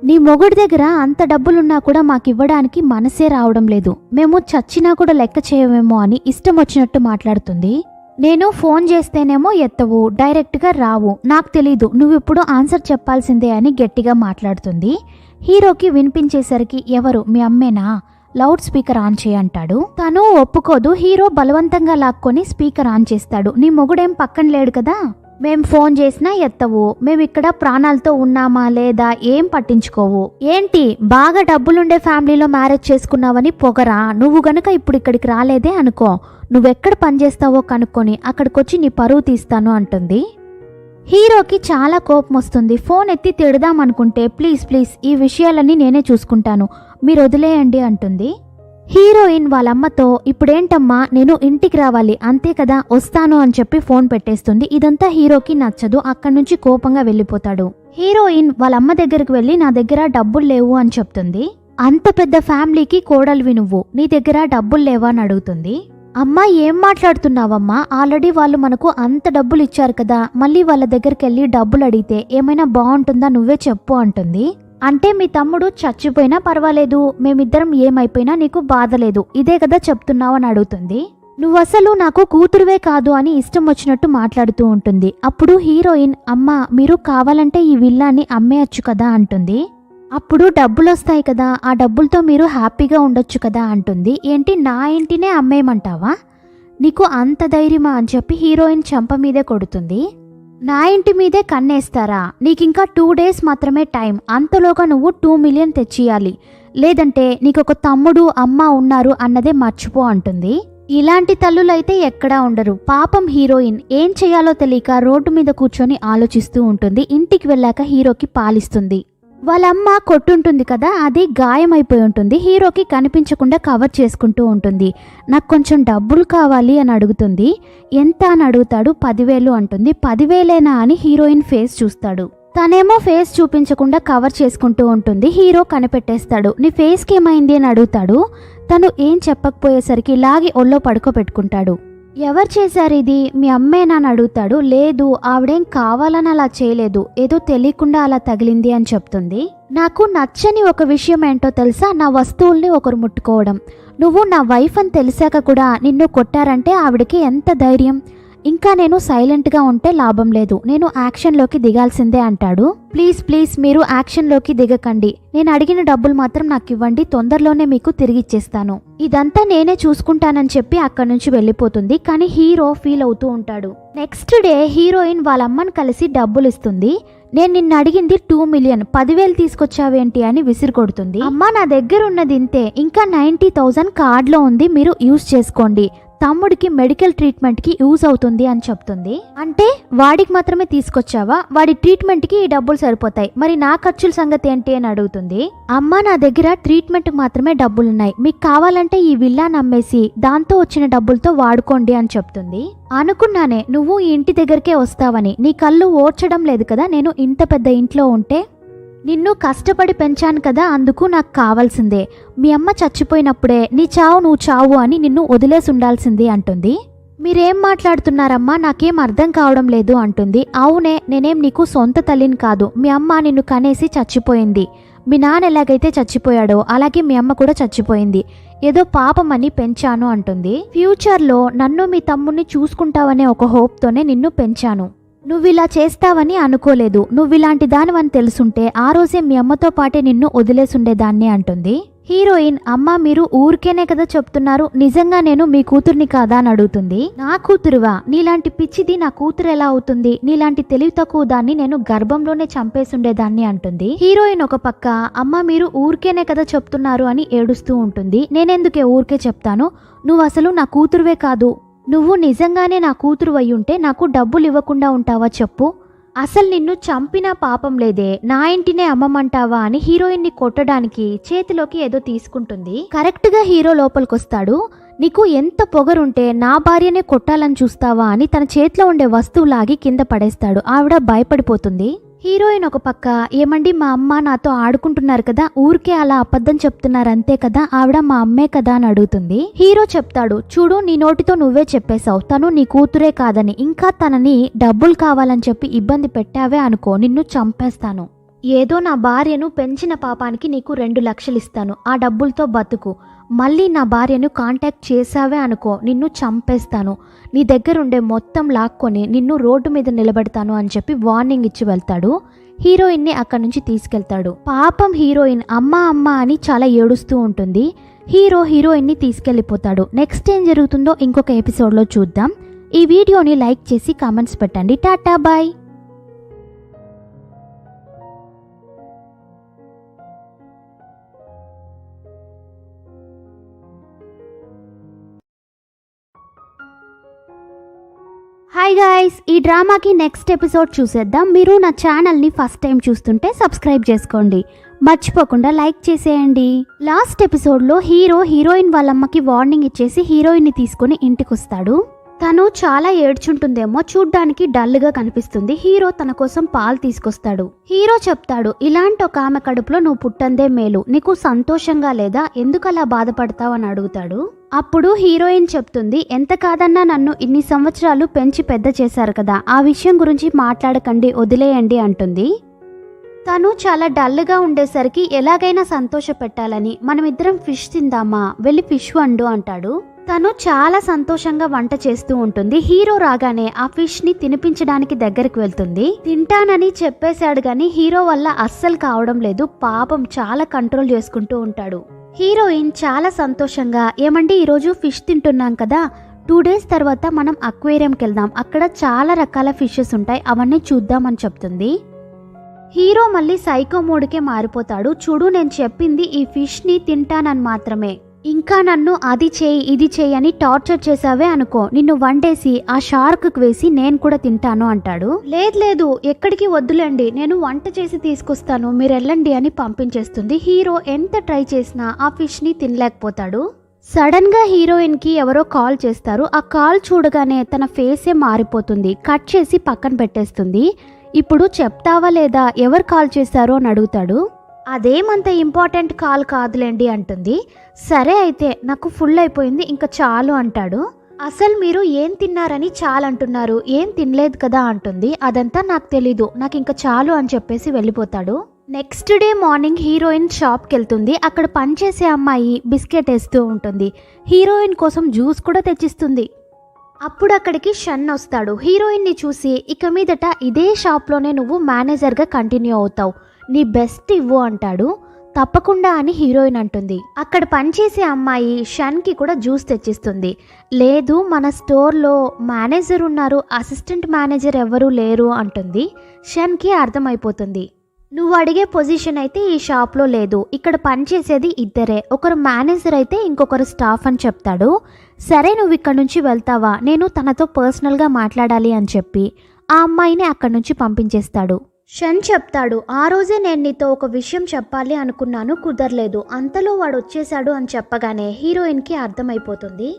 నీ మొగుడి దగ్గర అంత డబ్బులున్నా కూడా మాకివ్వడానికి మనసే రావడం లేదు, మేము చచ్చినా కూడా లెక్క చేయమేమో అని ఇష్టం వచ్చినట్టు మాట్లాడుతుంది. నేను ఫోన్ చేస్తేనేమో ఎత్తవు, డైరెక్ట్గా రావు, నాకు తెలీదు, నువ్విప్పుడు ఆన్సర్ చెప్పాల్సిందే అని గట్టిగా మాట్లాడుతుంది. హీరోకి వినిపించేసరికి ఎవరు మీ అమ్మేనా, లౌడ్ స్పీకర్ ఆన్ చేయంటాడు. తను ఒప్పుకోదు. హీరో బలవంతంగా లాక్కొని స్పీకర్ ఆన్ చేస్తాడు. నీ మొగుడేం పక్కన లేడు కదా, మేం ఫోన్ చేసినా ఎత్తవు, మేమిక్కడ ప్రాణాలతో ఉన్నామా లేదా ఏం పట్టించుకోవు, ఏంటి బాగా డబ్బులుండే ఫ్యామిలీలో మ్యారేజ్ చేసుకున్నావని పొగరా, నువ్వు గనుక ఇప్పుడు ఇక్కడికి రాలేదే అనుకో, నువ్వెక్కడ పనిచేస్తావో కనుక్కొని అక్కడికొచ్చి నీ పరువు తీస్తాను అంటుంది. హీరోకి చాలా కోపం వస్తుంది. ఫోన్ ఎత్తి తిడదాం అనుకుంటే ప్లీజ్ ప్లీజ్ ఈ విషయాలన్నీ నేనే చూసుకుంటాను, మీరు వదిలేయండి అంటుంది. హీరోయిన్ వాళ్ళమ్మతో ఇప్పుడేంటమ్మా నేను ఇంటికి రావాలి అంతే కదా, వస్తాను అని చెప్పి ఫోన్ పెట్టేస్తుంది. ఇదంతా హీరోకి నచ్చదు. అక్కడి నుంచి కోపంగా వెళ్ళిపోతాడు. హీరోయిన్ వాళ్ళమ్మ దగ్గరికి వెళ్ళి నా దగ్గర డబ్బులు లేవు అని చెప్తుంది. అంత పెద్ద ఫ్యామిలీకి కోడలివి నువ్వు, నీ దగ్గర డబ్బులు లేవా అని అడుగుతుంది. అమ్మా ఏం మాట్లాడుతున్నావమ్మా, ఆల్రెడీ వాళ్ళు మనకు అంత డబ్బులు ఇచ్చారు కదా, మళ్ళీ వాళ్ళ దగ్గరికి వెళ్ళి డబ్బులు అడిగితే ఏమైనా బాగుంటుందా, నువ్వే చెప్పు అంటుంది. అంటే మీ తమ్ముడు చచ్చిపోయినా పర్వాలేదు, మేమిద్దరం ఏమైపోయినా నీకు బాధ లేదు, ఇదే కదా చెప్తున్నావు అని అడుగుతుంది. నువ్వసలు నాకు కూతురువే కాదు అని ఇష్టం వచ్చినట్టు మాట్లాడుతూ ఉంటుంది. అప్పుడు హీరోయిన్ అమ్మా మీరు కావాలంటే ఈ విల్లాని అమ్మేయచ్చు కదా అంటుంది. అప్పుడు డబ్బులు వస్తాయి కదా, ఆ డబ్బులతో మీరు హ్యాపీగా ఉండొచ్చు కదా అంటుంది. ఏంటి నా ఇంటినే అమ్మేయమంటావా, నీకు అంత ధైర్యమా అని చెప్పి హీరోయిన్ చెంప మీదే కొడుతుంది. నా ఇంటి మీదే కన్నేస్తారా, నీకింకా 2 days మాత్రమే టైం, అంతలోగా నువ్వు 2 million తెచ్చియాలి, లేదంటే నీకొక తమ్ముడు అమ్మ ఉన్నారు అన్నదే మర్చిపో అంటుంది. ఇలాంటి తల్లులైతే ఎక్కడా ఉండరు. పాపం హీరోయిన్ ఏం చేయాలో తెలియక రోడ్డు మీద కూర్చొని ఆలోచిస్తూ ఉంటుంది. ఇంటికి వెళ్ళాక హీరోకి పాలిస్తుంది. వాళ్ళమ్మ కొట్టుంటుంది కదా, అది గాయమైపోయి ఉంటుంది. హీరోకి కనిపించకుండా కవర్ చేసుకుంటూ ఉంటుంది. నాకు కొంచెం డబ్బులు కావాలి అని అడుగుతుంది. ఎంత అని అడుగుతాడు. 10,000 అంటుంది. 10,000 అని హీరోయిన్ ఫేస్ చూస్తాడు. తనేమో ఫేస్ చూపించకుండా కవర్ చేసుకుంటూ ఉంటుంది. హీరో కనిపెట్టేస్తాడు. నీ ఫేస్కి ఏమైంది అని అడుగుతాడు. తను ఏం చెప్పకపోయేసరికి లాగి ఒళ్ళో పడుకోబెట్టుకుంటాడు. ఎవరు చేశారు ఇది, మీ అమ్మేనా అని అడుగుతాడు. లేదు ఆవిడేం కావాలని అలా చేయలేదు, ఏదో తెలియకుండా అలా తగిలింది అని చెప్తుంది. నాకు నచ్చని ఒక విషయం ఏంటో తెలుసా, నా వస్తువుల్ని ఒకరు ముట్టుకోవడం. నువ్వు నా వైఫ్ అని తెలిసాక కూడా నిన్ను కొట్టారంటే ఆవిడకి ఎంత ధైర్యం, ఇంకా నేను సైలెంట్గా ఉంటే లాభం లేదు, నేను యాక్షన్లోకి దిగాల్సిందే అంటాడు. ప్లీజ్ ప్లీజ్ మీరు యాక్షన్లోకి దిగకండి, నేను అడిగిన డబ్బులు మాత్రం నాకు ఇవ్వండి, తొందరలోనే మీకు తిరిగిచ్చేస్తాను, ఇదంతా నేనే చూసుకుంటానని చెప్పి అక్కడి నుంచి వెళ్ళిపోతుంది. కానీ హీరో ఫీల్ అవుతూ ఉంటాడు. నెక్స్ట్ డే హీరోయిన్ వాళ్ళ అమ్మని కలిసి డబ్బులు ఇస్తుంది. నేను నిన్ను అడిగింది 2 million, 10,000 తీసుకొచ్చావేంటి అని విసిరి కొడుతుంది. అమ్మ నా దగ్గర ఉన్నది ఇంతే, ఇంకా 90,000 కార్డులో ఉంది, మీరు యూజ్ చేసుకోండి, తమ్ముడికి మెడికల్ ట్రీట్మెంట్కి యూజ్ అవుతుంది అని చెప్తుంది. అంటే వాడికి మాత్రమే తీసుకొచ్చావా, వాడి ట్రీట్మెంట్కి ఈ డబ్బులు సరిపోతాయి, మరి నా ఖర్చుల సంగతి ఏంటి అని అడుగుతుంది. అమ్మ నా దగ్గర ట్రీట్మెంట్ మాత్రమే డబ్బులున్నాయి, మీకు కావాలంటే ఈ విల్లా నమ్మేసి దాంతో వచ్చిన డబ్బులతో వాడుకోండి అని చెప్తుంది. అనుకున్నానే నువ్వు ఈ ఇంటి దగ్గరికే వస్తావని, నీ కళ్ళు ఓడ్చడం లేదు కదా, నేను ఇంత పెద్ద ఇంట్లో ఉంటే నిన్ను కష్టపడి పెంచాను కదా, అందుకు నాకు కావాల్సిందే, మీ అమ్మ చచ్చిపోయినప్పుడే నీ చావు నువ్వు చావు అని నిన్ను వదిలేసి ఉండాల్సింది అంటుంది. మీరేం మాట్లాడుతున్నారమ్మా, నాకేం అర్థం కావడం లేదు అంటుంది. అవునే, నేనేం నీకు సొంత తల్లిని కాదు, మీ అమ్మ నిన్ను కనేసి చచ్చిపోయింది, మీ నాన్న ఎలాగైతే చచ్చిపోయాడో అలాగే మీ అమ్మ కూడా చచ్చిపోయింది, ఏదో పాపమని పెంచాను అంటుంది. ఫ్యూచర్లో నన్ను మీ తమ్ముడిని చూసుకుంటావనే ఒక హోప్తోనే నిన్ను పెంచాను, నువ్విలా చేస్తావని అనుకోలేదు, నువ్విలాంటి దానివని తెలుసుంటే ఆ రోజే మీ అమ్మతో పాటే నిన్ను వదిలేసుండేదాన్ని అంటుంది. హీరోయిన్ అమ్మ మీరు ఊరికేనే కదా చెప్తున్నారు, నిజంగా నేను మీ కూతుర్ని కాదా అని అడుగుతుంది. నా కూతురువా, నీలాంటి పిచ్చిది నా కూతురు ఎలా అవుతుంది, నీలాంటి తెలివి తక్కువ దాన్ని నేను గర్భంలోనే చంపేసుండేదాన్ని అంటుంది. హీరోయిన్ ఒక పక్క అమ్మ మీరు ఊరికేనే కదా చెప్తున్నారు అని ఏడుస్తూ ఉంటుంది. నేనెందుకే ఊరికే చెప్తాను, నువ్వు అసలు నా కూతురువే కాదు, నువ్వు నిజంగానే నా కూతురు అయ్యుంటే నాకు డబ్బులు ఇవ్వకుండా ఉంటావా చెప్పు, అసలు నిన్ను చంపినా పాపం లేదే, నా ఇంటినే అమ్మమంటావా అని హీరోయిన్ని కొట్టడానికి చేతిలోకి ఏదో తీసుకుంటుంది. కరెక్ట్ గా హీరో లోపలికొస్తాడు. నీకు ఎంత పొగరుంటే నా భార్యనే కొట్టాలని చూస్తావా అని తన చేతిలో ఉండే వస్తువు లాగి కింద పడేస్తాడు. ఆవిడ భయపడిపోతుంది. హీరోయిన్ ఒక పక్క, ఏమండి మా అమ్మ నాతో ఆడుకుంటున్నారు కదా, ఊరికే అలా అబద్ధం చెప్తున్నారు అంతే కదా, ఆవిడ మా అమ్మే కదా అని అడుగుతుంది. హీరో చెప్తాడు, చూడు నీ నోటితో నువ్వే చెప్పేశావు తను నీ కూతురే కాదని, ఇంకా తనని డబ్బులు కావాలని చెప్పి ఇబ్బంది పెట్టావే అనుకో నిన్ను చంపేస్తాను. ఏదో నా భార్యను పెంచిన పాపానికి నీకు 2 లక్షలు ఇస్తాను, ఆ డబ్బులతో బతుకు. మళ్ళీ నా భార్యను కాంటాక్ట్ చేసావే అనుకో నిన్ను చంపేస్తాను, నీ దగ్గరుండే మొత్తం లాక్కొని నిన్ను రోడ్డు మీద నిలబెడతాను అని చెప్పి వార్నింగ్ ఇచ్చి వెళ్తాడు. హీరోయిన్ని అక్కడి నుంచి తీసుకెళ్తాడు. పాపం హీరోయిన్ అమ్మ అమ్మ అని చాలా ఏడుస్తూ ఉంటుంది. హీరోయిన్ని తీసుకెళ్లిపోతాడు. నెక్స్ట్ ఏం జరుగుతుందో ఇంకొక ఎపిసోడ్లో చూద్దాం. ఈ వీడియోని లైక్ చేసి కామెంట్స్ పెట్టండి. టాటా బాయ్. హాయ్ గాయ్స్, ఈ డ్రామాకి నెక్స్ట్ ఎపిసోడ్ చూసేద్దాం. మీరు నా ఛానల్ని ఫస్ట్ టైం చూస్తుంటే సబ్స్క్రైబ్ చేసుకోండి, మర్చిపోకుండా లైక్ చేసేయండి. లాస్ట్ ఎపిసోడ్లో హీరోయిన్ వాళ్ళమ్మకి వార్నింగ్ ఇచ్చేసి హీరోయిన్ని తీసుకుని ఇంటికి వస్తాడు. తను చాలా ఏడ్చుంటుందేమో, చూడ్డానికి డల్గా కనిపిస్తుంది. హీరో తన కోసం పాలు తీసుకొస్తాడు. హీరో చెప్తాడు, ఇలాంటి ఒక ఆమె కడుపులో నువ్వు పుట్టందే మేలు, నీకు సంతోషంగా లేదా, ఎందుకు అలా బాధపడతావు అని అడుగుతాడు. అప్పుడు హీరోయిన్ చెప్తుంది, ఎంత కాదన్నా నన్ను ఇన్ని సంవత్సరాలు పెంచి పెద్ద చేశారు కదా, ఆ విషయం గురించి మాట్లాడకండి, వదిలేయండి అంటుంది. తను చాలా డల్గా ఉండేసరికి ఎలాగైనా సంతోష పెట్టాలని, మనమిద్దరం ఫిష్ తిందామా, వెళ్ళి ఫిష్ వండు అంటాడు. తను చాలా సంతోషంగా వంట చేస్తూ ఉంటుంది. హీరో రాగానే ఆ ఫిష్ ని తినిపించడానికి దగ్గరికి వెళ్తుంది. తింటానని చెప్పేశాడు గాని హీరో వల్ల అస్సలు కావడం లేదు. పాపం చాలా కంట్రోల్ చేసుకుంటూ ఉంటాడు. హీరోయిన్ చాలా సంతోషంగా, ఏమండి ఈరోజు ఫిష్ తింటున్నాం కదా, 2 డేస్ తర్వాత మనం అక్వేరియంకి వెళ్దాం, అక్కడ చాలా రకాల ఫిషెస్ ఉంటాయి, అవన్నీ చూద్దామని చెప్తుంది. హీరో మళ్ళీ సైకో మోడ్కే మారిపోతాడు. చూడు నేను చెప్పింది ఈ ఫిష్ ని తింటానని మాత్రమే, ఇంకా నన్ను అది చేయి ఇది చేయి అని టార్చర్ చేసావే అనుకో నిన్ను వండేసి ఆ షార్క్ కు వేసి నేను కూడా తింటాను అంటాడు. లేదు ఎక్కడికి వద్దులేండి, నేను వంట చేసి తీసుకొస్తాను, మీరు వెళ్ళండి అని పంపించేస్తుంది. హీరో ఎంత ట్రై చేసినా ఆ ఫిష్ ని తినలేకపోతాడు. సడన్ గా హీరోయిన్ కి ఎవరో కాల్ చేస్తారు. ఆ కాల్ చూడగానే తన ఫేసే మారిపోతుంది. కట్ చేసి పక్కన పెట్టేస్తుంది. ఇప్పుడు చెప్తావా లేదా ఎవరు కాల్ చేశారో అని అడుగుతాడు. అదేమంత ఇంపార్టెంట్ కాల్ కాదులేండి అంటుంది. సరే అయితే నాకు ఫుల్ అయిపోయింది ఇంకా చాలు అంటాడు. అసలు మీరు ఏం తిన్నారని చాలా అంటున్నారు, ఏం తినలేదు కదా అంటుంది. అదంతా నాకు తెలీదు, నాకు ఇంకా చాలు అని చెప్పేసి వెళ్ళిపోతాడు. నెక్స్ట్ డే మార్నింగ్ హీరోయిన్ షాప్కి వెళ్తుంది. అక్కడ పనిచేసే అమ్మాయి బిస్కెట్ వేస్తూ ఉంటుంది. హీరోయిన్ కోసం జ్యూస్ కూడా తెచ్చిస్తుంది. అప్పుడు అక్కడికి షన్ వస్తాడు. హీరోయిన్ని చూసి, ఇక మీదట ఇదే షాప్లోనే నువ్వు మేనేజర్గా కంటిన్యూ అవుతావు, నీ బెస్ట్ ఇవ్వు అంటాడు. తప్పకుండా అని హీరోయిన్ అంటుంది. అక్కడ పనిచేసే అమ్మాయి షన్కి కూడా జ్యూస్ తెచ్చిస్తుంది. లేదు మన స్టోర్లో మేనేజర్ ఉన్నారు, అసిస్టెంట్ మేనేజర్ ఎవరూ లేరు అంటుంది. షన్కి అర్థమైపోతుంది, నువ్వు అడిగే పొజిషన్ అయితే ఈ షాప్లో లేదు, ఇక్కడ పనిచేసేది ఇద్దరే, ఒకరు మేనేజర్ అయితే ఇంకొకరు స్టాఫ్ అని చెప్తాడు. సరే నువ్వు ఇక్కడ నుంచి వెళ్తావా, నేను తనతో పర్సనల్గా మాట్లాడాలి అని చెప్పి ఆ అమ్మాయిని అక్కడి నుంచి పంపించేస్తాడు. షన్ చెప్తాడు, ఆ రోజే నేను నీతో ఒక విషయం చెప్పాలి అనుకున్నాను, కుదరలేదు, అంతలో వాడు వచ్చేసాడు అని చెప్పగానే హీరోయిన్కి అర్థమైపోతుంది.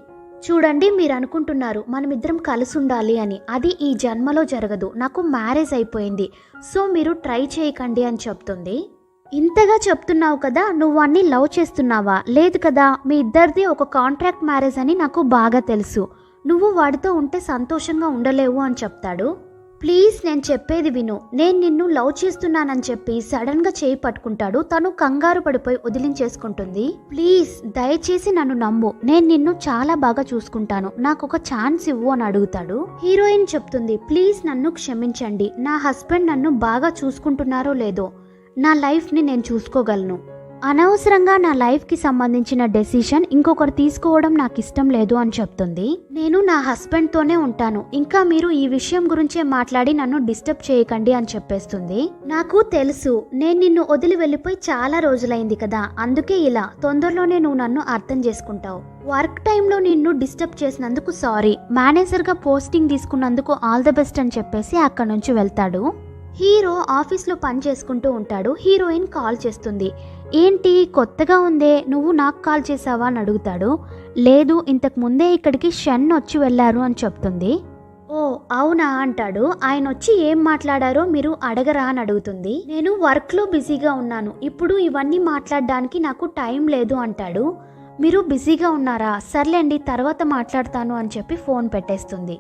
చూడండి మీరు అనుకుంటున్నారు మనమిద్దరం కలిసి ఉండాలి అని, అది ఈ జన్మలో జరగదు, నాకు మ్యారేజ్ అయిపోయింది, సో మీరు ట్రై చేయకండి అని చెప్తుంది. ఇంతగా చెప్తున్నావు కదా, నువ్వు అన్ని లవ్ చేస్తున్నావా, లేదు కదా, మీ ఇద్దరిది ఒక కాంట్రాక్ట్ మ్యారేజ్ అని నాకు బాగా తెలుసు, నువ్వు వాడితో ఉంటే సంతోషంగా ఉండలేవు అని చెప్తాడు. ప్లీజ్ నేను చెప్పేది విను, నేను నిన్ను లవ్ చేస్తున్నానని చెప్పి సడన్గా చేయి పట్టుకుంటాడు. తను కంగారు పడిపోయి వదిలించేసుకుంటుంది. ప్లీజ్ దయచేసి నన్ను నమ్ము, నేను నిన్ను చాలా బాగా చూసుకుంటాను, నాకు ఒక ఛాన్స్ ఇవ్వు అని అడుగుతాడు. హీరోయిన్ చెప్తుంది, ప్లీజ్ నన్ను క్షమించండి, నా హస్బెండ్ నన్ను బాగా చూసుకుంటున్నారో లేదో, నా లైఫ్ని నేను చూసుకోగలను, అనవసరంగా నా లైఫ్కి సంబంధించిన డెసిషన్ ఇంకొకరు తీసుకోవడం నాకు ఇష్టం లేదు అని చెప్తుంది. నేను నా హస్బెండ్తోనే ఉంటాను, ఇంకా మీరు ఈ విషయం గురించే మాట్లాడి నన్ను డిస్టర్బ్ చేయకండి అని చెప్పేస్తుంది. నాకు తెలుసు నేను నిన్ను వదిలి వెళ్ళిపోయి చాలా రోజులైంది కదా, అందుకే ఇలా, తొందరలోనే నువ్వు నన్ను అర్థం చేసుకుంటావు, వర్క్ టైంలో నిన్ను డిస్టర్బ్ చేసినందుకు సారీ, మేనేజర్గా పోస్టింగ్ తీసుకున్నందుకు ఆల్ ద బెస్ట్ అని చెప్పేసి అక్కడి నుంచి వెళ్తాడు. హీరో ఆఫీస్లో పని చేసుకుంటూ ఉంటాడు. హీరోయిన్ కాల్ చేస్తుంది. ఏంటి కొత్తగా ఉందే, నువ్వు నాకు కాల్ చేసావా అని అడుగుతాడు. లేదు ఇంతకు ముందే ఇక్కడికి షన్ వచ్చి వెళ్ళారు అని చెప్తుంది. ఓ అవునా అంటాడు. ఆయన వచ్చి ఏం మాట్లాడారో మీరు అడగరా అని అడుగుతుంది. నేను వర్క్లో బిజీగా ఉన్నాను, ఇప్పుడు ఇవన్నీ మాట్లాడడానికి నాకు టైం లేదు అంటాడు. మీరు బిజీగా ఉన్నారా, సర్లేండి తర్వాత మాట్లాడతాను అని చెప్పి ఫోన్ పెట్టేస్తుంది.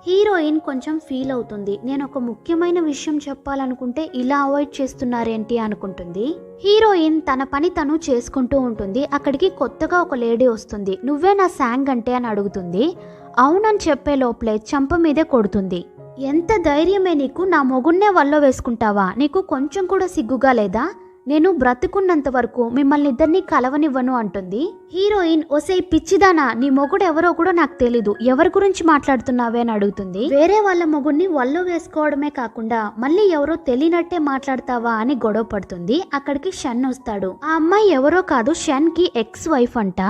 హీరోయిన్ కొంచెం ఫీల్ అవుతుంది. నేను ఒక ముఖ్యమైన విషయం చెప్పాలనుకుంటే ఇలా అవాయిడ్ చేస్తున్నారేంటి అనుకుంటుంది. హీరోయిన్ తన పని తను చేసుకుంటూ ఉంటుంది. అక్కడికి కొత్తగా ఒక లేడీ వస్తుంది. నువ్వే నా సాంగ్ అంటే అని అడుగుతుంది. అవునని చెప్పే లోపలే చంప మీదే కొడుతుంది. ఎంత ధైర్యమే నీకు, నా మొగున్నే వల్లో వేసుకుంటావా, నీకు కొంచెం కూడా సిగ్గుగా లేదా, నేను బ్రతుకున్నంత వరకు మిమ్మల్ని ఇద్దరిని కలవనివ్వను అంటుంది. హీరోయిన్ ఒసై పిచ్చిదానా, నీ మొగుడు ఎవరో కూడా నాకు తెలీదు, ఎవరి గురించి మాట్లాడుతున్నావే అని అడుగుతుంది. వేరే వాళ్ళ మొగుడిని వల్లో వేసుకోవడమే కాకుండా మళ్ళీ ఎవరో తెలియనట్టే మాట్లాడతావా అని గొడవ పడుతుంది. అక్కడికి షన్ వస్తాడు. ఆ అమ్మాయి ఎవరో కాదు, షన్ కి ఎక్స్ వైఫ్ అంట.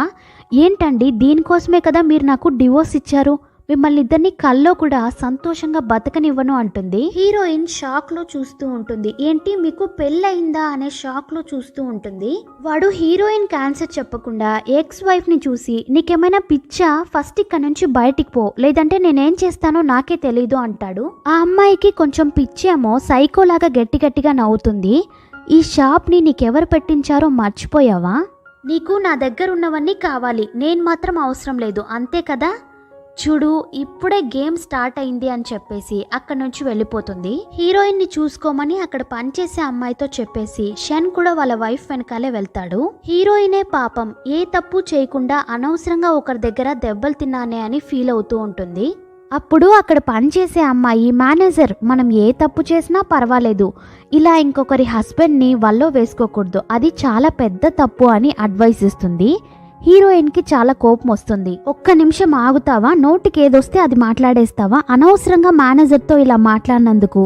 ఏంటండి, దీనికోసమే కదా మీరు నాకు డివోర్స్ ఇచ్చారు, మిమ్మల్ని ఇద్దరిని కల్లో కూడా సంతోషంగా బతకనివ్వను అంటుంది. హీరోయిన్ షాక్ లో చూస్తూ ఉంటుంది. ఏంటి మీకు పెళ్ళయిందా అనే షాక్ లో చూస్తూ ఉంటుంది. వాడు హీరోయిన్ క్యాన్సర్ చెప్పకుండా ఎక్స్ వైఫ్ ని చూసి నీకేమైనా పిచ్చా, ఫస్ట్ ఇక్కడ నుంచి బయటికి పో, లేదంటే నేనేం చేస్తానో నాకే తెలీదు అంటాడు. ఆ అమ్మాయికి కొంచెం పిచ్చేమో సైకోలాగా గట్టి గట్టిగా నవ్వుతుంది. ఈ షాప్ ని నీకెవరు పెట్టించారో మర్చిపోయావా, నీకు నా దగ్గర ఉన్నవన్నీ కావాలి, నేను మాత్రం అవసరం లేదు అంతే కదా, చూడు ఇప్పుడే గేమ్ స్టార్ట్ అయింది అని చెప్పేసి అక్కడ నుంచి వెళ్ళిపోతుంది. హీరోయిన్ ని చూసుకోమని అక్కడ పనిచేసే అమ్మాయితో చెప్పేసి షన్ కూడా వాళ్ళ వైఫ్ వెనకాలే వెళ్తాడు. హీరోయినే పాపం ఏ తప్పు చేయకుండా అనవసరంగా ఒకరి దగ్గర దెబ్బలు తిన్నానే అని ఫీల్ అవుతూ ఉంటుంది. అప్పుడు అక్కడ పనిచేసే అమ్మాయి, మేనేజర్ మనం ఏ తప్పు చేసినా పర్వాలేదు, ఇలా ఇంకొకరి హస్బెండ్ని వల్లో వేసుకోకూడదు, అది చాలా పెద్ద తప్పు అని అడ్వైస్ ఇస్తుంది. హీరోయిన్ కి చాలా కోపం వస్తుంది. ఒక్క నిమిషం ఆగుతావా, నోటికి ఏదొస్తే అది మాట్లాడేస్తావా, అనవసరంగా మేనేజర్తో ఇలా మాట్లాడినందుకు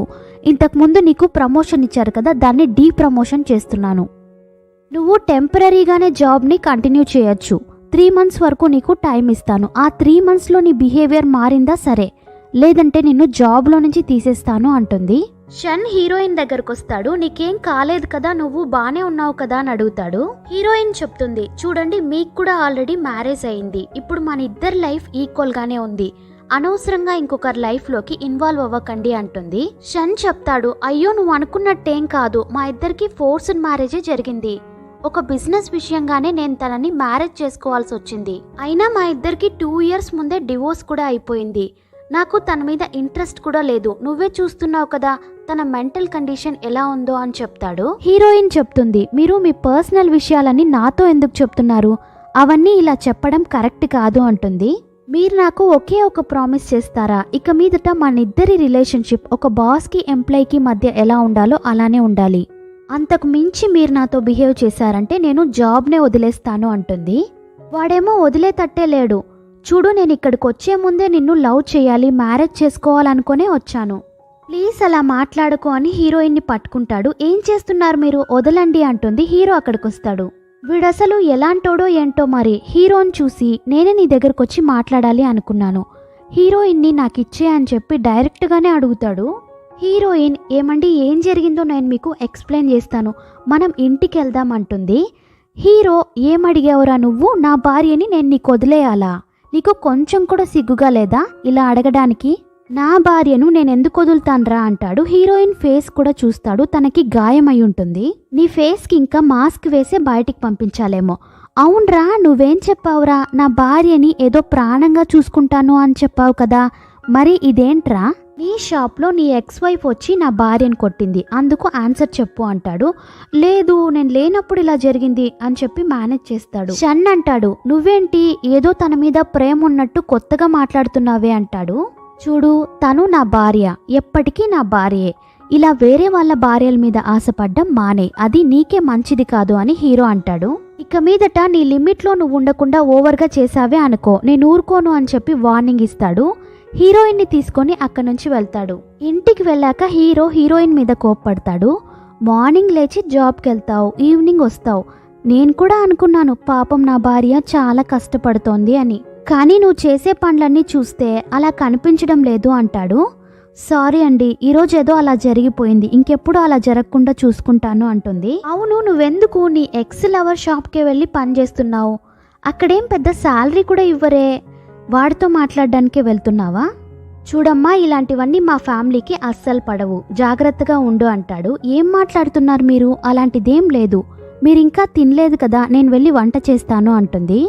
ఇంతకు ముందు నీకు ప్రమోషన్ ఇచ్చారు కదా, దాన్ని డీ ప్రమోషన్ చేస్తున్నాను, నువ్వు టెంపరీగానే జాబ్ని కంటిన్యూ చేయొచ్చు, 3 months వరకు నీకు టైం ఇస్తాను, ఆ 3 monthsలో నీ బిహేవియర్ మారిందా సరే, లేదంటే నిన్ను జాబ్లో నుంచి తీసేస్తాను అంటుంది. షన్ హీరోయిన్ దగ్గరకు వస్తాడు. నీకేం కాలేదు కదా, నువ్వు బానే ఉన్నావు కదా అని అడుగుతాడు. హీరోయిన్ చెప్తుంది, చూడండి మీకు కూడా ఆల్రెడీ మ్యారేజ్ అయింది, ఇప్పుడు మన ఇద్దరి లైఫ్ ఈక్వల్ గానే ఉంది, అనవసరంగా ఇంకొకరి లైఫ్ లోకి ఇన్వాల్వ్ అవ్వకండి అంటుంది. షన్ చెప్తాడు, అయ్యో నువ్వు అనుకున్నట్టేం కాదు, మా ఇద్దరికి ఫోర్స్డ్ మ్యారేజే జరిగింది, ఒక బిజినెస్ విషయంగానే నేను తనని మ్యారేజ్ చేసుకోవాల్సి వచ్చింది, అయినా మా ఇద్దరికి 2 years ముందే డివోర్స్ కూడా అయిపోయింది, నాకు తన మీద ఇంట్రెస్ట్ కూడా లేదు, నువ్వే చూస్తున్నావు కదా తన మెంటల్ కండిషన్ ఎలా ఉందో అని చెప్తాడు. హీరోయిన్ చెప్తుంది, మీరు మీ పర్సనల్ విషయాలని నాతో ఎందుకు చెప్తున్నారు, అవన్నీ ఇలా చెప్పడం కరెక్ట్ కాదు అంటుంది. మీరు నాకు ఒకే ఒక ప్రామిస్ చేస్తారా, ఇక మీదట మన ఇద్దరి రిలేషన్షిప్ ఒక బాస్కి ఎంప్లాయీకి మధ్య ఎలా ఉండాలో అలానే ఉండాలి, అంతకు మించి మీరు నాతో బిహేవ్ చేశారంటే నేను జాబ్నే వదిలేస్తాను అంటుంది. వాడేమో వదిలేతట్టే లేడు. చూడు నేను ఇక్కడికి వచ్చే ముందే నిన్ను లవ్ చేయాలి, మ్యారేజ్ చేసుకోవాలనుకునే వచ్చాను, ప్లీజ్ అలా మాట్లాడుకో అని హీరోయిన్ని పట్టుకుంటాడు. ఏం చేస్తున్నారు మీరు, వదలండి అంటుంది. హీరో అక్కడికి వస్తాడు. వీడసలు ఎలాంటోడో ఏంటో మరి, హీరోని చూసి నేనే నీ దగ్గరకు వచ్చి మాట్లాడాలి అనుకున్నాను, హీరోయిన్ని నాకు ఇచ్చే అని చెప్పి డైరెక్ట్గానే అడుగుతాడు. హీరోయిన్, ఏమండి ఏం జరిగిందో నేను మీకు ఎక్స్ప్లెయిన్ చేస్తాను, మనం ఇంటికి వెళ్దాం అంటుంది. హీరో, ఏమడిగావురా నువ్వు, నా భార్యని నేను నీకు వదిలేయాలా, నీకు కొంచెం కూడా సిగ్గుగా లేదా ఇలా అడగడానికి, నా భార్యను నేను ఎందుకు వదులుతాన్రా అంటాడు. హీరోయిన్ ఫేస్ కూడా చూస్తాడు, తనకి గాయమై ఉంటుంది. నీ ఫేస్కి ఇంకా మాస్క్ వేసే బయటికి పంపించాలేమో. అవునరా నువ్వేం చెప్పావురా, నా భార్యని ఏదో ప్రాణంగా చూసుకుంటాను అని చెప్పావు కదా, మరి ఇదేంట్రా, నీ షాప్లో నీ ఎక్స్ వైఫ్ వచ్చి నా భార్యను కొట్టింది, అందుకు ఆన్సర్ చెప్పు అంటాడు. లేదు నేను లేనప్పుడు ఇలా జరిగింది అని చెప్పి మేనేజ్ చేస్తాడు. షన్ అంటాడు, నువ్వేంటి ఏదో తన మీద ప్రేమ ఉన్నట్టు కొత్తగా మాట్లాడుతున్నావే అంటాడు. చూడు తను నా భార్య, ఎప్పటికీ నా భార్యే, ఇలా వేరే వాళ్ళ భార్యల మీద ఆశపడ్డం మానే, అది నీకే మంచిది కాదు అని హీరో అంటాడు. ఇక మీదట నీ లిమిట్లో నువ్వు ఉండకుండా ఓవర్గా చేసావే అనుకో, నేను ఊరుకోను అని చెప్పి వార్నింగ్ ఇస్తాడు. హీరోయిన్ని తీసుకొని అక్కడి నుంచి వెళ్తాడు. ఇంటికి వెళ్ళాక హీరో హీరోయిన్ మీద కోప్పడతాడు. మార్నింగ్ లేచి జాబ్కి వెళ్తావు, ఈవినింగ్ వస్తావు, నేను కూడా అనుకున్నాను పాపం నా భార్య చాలా కష్టపడుతోంది అని, కానీ నువ్వు చేసే పనులన్నీ చూస్తే అలా కనిపించడం లేదు అంటాడు. సారీ అండి, ఈరోజు ఏదో అలా జరిగిపోయింది, ఇంకెప్పుడు అలా జరగకుండా చూసుకుంటాను అంటుంది. అవును నువ్వెందుకు నీ ఎక్స్ లవర్ షాప్కే వెళ్ళి పని చేస్తున్నావు, అక్కడేం పెద్ద శాలరీ కూడా ఇవ్వరే, వాడితో మాట్లాడడానికే వెళ్తున్నావా, చూడమ్మా, ఇలాంటివన్నీ మా ఫ్యామిలీకి అస్సలు పడవు, జాగ్రత్తగా ఉండు అంటాడు. ఏం మాట్లాడుతున్నారు మీరు? అలాంటిదేం లేదు, మీరింకా తినలేదు కదా, నేను వెళ్ళి వంట చేస్తాను అంటుంది.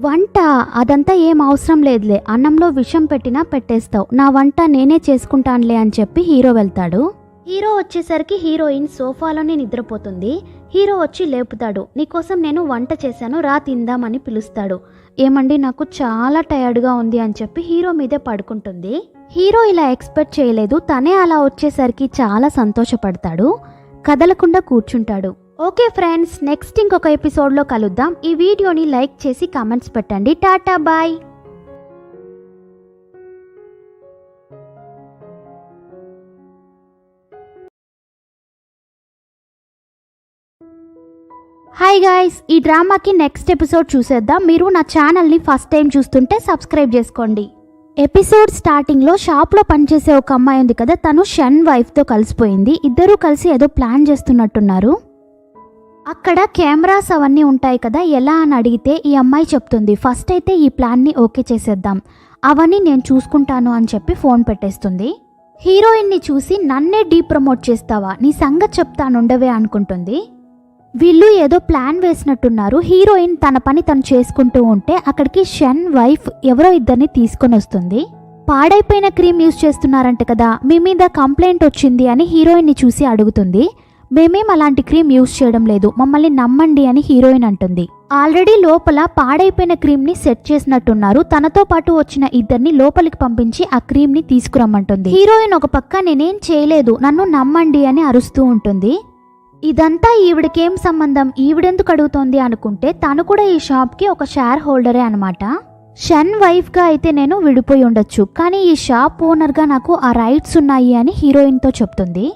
వంట? అదంతా ఏం అవసరం లేదులే, అన్నంలో విషం పెట్టినా పెట్టేస్తావు, నా వంట నేనే చేసుకుంటానులే అని చెప్పి హీరో వెళ్తాడు. హీరో వచ్చేసరికి హీరోయిన్ సోఫాలోనే నిద్రపోతుంది. హీరో వచ్చి లేపుతాడు. నీకోసం నేను వంట చేశాను, రా తిందామని పిలుస్తాడు. ఏమండి, నాకు చాలా టయర్డ్గా ఉంది అని చెప్పి హీరో మీదే పడుకుంటుంది. హీరో ఇలా ఎక్స్పెక్ట్ చేయలేదు. తనే అలా వచ్చేసరికి చాలా సంతోషపడతాడు. కదలకుండా కూర్చుంటాడు. ఓకే ఫ్రెండ్స్, నెక్స్ట్ ఇంకొక ఎపిసోడ్లో కలుద్దాం. ఈ వీడియోని లైక్ చేసి కామెంట్స్ పెట్టండి. టాటా బాయ్. హాయ్ గాయ్స్, ఈ డ్రామాకి నెక్స్ట్ ఎపిసోడ్ చూసేద్దాం. మీరు నా ఛానల్ని ఫస్ట్ టైం చూస్తుంటే సబ్స్క్రైబ్ చేసుకోండి. ఎపిసోడ్ స్టార్టింగ్లో షాప్లో పనిచేసే ఒక అమ్మాయి ఉంది కదా, తను షన్ వైఫ్తో కలిసిపోయింది. ఇద్దరూ కలిసి ఏదో ప్లాన్ చేస్తున్నట్టున్నారు. అక్కడ కెమెరాస్ అవన్నీ ఉంటాయి కదా, ఎలా అని అడిగితే ఈ అమ్మాయి చెప్తుంది, ఫస్ట్ అయితే ఈ ప్లాన్ని ఓకే చేసేద్దాం, అవన్నీ నేను చూసుకుంటాను అని చెప్పి ఫోన్ పెట్టేస్తుంది. హీరోయిన్ని చూసి నన్నే ప్రమోట్ చేస్తావా, నీ సంగతి చెప్తానుండవే అనుకుంటుంది. వీళ్ళు ఏదో ప్లాన్ వేసినట్టున్నారు. హీరోయిన్ తన పని తను చేసుకుంటూ ఉంటే అక్కడికి షన్ వైఫ్ ఎవరో ఇద్దరిని తీసుకొని వస్తుంది. పాడైపోయిన క్రీమ్ యూజ్ చేస్తున్నారంట కదా, మీ మీద కంప్లైంట్ వచ్చింది అని హీరోయిన్ని చూసి అడుగుతుంది. మేమేం అలాంటి క్రీమ్ యూజ్ చేయడం లేదు, మమ్మల్ని నమ్మండి అని హీరోయిన్ అంటుంది. ఆల్రెడీ లోపల పాడైపోయిన క్రీమ్ని సెట్ చేసినట్టున్నారు. తనతో పాటు వచ్చిన ఇద్దరిని లోపలికి పంపించి ఆ క్రీమ్ని తీసుకురమ్మంటుంది. హీరోయిన్ ఒక పక్క నేనేం చేయలేదు, నన్ను నమ్మండి అని అరుస్తూ ఉంటుంది. ఇదంతా ఈవిడకేం సంబంధం, ఈవిడెందుకు అడుగుతోంది అనుకుంటే తను కూడా ఈ షాప్కి ఒక షేర్ హోల్డరే అనమాట. షన్ వైఫ్గా అయితే నేను విడిపోయి ఉండొచ్చు, కానీ ఈ షాప్ ఓనర్గా నాకు ఆ రైట్స్ ఉన్నాయి అని హీరోయిన్తో చెప్తుంది.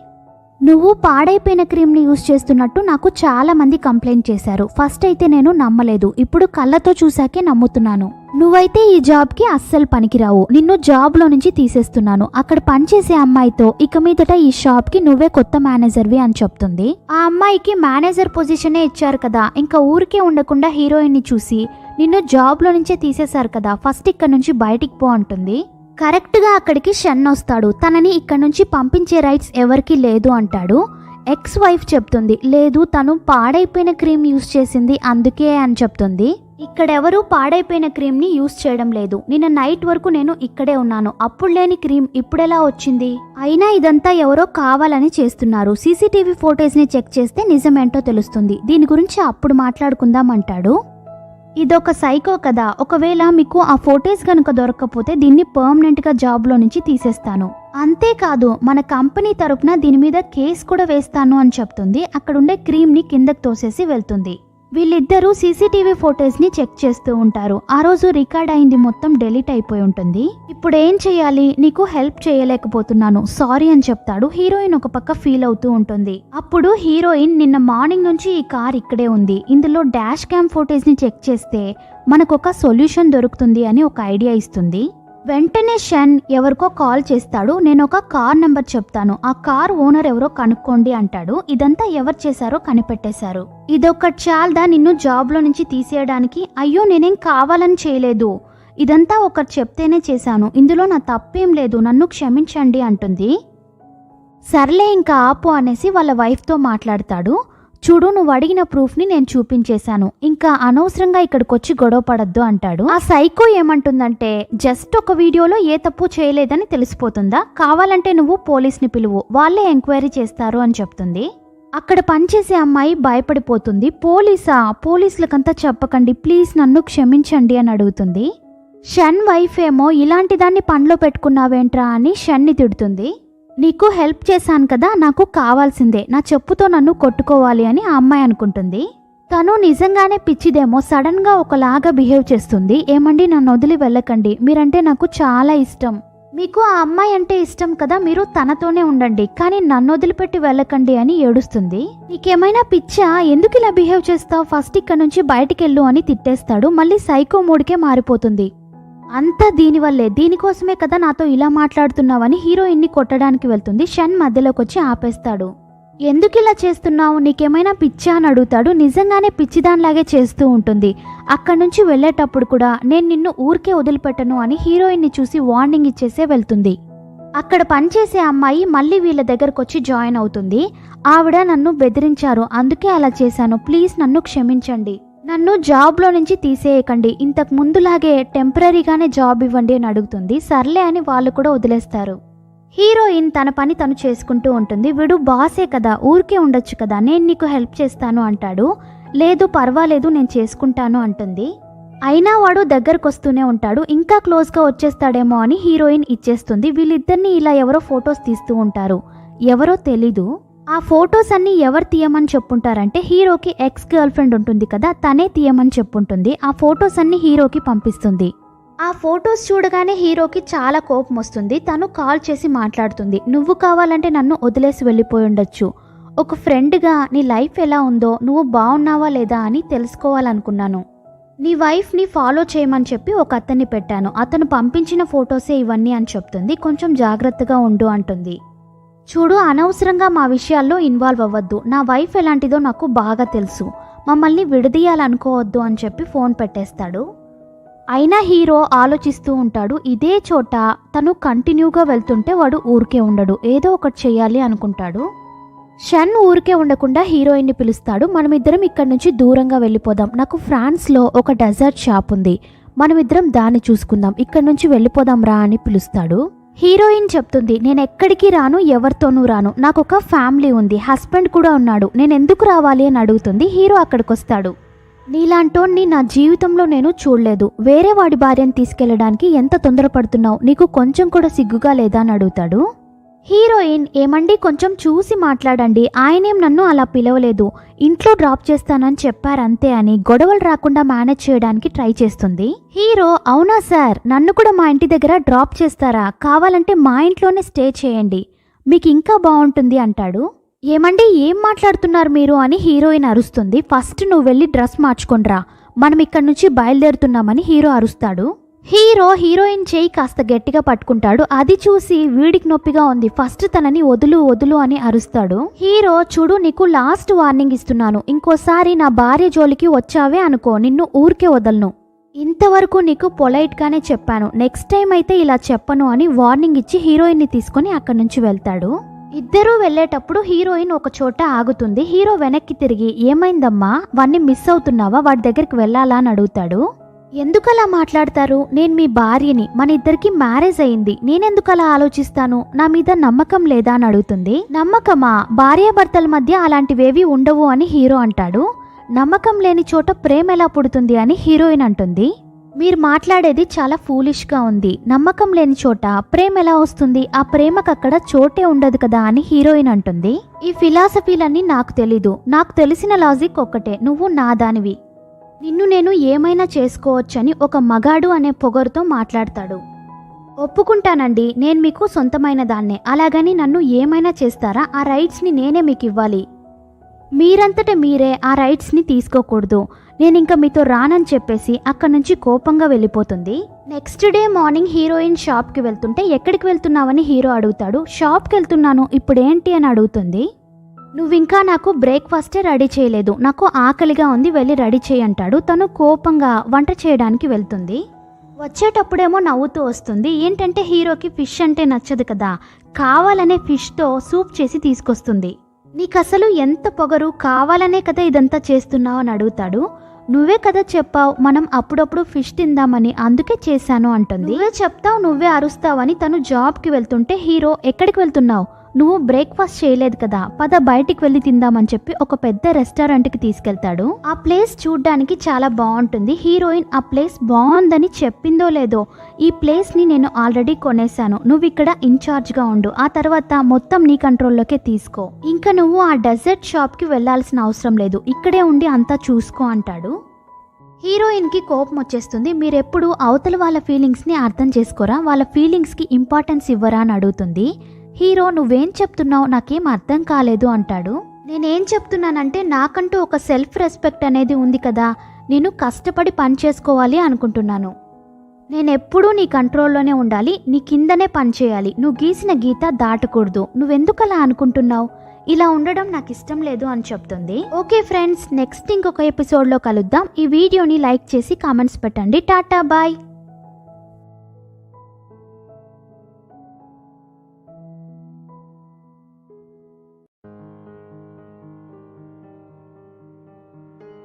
నువ్వు పాడైపోయిన క్రీమ్ని యూజ్ చేస్తున్నట్టు నాకు చాలా మంది కంప్లైంట్ చేశారు. ఫస్ట్ అయితే నేను నమ్మలేదు, ఇప్పుడు కళ్ళతో చూశాకే నమ్ముతున్నాను. నువ్వైతే ఈ జాబ్కి అస్సలు పనికిరావు, నిన్ను జాబ్లో నుంచి తీసేస్తున్నాను. అక్కడ పనిచేసే అమ్మాయితో ఇక మీదట ఈ షాప్కి నువ్వే కొత్త మేనేజర్వి అని చెప్తుంది. ఆ అమ్మాయికి మేనేజర్ పొజిషనే ఇచ్చారు కదా, ఇంకా ఊరికే ఉండకుండా హీరోయిన్ని చూసి నిన్ను జాబ్లో నుంచే తీసేశారు కదా, ఫస్ట్ ఇక్కడ నుంచి బయటికి పో అంటుంది. కరెక్ట్గా అక్కడికి షన్ వస్తాడు. తనని ఇక్కడ నుంచి పంపించే రైట్స్ ఎవరికీ లేదు అంటాడు. ఎక్స్ వైఫ్ చెప్తుంది, లేదు తను పాడైపోయిన క్రీమ్ యూజ్ చేసింది అందుకే అని చెప్తుంది. ఇక్కడెవరూ పాడైపోయిన క్రీమ్ని యూజ్ చేయడం లేదు, నిన్న నైట్ వరకు నేను ఇక్కడే ఉన్నాను, అప్పుడు లేని క్రీమ్ ఇప్పుడెలా వచ్చింది? అయినా ఇదంతా ఎవరో కావాలని చేస్తున్నారు, సీసీటీవీ ఫోటేజ్ని చెక్ చేస్తే నిజమేంటో తెలుస్తుంది, దీని గురించి అప్పుడు మాట్లాడుకుందాం అంటాడు. ఇదొక సైకో కదా, ఒకవేళ మీకు ఆ ఫోటోస్ కనుక దొరకకపోతే దీన్ని పర్మనెంట్గా జాబ్లో నుంచి తీసేస్తాను, అంతేకాదు మన కంపెనీ తరపున దీని మీద కేసు కూడా వేస్తాను అని చెప్తుంది. అక్కడుండే క్రీమ్ని కిందకు తోసేసి వెళ్తుంది. వీళ్ళిద్దరూ సీసీటీవీ ఫోటోస్ని చెక్ చేస్తూ ఉంటారు. ఆ రోజు రికార్డ్ అయింది మొత్తం డెలీట్ అయిపోయి ఉంటుంది. ఇప్పుడు ఏం చేయాలి, నీకు హెల్ప్ చేయలేకపోతున్నాను, సారీ అని చెప్తాడు. హీరోయిన్ ఒక పక్క ఫీల్ అవుతూ ఉంటుంది. అప్పుడు హీరోయిన్, నిన్న మార్నింగ్ నుంచి ఈ కార్ ఇక్కడే ఉంది, ఇందులో డాష్ క్యామ్ ఫోటోస్ని చెక్ చేస్తే మనకు ఒక సొల్యూషన్ దొరుకుతుంది అని ఒక ఐడియా ఇస్తుంది. వెంటనే షన్ ఎవరికో కాల్ చేస్తాడు. నేను ఒక కార్ నెంబర్ చెప్తాను, ఆ కార్ ఓనర్ ఎవరో కనుక్కోండి అంటాడు. ఇదంతా ఎవరు చేశారో కనిపెట్టేశారు. ఇదొక్కటి చాలదా నిన్ను జాబ్లో నుంచి తీసేయడానికి? అయ్యో నేనేం కావాలని చేయలేదు, ఇదంతా ఒకరు చెప్తేనే చేశాను, ఇందులో నా తప్పేం లేదు, నన్ను క్షమించండి అంటుంది. సర్లే ఇంకా ఆపు అనేసి వాళ్ళ వైఫ్తో మాట్లాడతాడు. చూడు, నువ్వు అడిగిన ప్రూఫ్ని నేను చూపించేశాను, ఇంకా అనవసరంగా ఇక్కడికి వచ్చి గొడవ పడద్దు అంటాడు. ఆ సైకో ఏమంటుందంటే, జస్ట్ ఒక వీడియోలో ఏ తప్పు చేయలేదని తెలిసిపోతుందా, కావాలంటే నువ్వు పోలీస్ని పిలువు, వాళ్ళే ఎంక్వైరీ చేస్తారు అని చెప్తుంది. అక్కడ పనిచేసే అమ్మాయి భయపడిపోతుంది. పోలీసా? పోలీసులకంతా చెప్పకండి ప్లీజ్, నన్ను క్షమించండి అని అడుగుతుంది. షన్ వైఫ్ ఏమో ఇలాంటి దాన్ని పనిలో పెట్టుకున్నావేంట్రా అని షన్ని తిడుతుంది. నీకు హెల్ప్ చేశాను కదా, నాకు కావాల్సిందే, నా చెప్పుతో నన్ను కొట్టుకోవాలి అని ఆ అమ్మాయి అనుకుంటుంది. తను నిజంగానే పిచ్చిదేమో, సడన్గా ఒకలాగా బిహేవ్ చేస్తుంది. ఏమండి, నన్ను వదిలి వెళ్ళకండి, మీరంటే నాకు చాలా ఇష్టం, మీకు ఆ అమ్మాయి అంటే ఇష్టం కదా, మీరు తనతోనే ఉండండి, కానీ నన్ను వదిలిపెట్టి వెళ్ళకండి అని ఏడుస్తుంది. నీకేమైనా పిచ్చా, ఎందుకు ఇలా బిహేవ్ చేస్తావు, ఫస్ట్ ఇక్కడ నుంచి బయటికి వెళ్ళు అని తిట్టేస్తాడు. మళ్ళీ సైకో మూడ్కే మారిపోతుంది. అంతా దీనివల్లే, దీనికోసమే కదా నాతో ఇలా మాట్లాడుతున్నావని హీరోయిన్ని కొట్టడానికి వెళ్తుంది. షన్ మధ్యలోకి వచ్చి ఆపేస్తాడు. ఎందుకు ఇలా చేస్తున్నావు, నీకేమైనా పిచ్చా అని అడుగుతాడు. నిజంగానే పిచ్చిదానిలాగే చేస్తూ ఉంటుంది. అక్కడి నుంచి వెళ్ళేటప్పుడు కూడా నేను నిన్ను ఊరికే వదిలిపెట్టను అని హీరోయిన్ని చూసి వార్నింగ్ ఇచ్చేసే వెళ్తుంది. అక్కడ పనిచేసే అమ్మాయి మళ్ళీ వీళ్ళ దగ్గరకు వచ్చి జాయిన్ అవుతుంది. ఆవిడ నన్ను బెదిరించారు, అందుకే అలా చేశాను, ప్లీజ్ నన్ను క్షమించండి, నన్ను జాబ్లో నుంచి తీసేయకండి, ఇంతకు ముందులాగే టెంపరీగానే జాబ్ ఇవ్వండి అని అడుగుతుంది. సర్లే అని వాళ్ళు కూడా వదిలేస్తారు. హీరోయిన్ తన పని తను చేసుకుంటూ ఉంటుంది. వీడు బాసే కదా, ఊరికే ఉండొచ్చు కదా, నేను నీకు హెల్ప్ చేస్తాను అంటాడు. లేదు పర్వాలేదు నేను చేసుకుంటాను అంటుంది. అయినా వాడు దగ్గరకు వస్తూనే ఉంటాడు. ఇంకా క్లోజ్గా వచ్చేస్తాడేమో అని హీరోయిన్ ఇచ్చేస్తుంది. వీళ్ళిద్దరిని ఇలా ఎవరో ఫొటోస్ తీస్తూ ఉంటారు. ఎవరో తెలీదు. ఆ ఫొటోస్ అన్ని ఎవరు తీయమని చెప్పుంటారంటే హీరోకి ఎక్స్ గర్ల్ ఫ్రెండ్ ఉంటుంది కదా, తనే తీయమని చెప్పుంటుంది. ఆ ఫొటోస్ అన్ని హీరోకి పంపిస్తుంది. ఆ ఫొటోస్ చూడగానే హీరోకి చాలా కోపం వస్తుంది. తను కాల్ చేసి మాట్లాడుతుంది. నువ్వు కావాలంటే నన్ను వదిలేసి వెళ్ళిపోయి ఉండొచ్చు, ఒక ఫ్రెండ్గా నీ లైఫ్ ఎలా ఉందో, నువ్వు బాగున్నావా లేదా అని తెలుసుకోవాలనుకున్నాను. నీ వైఫ్ని ఫాలో చేయమని చెప్పి ఒక అతన్ని పెట్టాను, అతను పంపించిన ఫొటోసే ఇవన్నీ అని చెప్తుంది. కొంచెం జాగ్రత్తగా ఉండు అంటుంది. చూడు, అనవసరంగా మా విషయాల్లో ఇన్వాల్వ్ అవ్వద్దు, నా వైఫ్ ఎలాంటిదో నాకు బాగా తెలుసు, మమ్మల్ని విడదీయాలనుకోవద్దు అని చెప్పి ఫోన్ పెట్టేస్తాడు. అయినా హీరో ఆలోచిస్తూ ఉంటాడు. ఇదే చోట తను కంటిన్యూగా వెళ్తుంటే వాడు ఊరికే ఉండడు, ఏదో ఒకటి చేయాలి అనుకుంటాడు. షన్ ఊరికే ఉండకుండా హీరోయిన్ని పిలుస్తాడు. మనమిద్దరం ఇక్కడి నుంచి దూరంగా వెళ్ళిపోదాం, నాకు ఫ్రాన్స్లో ఒక డెజర్ట్ షాప్ ఉంది, మనమిద్దరం దాన్ని చూసుకుందాం, ఇక్కడి నుంచి వెళ్ళిపోదాం రా అని పిలుస్తాడు. హీరోయిన్ చెప్తుంది, నేను ఎక్కడికి రాను, ఎవరితోనూ రాను, నాకు ఒక ఫ్యామిలీ ఉంది, హస్బెండ్ కూడా ఉన్నాడు, నేను ఎందుకు రావాలి అని అడుగుతుంది. హీరో అక్కడికి వస్తాడు. నీలాంటోన్ని నా జీవితంలో నేను చూడలేదు, వేరే వాడి భార్యను తీసుకెళ్లడానికి ఎంత తొందరపడుతున్నావు, నీకు కొంచెం కూడా సిగ్గుగా లేదా అని అడుగుతాడు. హీరోయిన్, ఏమండి కొంచెం చూసి మాట్లాడండి, ఆయనేం నన్ను అలా పిలవలేదు, ఇంట్లో డ్రాప్ చేస్తానని చెప్పారంతే అని గొడవలు రాకుండా మేనేజ్ చేయడానికి ట్రై చేస్తుంది. హీరో, అవునా సార్, నన్ను కూడా మా ఇంటి దగ్గర డ్రాప్ చేస్తారా, కావాలంటే మా ఇంట్లోనే స్టే చేయండి, మీకు ఇంకా బాగుంటుంది అంటాడు. ఏమండి ఏం మాట్లాడుతున్నారు మీరు అని హీరోయిన్ అరుస్తుంది. ఫస్ట్ నువ్వు వెళ్ళి డ్రెస్ మార్చుకొనిరా, మనం ఇక్కడి నుంచి బయలుదేరుతున్నామని హీరో అరుస్తాడు. హీరో హీరోయిన్ చేయి కాస్త గట్టిగా పట్టుకుంటాడు. అది చూసి వీడికి నొప్పిగా ఉంది. ఫస్ట్ తనని వదులు వదులు అని అరుస్తాడు. హీరో, చూడు నీకు లాస్ట్ వార్నింగ్ ఇస్తున్నాను, ఇంకోసారి నా భార్య జోలికి వచ్చావే అనుకో, నిన్ను ఊరికే వదలను, ఇంతవరకు నీకు పొలైట్గానే చెప్పాను, నెక్స్ట్ టైం అయితే ఇలా చెప్పను అని వార్నింగ్ ఇచ్చి హీరోయిన్ని తీసుకొని అక్కడి నుంచి వెళ్తాడు. ఇద్దరూ వెళ్ళేటప్పుడు హీరోయిన్ ఒక చోట ఆగుతుంది. హీరో వెనక్కి తిరిగి, ఏమైందమ్మా, వాడిని మిస్ అవుతున్నావా, వాడి దగ్గరికి వెళ్ళాలా అని అడుగుతాడు. ఎందుకలా మాట్లాడతారు, నేను మీ భార్యని, మన ఇద్దరికి మ్యారేజ్ అయింది, నేనెందుకు అలా ఆలోచిస్తాను, నా మీద నమ్మకం లేదా అని అడుగుతుంది. నమ్మకమా, భార్యాభర్తల మధ్య అలాంటివేవి ఉండవు అని హీరో అంటాడు. నమ్మకం లేని చోట ప్రేమ ఎలా పుడుతుంది అని హీరోయిన్ అంటుంది. మీరు మాట్లాడేది చాలా ఫూలిష్గా ఉంది, నమ్మకం లేని చోట ప్రేమ ఎలా వస్తుంది, ఆ ప్రేమకు అక్కడ చోటే ఉండదు కదా అని హీరోయిన్ అంటుంది. ఈ ఫిలాసఫీలన్నీ నాకు తెలీదు, నాకు తెలిసిన లాజిక్ ఒక్కటే, నువ్వు నా దానివి, నిన్ను నేను ఏమైనా చేసుకోవచ్చని ఒక మగాడు అనే పొగరుతో మాట్లాడతాడు. ఒప్పుకుంటానండి, నేను మీకు సొంతమైన దాన్నే, అలాగని నన్ను ఏమైనా చేస్తారా, ఆ రైట్స్ని నేనే మీకు ఇవ్వాలి, మీరంతట మీరే ఆ రైట్స్ని తీసుకోకూడదు, నేనింక మీతో రానని చెప్పేసి అక్కడి నుంచి కోపంగా వెళ్ళిపోతుంది. నెక్స్ట్ డే మార్నింగ్ హీరోయిన్ షాప్కి వెళ్తుంటే ఎక్కడికి వెళ్తున్నావని హీరో అడుగుతాడు. షాప్కి వెళ్తున్నాను, ఇప్పుడేంటి అని అడుగుతుంది. నువ్వింకా నాకు బ్రేక్ఫాస్టే రెడీ చేయలేదు, నాకు ఆకలిగా ఉంది, వెళ్ళి రెడీ చేయి అంటాడు. తను కోపంగా వంట చేయడానికి వెళ్తుంది. వచ్చేటప్పుడేమో నవ్వుతూ వస్తుంది. ఏంటంటే హీరోకి ఫిష్ అంటే నచ్చదు కదా, కావాలనే ఫిష్తో సూప్ చేసి తీసుకొస్తుంది. నీకసలు ఎంత పొగరు, కావాలనే కదా ఇదంతా చేస్తున్నావు అని అడుగుతాడు. నువ్వే కదా చెప్పావు మనం అప్పుడప్పుడు ఫిష్ తిందామని, అందుకే చేశాను అంటుంది. నువ్వే చెప్తావు నువ్వే అరుస్తావని తను జాబ్కి వెళ్తుంటే హీరో, ఎక్కడికి వెళ్తున్నావు, నువ్వు బ్రేక్ఫాస్ట్ చేయలేదు కదా, పద బయటికి వెళ్ళి తిందామని చెప్పి ఒక పెద్ద రెస్టారెంట్కి తీసుకెళ్తాడు. ఆ ప్లేస్ చూడ్డానికి చాలా బాగుంటుంది. హీరోయిన్, ఆ ప్లేస్ బాగుందని చెప్పిందో లేదో, ఈ ప్లేస్ని నేను ఆల్రెడీ కొనేశాను, నువ్వు ఇక్కడ ఇన్ఛార్జ్గా ఉండు, ఆ తర్వాత మొత్తం నీ కంట్రోల్లోకే తీసుకో, ఇంకా నువ్వు ఆ డెజర్ట్ షాప్కి వెళ్లాల్సిన అవసరం లేదు, ఇక్కడే ఉండి అంతా చూసుకో అంటాడు. హీరోయిన్కి కోపం వచ్చేస్తుంది. మీరెప్పుడు అవతల వాళ్ళ ఫీలింగ్స్ని అర్థం చేసుకోరా, వాళ్ళ ఫీలింగ్స్కి ఇంపార్టెన్స్ ఇవ్వరా అని అడుగుతుంది. హీరో, నువ్వేం చెప్తున్నావు, నాకేం అర్థం కాలేదు అంటాడు. నేనేం చెప్తున్నానంటే నాకంటూ ఒక సెల్ఫ్ రెస్పెక్ట్ అనేది ఉంది కదా, నేను కష్టపడి పని చేసుకోవాలి అనుకుంటున్నాను, నేనెప్పుడూ నీ కంట్రోల్లోనే ఉండాలి, నీ కిందనే పని చేయాలి, నువ్వు గీసిన గీత దాటకూడదు, నువ్వెందుకు అలా అనుకుంటున్నావు, ఇలా ఉండడం నాకు ఇష్టం లేదు అని చెప్తుంది. ఓకే ఫ్రెండ్స్, నెక్స్ట్ ఇంకొక ఎపిసోడ్లో కలుద్దాం. ఈ వీడియోని లైక్ చేసి కామెంట్స్ పెట్టండి. టాటా బాయ్.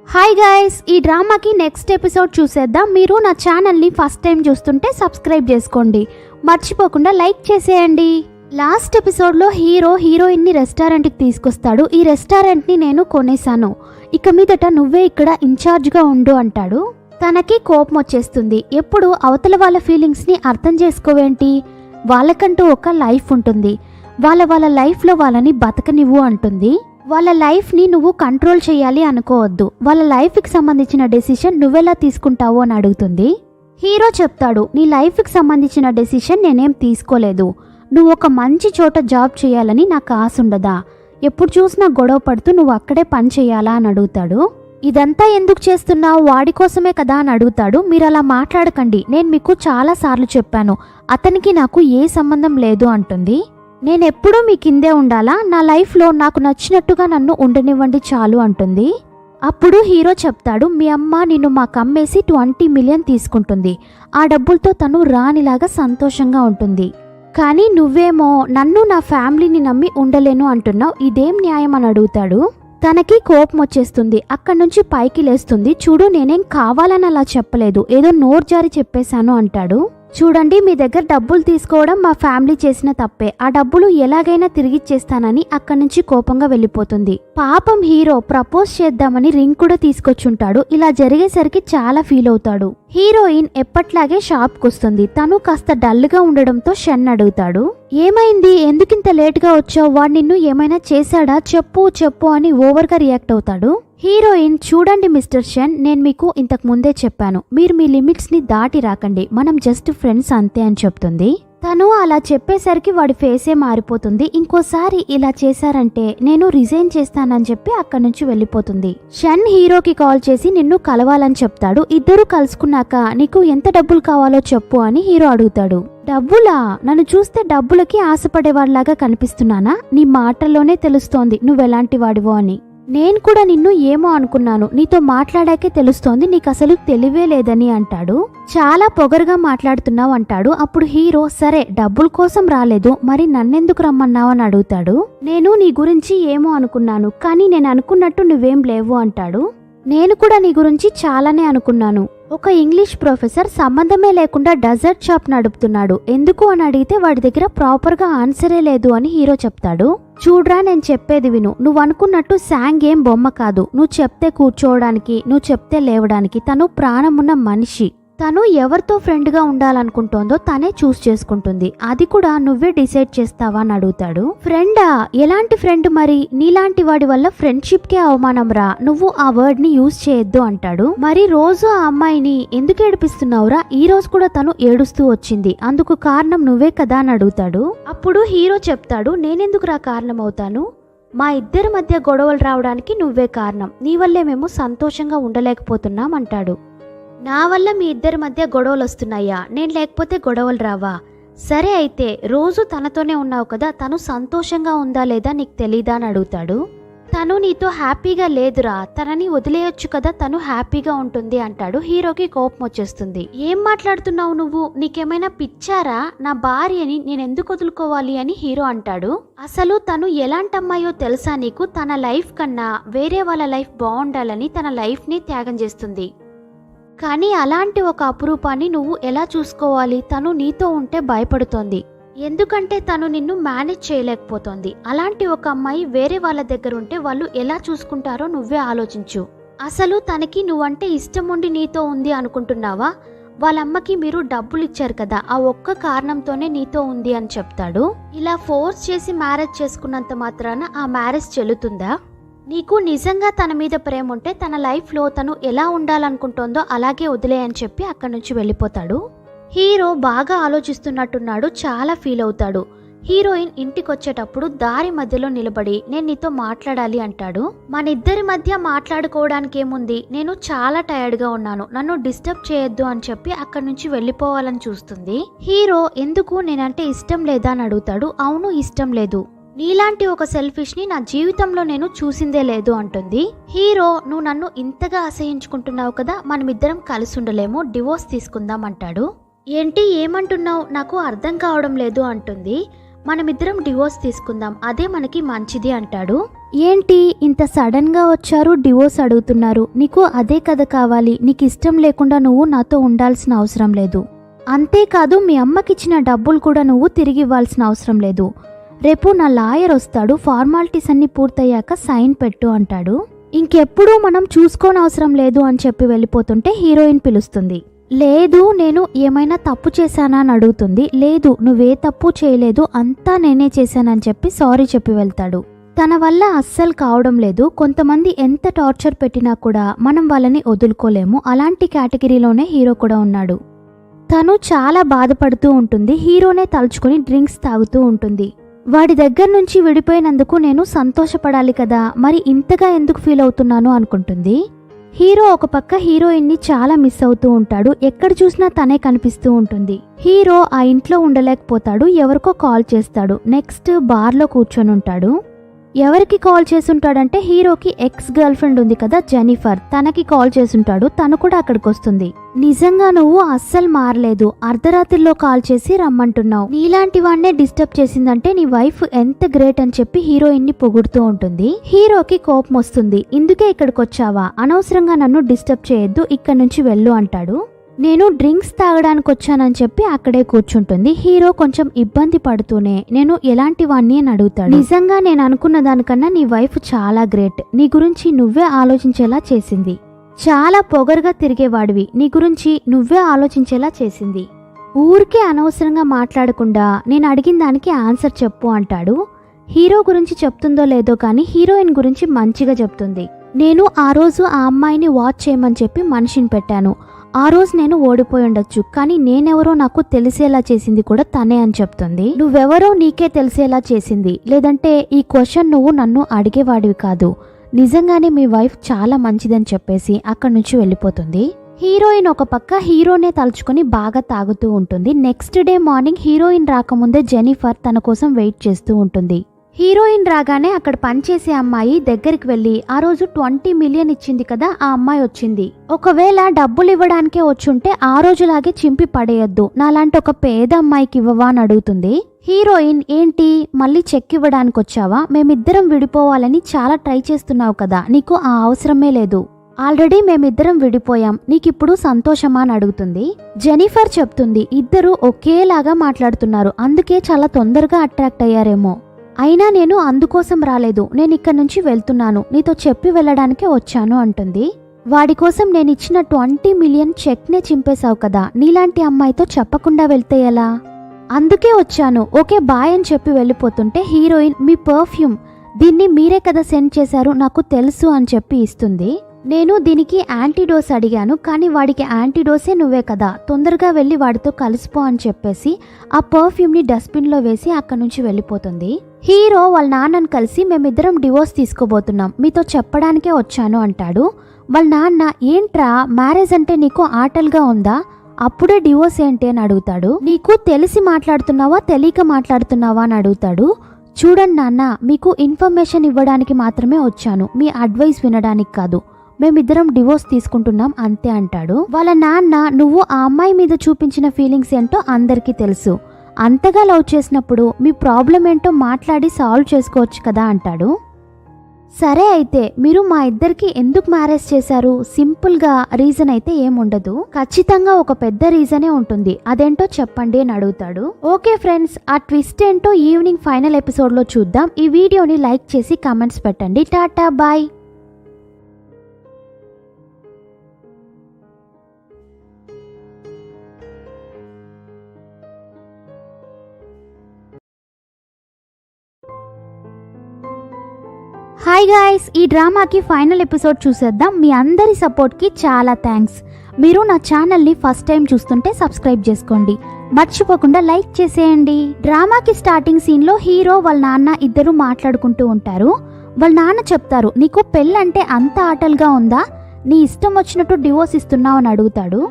హాయ్ గైస్, ఈ డ్రామాకి నెక్స్ట్ ఎపిసోడ్ చూసేద్దాం. మీరు నా ఛానల్ని ఫస్ట్ టైం చూస్తుంటే సబ్స్క్రైబ్ చేసుకోండి, మర్చిపోకుండా లైక్ చేసేయండి. లాస్ట్ ఎపిసోడ్లో హీరో హీరోయిన్ని రెస్టారెంట్కి తీసుకొస్తాడు. ఈ రెస్టారెంట్ని నేను కొనేశాను, ఇక మీదట నువ్వే ఇక్కడ ఇన్ఛార్జ్గా ఉండు అంటాడు. తనకి కోపం వచ్చేస్తుంది. ఎప్పుడు అవతల వాళ్ళ ఫీలింగ్స్ని అర్థం చేసుకోవేంటి, వాళ్ళకంటూ ఒక లైఫ్ ఉంటుంది, వాళ్ళ లైఫ్లో వాళ్ళని బతకనివ్వు అంటుంది. వాళ్ళ లైఫ్ని నువ్వు కంట్రోల్ చేయాలి అనుకోవద్దు, వాళ్ళ లైఫ్కి సంబంధించిన డెసిషన్ నువ్వెలా తీసుకుంటావు అని అడుగుతుంది. హీరో చెప్తాడు, నీ లైఫ్కి సంబంధించిన డెసిషన్ నేనేం తీసుకోలేదు, నువ్వు ఒక మంచి చోట జాబ్ చేయాలని నాకు ఆశ ఉండదా, ఎప్పుడు చూసినా గొడవ పడుతూ నువ్వు అక్కడే పని చేయాలా అని అడుగుతాడు. ఇదంతా ఎందుకు చేస్తున్నావు, వాడి కోసమే కదా అని అడుగుతాడు. మీరు అలా మాట్లాడకండి, నేను మీకు చాలాసార్లు చెప్పాను, అతనికి నాకు ఏ సంబంధం లేదు అంటుంది. నేనెప్పుడూ మీ కిందే ఉండాలా, నా లైఫ్లో నాకు నచ్చినట్టుగా నన్ను ఉండనివ్వండి చాలు అంటుంది. అప్పుడు హీరో చెప్తాడు, మీ అమ్మ నిన్ను మాకు అమ్మేసి 20 మిలియన్ తీసుకుంటుంది, ఆ డబ్బులతో తను రానిలాగా సంతోషంగా ఉంటుంది. కానీ నువ్వేమో నన్ను నా ఫ్యామిలీని నమ్మి ఉండలేను అంటున్నావు, ఇదేం న్యాయం అని అడుగుతాడు. తనకి కోపం వచ్చేస్తుంది. అక్కడి నుంచి పైకి లేస్తుంది. చూడు, నేనేం కావాలని అలా చెప్పలేదు, ఏదో నోరు జారి చెప్పేశాను అంటాడు. చూడండి, మీ దగ్గర డబ్బులు తీసుకోవడం మా ఫ్యామిలీ చేసిన తప్పే, ఆ డబ్బులు ఎలాగైనా తిరిగిచ్చేస్తానని అక్కడి నుంచి కోపంగా వెళ్ళిపోతుంది. పాపం హీరో ప్రపోజ్ చేద్దామని రింగ్ కూడా తీసుకొచ్చుంటాడు. ఇలా జరిగేసరికి చాలా ఫీల్ అవుతాడు. హీరోయిన్ ఎప్పట్లాగే షాప్కి వస్తుంది. తను కాస్త డల్గా ఉండడంతో షన్ అడుగుతాడు, ఏమైంది, ఎందుకింత లేట్గా వచ్చావు, వాడు నిన్ను ఏమైనా చేశాడా, చెప్పు చెప్పు అని ఓవర్గా రియాక్ట్ అవుతాడు. హీరోయిన్, చూడండి మిస్టర్ షన్, నేను మీకు ఇంతకు ముందే చెప్పాను, మీరు మీ లిమిట్స్ని దాటి రాకండి, మనం జస్ట్ ఫ్రెండ్స్ అంతే అని చెప్తుంది. తను అలా చెప్పేసరికి వాడి ఫేసే మారిపోతుంది. ఇంకోసారి ఇలా చేశారంటే నేను రిజైన్ చేస్తానని చెప్పి అక్కడి నుంచి వెళ్ళిపోతుంది. షన్ హీరోకి కాల్ చేసి నిన్ను కలవాలని చెప్తాడు. ఇద్దరు కలుసుకున్నాక నీకు ఎంత డబ్బులు కావాలో చెప్పు అని హీరో అడుగుతాడు. డబ్బులా, నన్ను చూస్తే డబ్బులకి ఆశపడేవాడిలాగా కనిపిస్తున్నానా, నీ మాటల్లోనే తెలుస్తోంది నువ్వెలాంటి వాడివో అని. నేను కూడా నిన్ను ఏమో అనుకున్నాను, నీతో మాట్లాడాకే తెలుస్తోంది నీకు అసలు తెలివే లేదని అంటాడు. చాలా పొగరుగా మాట్లాడుతున్నావు అంటాడు. అప్పుడు హీరో, సరే డబ్బుల కోసం రాలేదు, మరి నన్నెందుకు రమ్మన్నావు అని అడుగుతాడు. నేను నీ గురించి ఏమో అనుకున్నాను, కానీ నేను అనుకున్నట్టు నువ్వేం లేవు అంటాడు. నేను కూడా నీ గురించి చాలానే అనుకున్నాను. ఒక ఇంగ్లీష్ ప్రొఫెసర్ సంబంధమే లేకుండా డెజర్ట్ షాప్ నడుపుతున్నాడు, ఎందుకు అని అడిగితే వాడి దగ్గర ప్రాపర్గా ఆన్సరే లేదు అని హీరో చెప్తాడు. చూడ్రా, నేను చెప్పేది విను, నువ్వు అనుకున్నట్టు శాంగ్ ఏం బొమ్మ కాదు, నువ్వు చెప్తే కూర్చోవడానికి, నువ్వు చెప్తే లేవడానికి. తను ప్రాణమున్న మనిషి, తను ఎవరితో ఫ్రెండ్గా ఉండాలనుకుంటోందో తనే చూస్ చేసుకుంటుంది, అది కూడా నువ్వే డిసైడ్ చేస్తావా అని అడుగుతాడు. ఫ్రెండా, ఎలాంటి ఫ్రెండ్ మరి, నీలాంటి వాడి వల్ల ఫ్రెండ్షిప్కే అవమానం రా, నువ్వు ఆ వర్డ్ ని యూజ్ చేయొద్దు అంటాడు. మరి రోజు ఆ అమ్మాయిని ఎందుకు ఏడిపిస్తున్నావురా, ఈ రోజు కూడా తను ఏడుస్తూ వచ్చింది, అందుకు కారణం నువ్వే కదా అని అడుగుతాడు. అప్పుడు హీరో చెప్తాడు, నేనెందుకు రా కారణం అవుతాను, మా ఇద్దరి మధ్య గొడవలు రావడానికి నువ్వే కారణం, నీ వల్లే మేము సంతోషంగా ఉండలేకపోతున్నాం అంటాడు. నా వల్ల మీ ఇద్దరి మధ్య గొడవలు వస్తున్నాయా, నేను లేకపోతే గొడవలు రావా, సరే అయితే రోజు తనతోనే ఉన్నావు కదా, తను సంతోషంగా ఉందా లేదా నీకు తెలీదా అని అడుగుతాడు. తను నీతో హ్యాపీగా లేదురా, తనని వదిలేయొచ్చు కదా, తను హ్యాపీగా ఉంటుంది అంటాడు. హీరోకి కోపం వచ్చేస్తుంది. ఏం మాట్లాడుతున్నావు నువ్వు, నీకేమైనా పిచ్చారా, నా భార్యని నేనెందుకు వదులుకోవాలి అని హీరో అంటాడు. అసలు తను ఎలాంటి అమ్మాయో తెలుసా నీకు, తన లైఫ్ కన్నా వేరే వాళ్ళ లైఫ్ బాగుండాలని తన లైఫ్ని త్యాగం చేస్తుంది. కానీ అలాంటి ఒక అపురూపాన్ని నువ్వు ఎలా చూసుకోవాలి, తను నీతో ఉంటే భయపడుతోంది, ఎందుకంటే తను నిన్ను మేనేజ్ చేయలేకపోతోంది. అలాంటి ఒక అమ్మాయి వేరే వాళ్ళ దగ్గర ఉంటే వాళ్ళు ఎలా చూసుకుంటారో నువ్వే ఆలోచించు. అసలు తనకి నువ్వంటే ఇష్టం ఉండి నీతో ఉంది అనుకుంటున్నావా, వాళ్ళమ్మకి మీరు డబ్బులు ఇచ్చారు కదా, ఆ ఒక్క కారణంతోనే నీతో ఉంది అని చెప్తాడు. ఇలా ఫోర్స్ చేసి మ్యారేజ్ చేసుకున్నంత మాత్రాన ఆ మ్యారేజ్ చెల్లుతుందా, నీకు నిజంగా తన మీద ప్రేమ ఉంటే తన లైఫ్లో తను ఎలా ఉండాలనుకుంటోందో అలాగే వదిలే అని చెప్పి అక్కడి నుంచి వెళ్ళిపోతాడు. హీరో బాగా ఆలోచిస్తున్నట్టున్నాడు, చాలా ఫీల్ అవుతాడు. హీరోయిన్ ఇంటికొచ్చేటప్పుడు దారి మధ్యలో నిలబడి నేను నీతో మాట్లాడాలి అంటాడు. మన ఇద్దరి మధ్య మాట్లాడుకోవడానికి ఏముంది, నేను చాలా టైర్డ్గా ఉన్నాను, నన్ను డిస్టర్బ్ చేయొద్దు అని చెప్పి అక్కడి నుంచి వెళ్ళిపోవాలని చూస్తుంది. హీరో ఎందుకు, నేనంటే ఇష్టం లేదా అని అడుగుతాడు. అవును ఇష్టం లేదు, నీలాంటి ఒక సెల్ఫిష్ని నా జీవితంలో నేను చూసిందే లేదు అంటుంది. హీరో, నువ్వు నన్ను ఇంతగా అసహించుకుంటున్నావు కదా, మనమిద్దరం కలిసి ఉండలేము, డివోర్స్ తీసుకుందాం అంటాడు. ఏంటి, ఏమంటున్నావు, నాకు అర్థం కావడం లేదు అంటుంది. మనమిద్దరం డివోర్స్ తీసుకుందాం, అదే మనకి మంచిది అంటాడు. ఏంటి ఇంత సడన్ గా వచ్చారు, డివోర్స్ అడుగుతున్నారు, నీకు అదే కదా కావాలి, నీకు ఇష్టం లేకుండా నువ్వు నాతో ఉండాల్సిన అవసరం లేదు. అంతేకాదు మీ అమ్మకిచ్చిన డబ్బులు కూడా నువ్వు తిరిగి ఇవ్వాల్సిన అవసరం లేదు. రేపు నా లాయర్ వస్తాడు, ఫార్మాలిటీస్ అన్ని పూర్తయ్యాక సైన్ పెట్టు అంటాడు. ఇంకెప్పుడు మనం చూసుకోనవసరం లేదు అని చెప్పి వెళ్ళిపోతుంటే హీరోయిన్ పిలుస్తుంది. లేదు, నేను ఏమైనా తప్పు చేశానా అని అడుగుతుంది. లేదు, నువ్వే తప్పు చేయలేదు, అంతా నేనే చేశానని చెప్పి సారీ చెప్పి వెళ్తాడు. తన వల్ల అస్సలు కావడం లేదు. కొంతమంది ఎంత టార్చర్ పెట్టినా కూడా మనం వాళ్ళని వదులుకోలేము. అలాంటి కేటగిరీలోనే హీరో కూడా ఉన్నాడు. తను చాలా బాధపడుతూ ఉంటుంది. హీరోనే తలుచుకుని డ్రింక్స్ తాగుతూ ఉంటుంది. వాడి దగ్గర నుంచి విడిపోయినందుకు నేను సంతోషపడాలి కదా, మరి ఇంతగా ఎందుకు ఫీల్ అవుతున్నాను అనుకుంటుంది. హీరో ఒక పక్క హీరోయిన్ని చాలా మిస్ అవుతూ ఉంటాడు. ఎక్కడ చూసినా తనే కనిపిస్తూ ఉంటుంది. హీరో ఆ ఇంట్లో ఉండలేకపోతాడు. ఎవరికో కాల్ చేస్తాడు. నెక్స్ట్ బార్లో కూర్చొని ఉంటాడు. ఎవరికి కాల్ చేసుంటాడంటే హీరోకి ఎక్స్ గర్ల్ ఫ్రెండ్ ఉంది కదా జెనిఫర్, తనకి కాల్ చేసుంటాడు. తను కూడా అక్కడికి వస్తుంది. నిజంగా నువ్వు అస్సలు మారలేదు, అర్ధరాత్రిలో కాల్ చేసి రమ్మంటున్నావు, నీలాంటి వాడినే డిస్టర్బ్ చేసిందంటే నీ వైఫ్ ఎంత గ్రేట్ అని చెప్పి హీరోయిన్ ని పొగుడుతూ ఉంటుంది. హీరోకి కోపం వస్తుంది. ఇందుకే ఇక్కడికి వచ్చావా, అనవసరంగా నన్ను డిస్టర్బ్ చేయొద్దు, ఇక్కడ నుంచి వెళ్ళు అంటాడు. నేను డ్రింక్స్ తాగడానికి వచ్చానని చెప్పి అక్కడే కూర్చుంటుంది. హీరో కొంచెం ఇబ్బంది పడుతూనే నేను ఎలాంటి వాణ్ణి అని అడుగుతాడు. నిజంగా నేను అనుకున్న దానికన్నా నీ వైఫ్ చాలా గ్రేట్, నీ గురించి నువ్వే ఆలోచించేలా చేసింది, చాలా పొగరుగా తిరిగేవాడివి, నీ గురించి నువ్వే ఆలోచించేలా చేసింది, ఊరికే అనవసరంగా మాట్లాడకుండా నేను అడిగిన దానికి ఆన్సర్ చెప్పు అంటాడు. హీరో గురించి చెప్తుందో లేదో కానీ హీరోయిన్ గురించి మంచిగా చెప్తుంది. నేను ఆ రోజు ఆ అమ్మాయిని వాచ్ చేయమని చెప్పి మనిషిని పెట్టాను, ఆ రోజు నేను ఓడిపోయి ఉండొచ్చు, కానీ నేనెవరో నాకు తెలిసేలా చేసింది కూడా తనే అని చెప్తుంది. నువ్వెవరో నీకే తెలిసేలా చేసింది, లేదంటే ఈ క్వశ్చన్ నువ్వు నన్ను అడిగేవాడివి కాదు, నిజంగానే మీ వైఫ్ చాలా మంచిదని చెప్పేసి అక్కడి నుంచి వెళ్ళిపోతుంది. హీరోయిన్ ఒక పక్క హీరోనే తలుచుకొని బాగా తాగుతూ ఉంటుంది. నెక్స్ట్ డే మార్నింగ్ హీరోయిన్ రాకముందే జెనిఫర్ తన కోసం వెయిట్ చేస్తూ ఉంటుంది. హీరోయిన్ రాగానే అక్కడ పనిచేసే అమ్మాయి దగ్గరికి వెళ్ళి, ఆ రోజు 20 మిలియన్ ఇచ్చింది కదా ఆ అమ్మాయి వచ్చింది, ఒకవేళ డబ్బులు ఇవ్వడానికే వచ్చుంటే ఆ రోజులాగే చింపి పడేయద్దు, నాలాంటి ఒక పేద అమ్మాయికి ఇవ్వవా అని అడుగుతుంది. హీరోయిన్, ఏంటి మళ్ళీ చెక్ ఇవ్వడానికి వచ్చావా, మేమిద్దరం విడిపోవాలని చాలా ట్రై చేస్తున్నావు కదా, నీకు ఆ అవసరమే లేదు, ఆల్రెడీ మేమిద్దరం విడిపోయాం, నీకిప్పుడు సంతోషమా అని అడుగుతుంది. జెనిఫర్ చెప్తుంది, ఇద్దరు ఒకేలాగా మాట్లాడుతున్నారు, అందుకే చాలా తొందరగా అట్రాక్ట్ అయ్యారేమో, అయినా నేను అందుకోసం రాలేదు, నేను ఇక్కడి నుంచి వెళ్తున్నాను, నీతో చెప్పి వెళ్ళడానికే వచ్చాను అంటుంది. వాడి కోసం నేను ఇచ్చిన 20 మిలియన్ చెక్నే చింపేశావు కదా, నీలాంటి అమ్మాయితో చెప్పకుండా వెళ్తే ఎలా, అందుకే వచ్చాను, ఓకే బాయ్ అని చెప్పి వెళ్ళిపోతుంటే హీరోయిన్, మీ పర్ఫ్యూమ్, దీన్ని మీరే కదా సెండ్ చేశారు, నాకు తెలుసు అని చెప్పి ఇస్తుంది. నేను దీనికి యాంటీడోస్ అడిగాను, కానీ వాడికి యాంటీడోసే నువ్వే కదా, తొందరగా వెళ్ళి వాడితో కలిసిపో అని చెప్పేసి ఆ పర్ఫ్యూమ్ని డస్ట్బిన్లో వేసి అక్కడి నుంచి వెళ్ళిపోతుంది. హీరో వాళ్ళ నాన్నని కలిసి, మేమిద్దరం డివోర్స్ తీసుకోబోతున్నాం, మీతో చెప్పడానికే వచ్చాను అంటాడు. వాళ్ళ నాన్న, ఏంట్రా మ్యారేజ్ అంటే నీకు ఆటలుగా ఉందా, అప్పుడే డివోర్స్ ఏంటి అని అడుగుతాడు. నీకు తెలిసి మాట్లాడుతున్నావా తెలియక మాట్లాడుతున్నావా అని అడుగుతాడు. చూడండి నాన్న, మీకు ఇన్ఫర్మేషన్ ఇవ్వడానికి మాత్రమే వచ్చాను, మీ అడ్వైస్ వినడానికి కాదు, మేమిద్దరం డివోర్స్ తీసుకుంటున్నాం అంతే అంటాడు. వాళ్ళ నాన్న, నువ్వు ఆ అమ్మాయి మీద చూపించిన ఫీలింగ్స్ ఏంటో అందరికీ తెలుసు, అంతగా లవ్ చేసినప్పుడు మీ ప్రాబ్లం ఏంటో మాట్లాడి సాల్వ్ చేసుకోవచ్చు కదా అంటాడు. సరే అయితే మీరు మా ఇద్దరికి ఎందుకు మ్యారేజ్ చేశారు, సింపుల్గా రీజన్ అయితే ఏముండదు, ఖచ్చితంగా ఒక పెద్ద రీజనే ఉంటుంది, అదేంటో చెప్పండి అని అడుగుతాడు. ఓకే ఫ్రెండ్స్, ఆ ట్విస్ట్ ఏంటో ఈవినింగ్ ఫైనల్ ఎపిసోడ్లో చూద్దాం. ఈ వీడియోని లైక్ చేసి కామెంట్స్ పెట్టండి. టాటా బాయ్. హాయ్ గాయ్స్, ఈ డ్రామాకి ఫైనల్ ఎపిసోడ్ చూసేద్దాం. మీ అందరి సపోర్ట్కి చాలా థ్యాంక్స్. మీరు నా ఛానల్ని ఫస్ట్ టైం చూస్తుంటే సబ్స్క్రైబ్ చేసుకోండి, మర్చిపోకుండా లైక్ చేసేయండి. డ్రామాకి స్టార్టింగ్ సీన్లో హీరో వాళ్ళ నాన్న ఇద్దరు మాట్లాడుకుంటూ ఉంటారు. వాళ్ళ నాన్న చెప్తారు, నీకు పెళ్ళంటే అంత ఆటలుగా ఉందా, నీ ఇష్టం వచ్చినట్టు డివోర్స్ ఇస్తున్నావు అని అడుగుతాడు.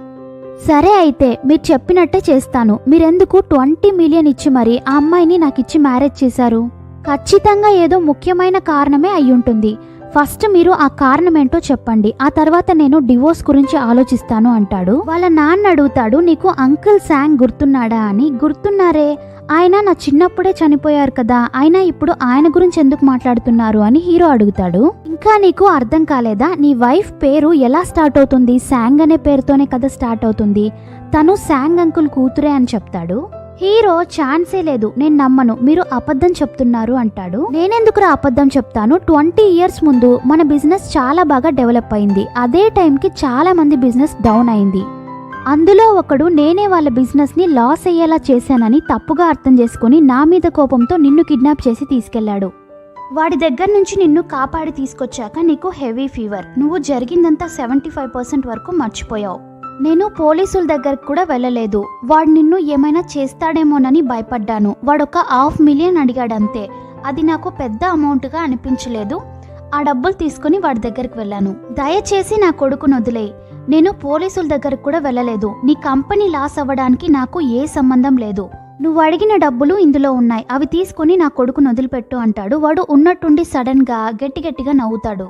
సరే అయితే మీరు చెప్పినట్టే చేస్తాను, మీరెందుకు 20 మిలియన్ ఇచ్చి మరి ఆ అమ్మాయిని నాకు ఇచ్చి మ్యారేజ్ చేశారు, ఖచ్చితంగా ఏదో ముఖ్యమైన కారణమే అయ్యుంటుంది. ఫస్ట్ మీరు ఆ కారణం ఏంటో చెప్పండి, ఆ తర్వాత నేను డివోర్స్ గురించి ఆలోచిస్తాను అంటాడు. వాళ్ళ నాన్న అడుగుతాడు, నీకు అంకుల్ శాంగ్ గుర్తున్నాడా అని. గుర్తున్నారే, ఆయన నా చిన్నప్పుడే చనిపోయారు కదా, అయినా ఇప్పుడు ఆయన గురించి ఎందుకు మాట్లాడుతున్నారు అని హీరో అడుగుతాడు. ఇంకా నీకు అర్థం కాలేదా, నీ వైఫ్ పేరు ఎలా స్టార్ట్ అవుతుంది, శాంగ్ అనే పేరుతోనే కదా స్టార్ట్ అవుతుంది, తను శాంగ్ అంకుల్ కూతురే అని చెప్తాడు. హీరో ఛాన్సే లేదు, నేను నమ్మను, మీరు అబద్ధం చెప్తున్నారు అంటాడు. నేనెందుకురా అబద్ధం చెప్తాను, 20 years ముందు మన బిజినెస్ చాలా బాగా డెవలప్ అయింది. అదే టైంకి చాలా మంది బిజినెస్ డౌన్ అయింది. అందులో ఒకడు నేనే వాళ్ళ బిజినెస్ ని లాస్ అయ్యేలా చేశానని తప్పుగా అర్థం చేసుకుని నా మీద కోపంతో నిన్ను కిడ్నాప్ చేసి తీసుకెళ్లాడు. వాడి దగ్గర నుంచి నిన్ను కాపాడి తీసుకొచ్చాక నీకు హెవీ ఫీవర్, నువ్వు జరిగిందంతా 75% వరకు మర్చిపోయావు. నేను పోలీసుల దగ్గరకు కూడా వెళ్ళలేదు. వాడు నిన్ను ఏమైనా చేస్తాడేమోనని భయపడ్డాను. వాడొక 500,000 అడిగాడంతే. అది నాకు పెద్ద అమౌంట్గా అనిపించలేదు. ఆ డబ్బులు తీసుకుని వాడి దగ్గరికి వెళ్ళాను. దయచేసి నా కొడుకును వదిలేయ్. నేను పోలీసుల దగ్గరకు కూడా వెళ్ళలేదు. నీ కంపెనీ లాస్ అవ్వడానికి నాకు ఏ సంబంధం లేదు. నువ్వు అడిగిన డబ్బులు ఇందులో ఉన్నాయి, అవి తీసుకుని నా కొడుకును వదిలిపెట్టు అంటాడు. వాడు ఉన్నట్టుండి సడన్ గా గట్టిగా నవ్వుతాడు.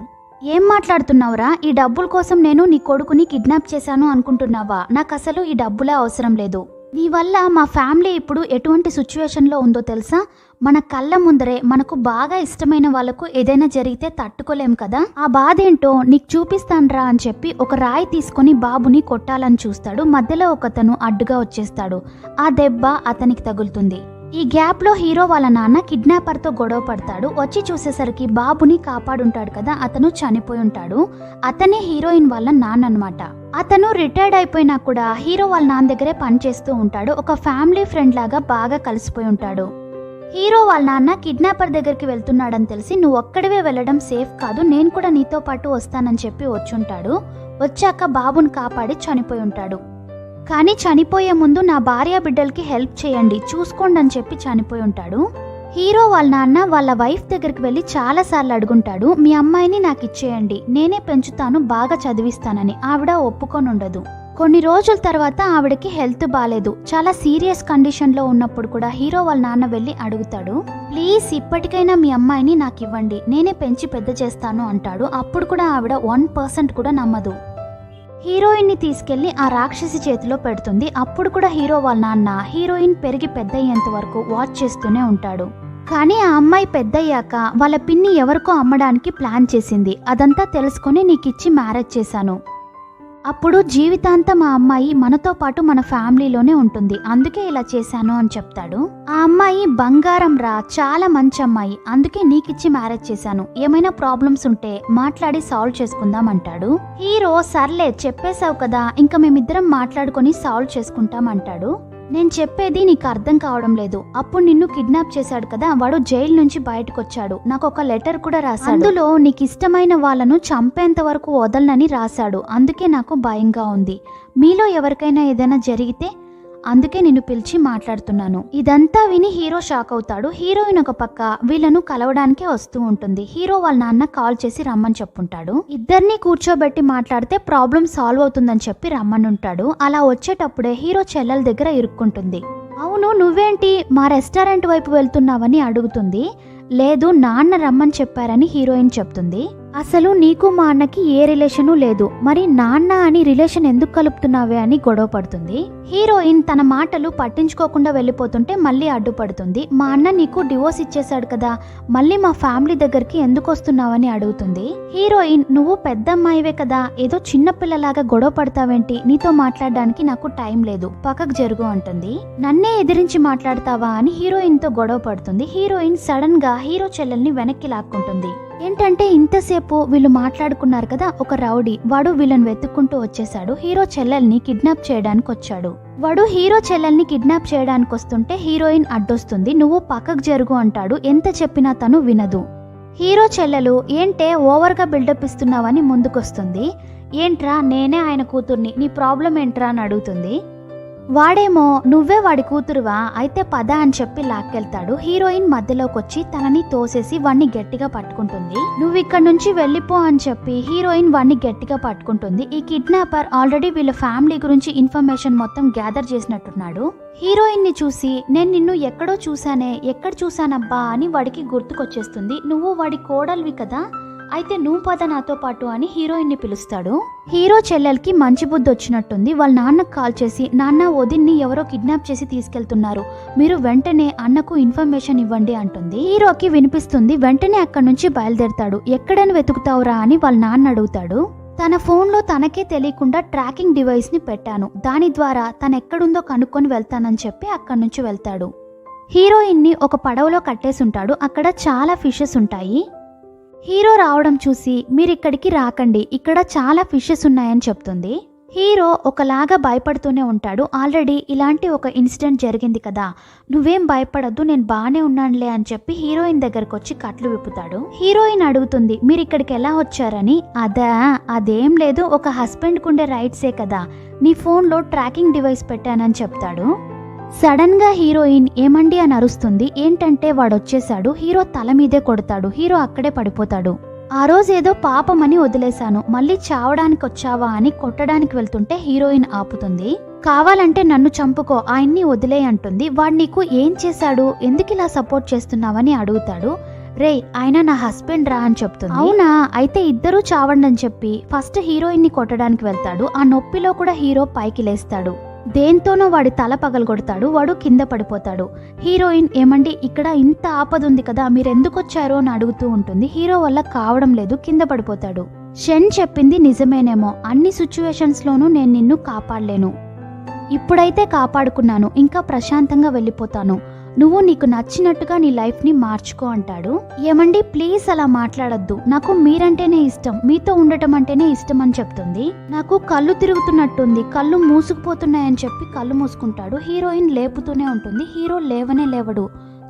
ఏం మాట్లాడుతున్నావురా, ఈ డబ్బుల కోసం నేను నీ కొడుకుని కిడ్నాప్ చేశాను అనుకుంటున్నావా? నాకు అసలు ఈ డబ్బులే అవసరం లేదు. నీ వల్ల మా ఫ్యామిలీ ఇప్పుడు ఎటువంటి సిచ్యువేషన్లో ఉందో తెలుసా? మన కళ్ళ ముందరే మనకు బాగా ఇష్టమైన వాళ్ళకు ఏదైనా జరిగితే తట్టుకోలేం కదా, ఆ బాధ ఏంటో నీకు చూపిస్తాన్రా అని చెప్పి ఒక రాయి తీసుకుని బాబుని కొట్టాలని చూస్తాడు. మధ్యలో ఒకతను అడ్డుగా వచ్చేస్తాడు. ఆ దెబ్బ అతనికి తగులుతుంది. ఈ గ్యాప్ లో హీరో వాళ్ళ నాన్న కిడ్నాపర్ తో గొడవ పడతాడు. వచ్చి చూసేసరికి బాబుని కాపాడుంటాడు కదా, అతను చనిపోయి ఉంటాడు. అతనే హీరోయిన్ వాళ్ళ నాన్న అన్నమాట. అతను రిటైర్డ్ అయిపోయినా కూడా హీరో వాళ్ళ నాన్న దగ్గరే పనిచేస్తూ ఉంటాడు. ఒక ఫ్యామిలీ ఫ్రెండ్ లాగా బాగా కలిసిపోయి ఉంటాడు. హీరో వాళ్ళ నాన్న కిడ్నాపర్ దగ్గరికి వెళ్తున్నాడని తెలిసి, నువ్వు ఒక్కడివే వెళ్ళడం సేఫ్ కాదు, నేను కూడా నీతో పాటు వస్తానని చెప్పి వచ్చుంటాడు. వచ్చాక బాబుని కాపాడి చనిపోయి ఉంటాడు. కానీ చనిపోయే ముందు నా భార్య బిడ్డలకి హెల్ప్ చేయండి, చూసుకోండి అని చెప్పి చనిపోయి ఉంటాడు. హీరో వాళ్ళ నాన్న వాళ్ళ వైఫ్ దగ్గరికి వెళ్ళి చాలాసార్లు అడుగుంటాడు, మీ అమ్మాయిని నాకు ఇచ్చేయండి, నేనే పెంచుతాను, బాగా చదివిస్తానని. ఆవిడ ఒప్పుకొని ఉండదు. కొన్ని రోజుల తర్వాత ఆవిడకి హెల్త్ బాలేదు. చాలా సీరియస్ కండిషన్లో ఉన్నప్పుడు కూడా హీరో వాళ్ళ నాన్న వెళ్ళి అడుగుతాడు, ప్లీజ్ ఇప్పటికైనా మీ అమ్మాయిని నాకు ఇవ్వండి, నేనే పెంచి పెద్ద చేస్తాను అంటాడు. అప్పుడు కూడా ఆవిడ 1% కూడా నమ్మదు. హీరోయిన్ ని తీసుకెళ్లి ఆ రాక్షసి చేతిలో పెడుతుంది. అప్పుడు కూడా హీరో వాళ్ళ నాన్న హీరోయిన్ పెరిగి పెద్ద అయ్యేంత వరకు వాచ్ చేస్తూనే ఉంటాడు. కానీ ఆ అమ్మాయి పెద్దయ్యాక వాళ్ళ పిన్ని ఎవరికో అమ్మడానికి ప్లాన్ చేసింది. అదంతా తెలుసుకుని నీకిచ్చి మ్యారేజ్ చేశాను. అప్పుడు జీవితాంతం ఆ అమ్మాయి మనతో పాటు మన ఫ్యామిలీలోనే ఉంటుంది, అందుకే ఇలా చేశాను అని చెప్తాడు. ఆ అమ్మాయి బంగారం రా, చాలా మంచి అమ్మాయి, అందుకే నీకిచ్చి మ్యారేజ్ చేశాను, ఏమైనా ప్రాబ్లమ్స్ ఉంటే మాట్లాడి సాల్వ్ చేసుకుందాం అంటాడు. హీరో సర్లే చెప్పేశావు కదా, ఇంకా మేమిద్దరం మాట్లాడుకొని సాల్వ్ చేసుకుంటాం అంటాడు. నేను చెప్పేది నీకు అర్థం కావడం లేదు. అప్పుడు నిన్ను కిడ్నాప్ చేశాడు కదా, వాడు జైలు నుంచి బయటకు వచ్చాడు. నాకు ఒక లెటర్ కూడా రాశాడు. అందులో నీకు ఇష్టమైన వాళ్ళను చంపేంత వరకు వదలనని రాశాడు. అందుకే నాకు భయంగా ఉంది. మీలో ఎవరికైనా ఏదైనా జరిగితే అందుకే నిన్ను పిలిచి మాట్లాడుతున్నాను. ఇదంతా విని హీరో షాక్ అవుతాడు. హీరోయిన్ ఒక పక్క వీళ్ళను కలవడానికే వస్తూ ఉంటుంది. హీరో వాళ్ళ నాన్న కాల్ చేసి రమ్మని చెప్పుంటాడు. ఇద్దరిని కూర్చోబెట్టి మాట్లాడితే ప్రాబ్లం సాల్వ్ అవుతుందని చెప్పి రమ్మనుంటాడు. అలా వచ్చేటప్పుడే హీరో చెల్లెల దగ్గర ఇరుక్కుంటుంది. అవును, నువ్వేంటి మా రెస్టారెంట్ వైపు వెళ్తున్నావని అడుగుతుంది. లేదు, నాన్న రమ్మని చెప్పారని హీరోయిన్ చెప్తుంది. అసలు నీకు మా అన్నకి ఏ రిలేషను లేదు, మరి నాన్న అని రిలేషన్ ఎందుకు కలుపుతున్నావే అని గొడవ పడుతుంది. హీరోయిన్ తన మాటలు పట్టించుకోకుండా వెళ్ళిపోతుంటే మళ్ళీ అడ్డుపడుతుంది. మా అన్న నీకు డివోర్స్ ఇచ్చేశాడు కదా, మళ్ళీ మా ఫ్యామిలీ దగ్గరికి ఎందుకు వస్తున్నావని అడుగుతుంది. హీరోయిన్, నువ్వు పెద్ద అమ్మాయివే కదా, ఏదో చిన్నపిల్లలాగా గొడవ పడతావేంటి, నీతో మాట్లాడడానికి నాకు టైం లేదు, పక్కకు జరుగు అంటుంది. నన్నే ఎదిరించి మాట్లాడతావా అని హీరోయిన్ తో గొడవ పడుతుంది. హీరోయిన్ సడన్ గా హీరో చెల్లెల్ని వెనక్కి లాక్కుంటుంది. ఏంటంటే ఇంతసేపు వీళ్ళు మాట్లాడుకున్నారు కదా, ఒక రౌడీ వాడు వీళ్ళని వెతుక్కుంటూ వచ్చేసాడు. హీరో చెల్లెల్ని కిడ్నాప్ చేయడానికి వచ్చాడు. వాడు హీరో చెల్లెల్ని కిడ్నాప్ చేయడానికి వస్తుంటే హీరోయిన్ అడ్డొస్తుంది. నువ్వు పక్కకు జరుగు అంటాడు. ఎంత చెప్పినా తను వినదు. హీరో చెల్లెలు ఏంటే ఓవర్గా బిల్డప్ ఇస్తున్నావని ముందుకొస్తుంది. ఏంట్రా, నేనే ఆయన కూతుర్ని, నీ ప్రాబ్లం ఏంట్రా అని అడుగుతుంది. వాడేమో నువ్వే వాడి కూతురువా అయితే పద అని చెప్పి లాక్కెళ్తాడు. హీరోయిన్ మధ్యలోకి వచ్చి తనని తోసేసి వాణ్ణి గట్టిగా పట్టుకుంటుంది. నువ్వు ఇక్కడ నుంచి వెళ్ళిపో అని చెప్పి హీరోయిన్ వాణ్ణి గట్టిగా పట్టుకుంటుంది. ఈ కిడ్నాపర్ ఆల్రెడీ వీళ్ళ ఫ్యామిలీ గురించి ఇన్ఫర్మేషన్ మొత్తం గ్యాదర్ చేసినట్టున్నాడు. హీరోయిన్ ని చూసి నేను నిన్ను ఎక్కడో చూసానే, ఎక్కడ చూసానబ్బా అని వాడికి గుర్తుకొచ్చేస్తుంది. నువ్వు వాడి కోడలివి కదా, అయితే నువ్వు పద నాతో పాటు అని హీరోయిన్ ని పిలుస్తాడు. హీరో చెల్లెలకి మంచి బుద్ధి వచ్చినట్టుంది. వాళ్ళ నాన్నకు కాల్ చేసి, నాన్న వదిన్ని ఎవరో కిడ్నాప్ చేసి తీసుకెళ్తున్నారు, మీరు వెంటనే అన్నకు ఇన్ఫర్మేషన్ ఇవ్వండి అంటుంది. హీరోకి వినిపిస్తుంది. వెంటనే అక్కడి నుంచి బయలుదేరతాడు. ఎక్కడని వెతుకుతావురా అని వాళ్ళ నాన్న అడుగుతాడు. తన ఫోన్లో తనకే తెలియకుండా ట్రాకింగ్ డివైస్ ని పెట్టాను, దాని ద్వారా తను ఎక్కడుందో కనుక్కొని వెళ్తానని చెప్పి అక్కడి నుంచి వెళ్తాడు. హీరోయిన్ ని ఒక పడవలో కట్టేసుంటాడు. అక్కడ చాలా ఫిషెస్ ఉంటాయి. హీరో రావడం చూసి మీరిక్కడికి రాకండి, ఇక్కడ చాలా ఫిషెస్ ఉన్నాయని చెప్తుంది. హీరో ఒకలాగా భయపడుతూనే ఉంటాడు. ఆల్రెడీ ఇలాంటి ఒక ఇన్సిడెంట్ జరిగింది కదా, నువ్వేం భయపడద్దు నేను బానే ఉన్నానులే అని చెప్పి హీరోయిన్ దగ్గరకు వచ్చి కట్లు విప్పుతాడు. హీరోయిన్ అడుగుతుంది మీరిక్కడికి ఎలా వచ్చారని. అదేం లేదు, ఒక హస్బెండ్ కుండే రైట్సే కదా, నీ ఫోన్లో ట్రాకింగ్ డివైస్ పెట్టానని చెప్తాడు. సడన్ గా హీరోయిన్ ఏమండి అని అరుస్తుంది. ఏంటంటే వాడొచ్చేశాడు. హీరో తల మీదే కొడతాడు. హీరో అక్కడే పడిపోతాడు. ఆ రోజు ఏదో పాపమని వదిలేశాను, మళ్ళీ చావడానికి వచ్చావా అని కొట్టడానికి వెళ్తుంటే హీరోయిన్ ఆపుతుంది. కావాలంటే నన్ను చంపుకో, ఆయన్ని వదిలే అంటుంది. వాడు నీకు ఏం చేశాడు, ఎందుకు ఇలా సపోర్ట్ చేస్తున్నావని అడుగుతాడు. రేయ్ ఆయన నా హస్బెండ్ రా అని చెప్తుంది. అవునా, అయితే ఇద్దరూ చావండి అని చెప్పి ఫస్ట్ హీరోయిన్ ని కొట్టడానికి వెళ్తాడు. ఆ నొప్పిలో కూడా హీరో పైకి లేస్తాడు. దేంతోనో వాడి తల పగలగొడతాడు. వాడు కింద పడిపోతాడు. హీరోయిన్ ఏమండి ఇక్కడ ఇంత ఆపదుంది కదా, మీరెందుకు వచ్చారో అని అడుగుతూ ఉంటుంది. హీరో వల్ల కావడం లేదు, కింద పడిపోతాడు. షెన్ చెప్పింది నిజమేనేమో, అన్ని సిచ్యువేషన్స్ లోనూ నేను నిన్ను కాపాడలేను, ఇప్పుడైతే కాపాడుకున్నాను, ఇంకా ప్రశాంతంగా వెళ్ళిపోతాను, నువ్వు నీకు నచ్చినట్టుగా నీ లైఫ్ ని మార్చుకో అంటాడు. ఏమండి ప్లీజ్ అలా మాట్లాడొద్దు, నాకు మీరంటేనే ఇష్టం, మీతో ఉండటం అంటేనే ఇష్టం అని చెప్తుంది. నాకు కళ్ళు తిరుగుతున్నట్టుంది, కళ్ళు మూసుకుపోతున్నాయని చెప్పి కళ్ళు మూసుకుంటాడు. హీరోయిన్ లేపుతూనే ఉంటుంది. హీరో లేవనే లేవడు.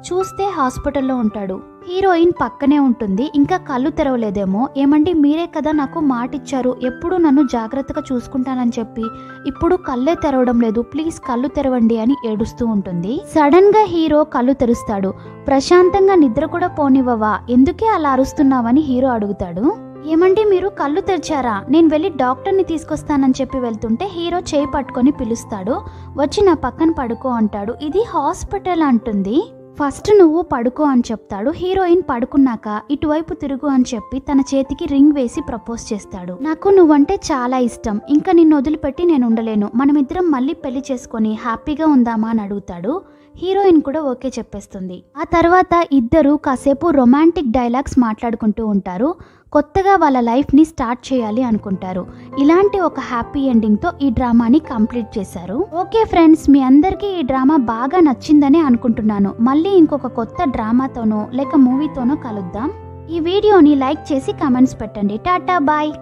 చూస్తే హాస్పిటల్లో ఉంటాడు. హీరోయిన్ పక్కనే ఉంటుంది. ఇంకా కళ్ళు తెరవలేదేమో. ఏమండి మీరే కదా నాకు మాట ఇచ్చారు, ఎప్పుడు నన్ను జాగ్రత్తగా చూసుకుంటానని చెప్పి, ఇప్పుడు కళ్ళే తెరవడం లేదు, ప్లీజ్ కళ్ళు తెరవండి అని ఏడుస్తూ ఉంటుంది. సడన్ గా హీరో కళ్ళు తెరుస్తాడు. ప్రశాంతంగా నిద్ర కూడా పోనివ్వవా, ఎందుకే అలా అరుస్తున్నావని హీరో అడుగుతాడు. ఏమండి మీరు కళ్ళు తెరిచారా, నేను వెళ్ళి డాక్టర్ని తీసుకొస్తానని చెప్పి వెళ్తుంటే హీరో చేయి పట్టుకొని పిలుస్తాడు. వచ్చి నా పక్కన పడుకో అంటాడు. ఇది హాస్పిటల్ అంటుంది. ఫస్ట్ నువ్వు పడుకో అని చెప్తాడు. హీరోయిన్ పడుకున్నాక ఇటువైపు తిరుగు అని చెప్పి తన చేతికి రింగ్ వేసి ప్రపోజ్ చేస్తాడు. నాకు నువ్వంటే చాలా ఇష్టం, ఇంకా నిన్ను వదిలిపెట్టి నేను ఉండలేను, మనమిద్దరం మళ్ళీ పెళ్లి చేసుకొని హ్యాపీగా ఉందామా అని అడుగుతాడు. హీరోయిన్ కూడా ఓకే చెప్పేస్తుంది. ఆ తర్వాత ఇద్దరు కాసేపు రొమాంటిక్ డైలాగ్స్ మాట్లాడుకుంటూ ఉంటారు. కొత్తగా వాళ్ళ లైఫ్ని స్టార్ట్ చేయాలి అనుకుంటారు. ఇలాంటి ఒక హ్యాపీ ఎండింగ్తో ఈ డ్రామాని కంప్లీట్ చేశారు. ఓకే ఫ్రెండ్స్, మీ అందరికీ ఈ డ్రామా బాగా నచ్చిందని అనుకుంటున్నాను. మళ్ళీ ఇంకొక కొత్త డ్రామాతోనో లేక మూవీతోనో కలుద్దాం. ఈ వీడియోని లైక్ చేసి కామెంట్స్ పెట్టండి. టాటా బాయ్.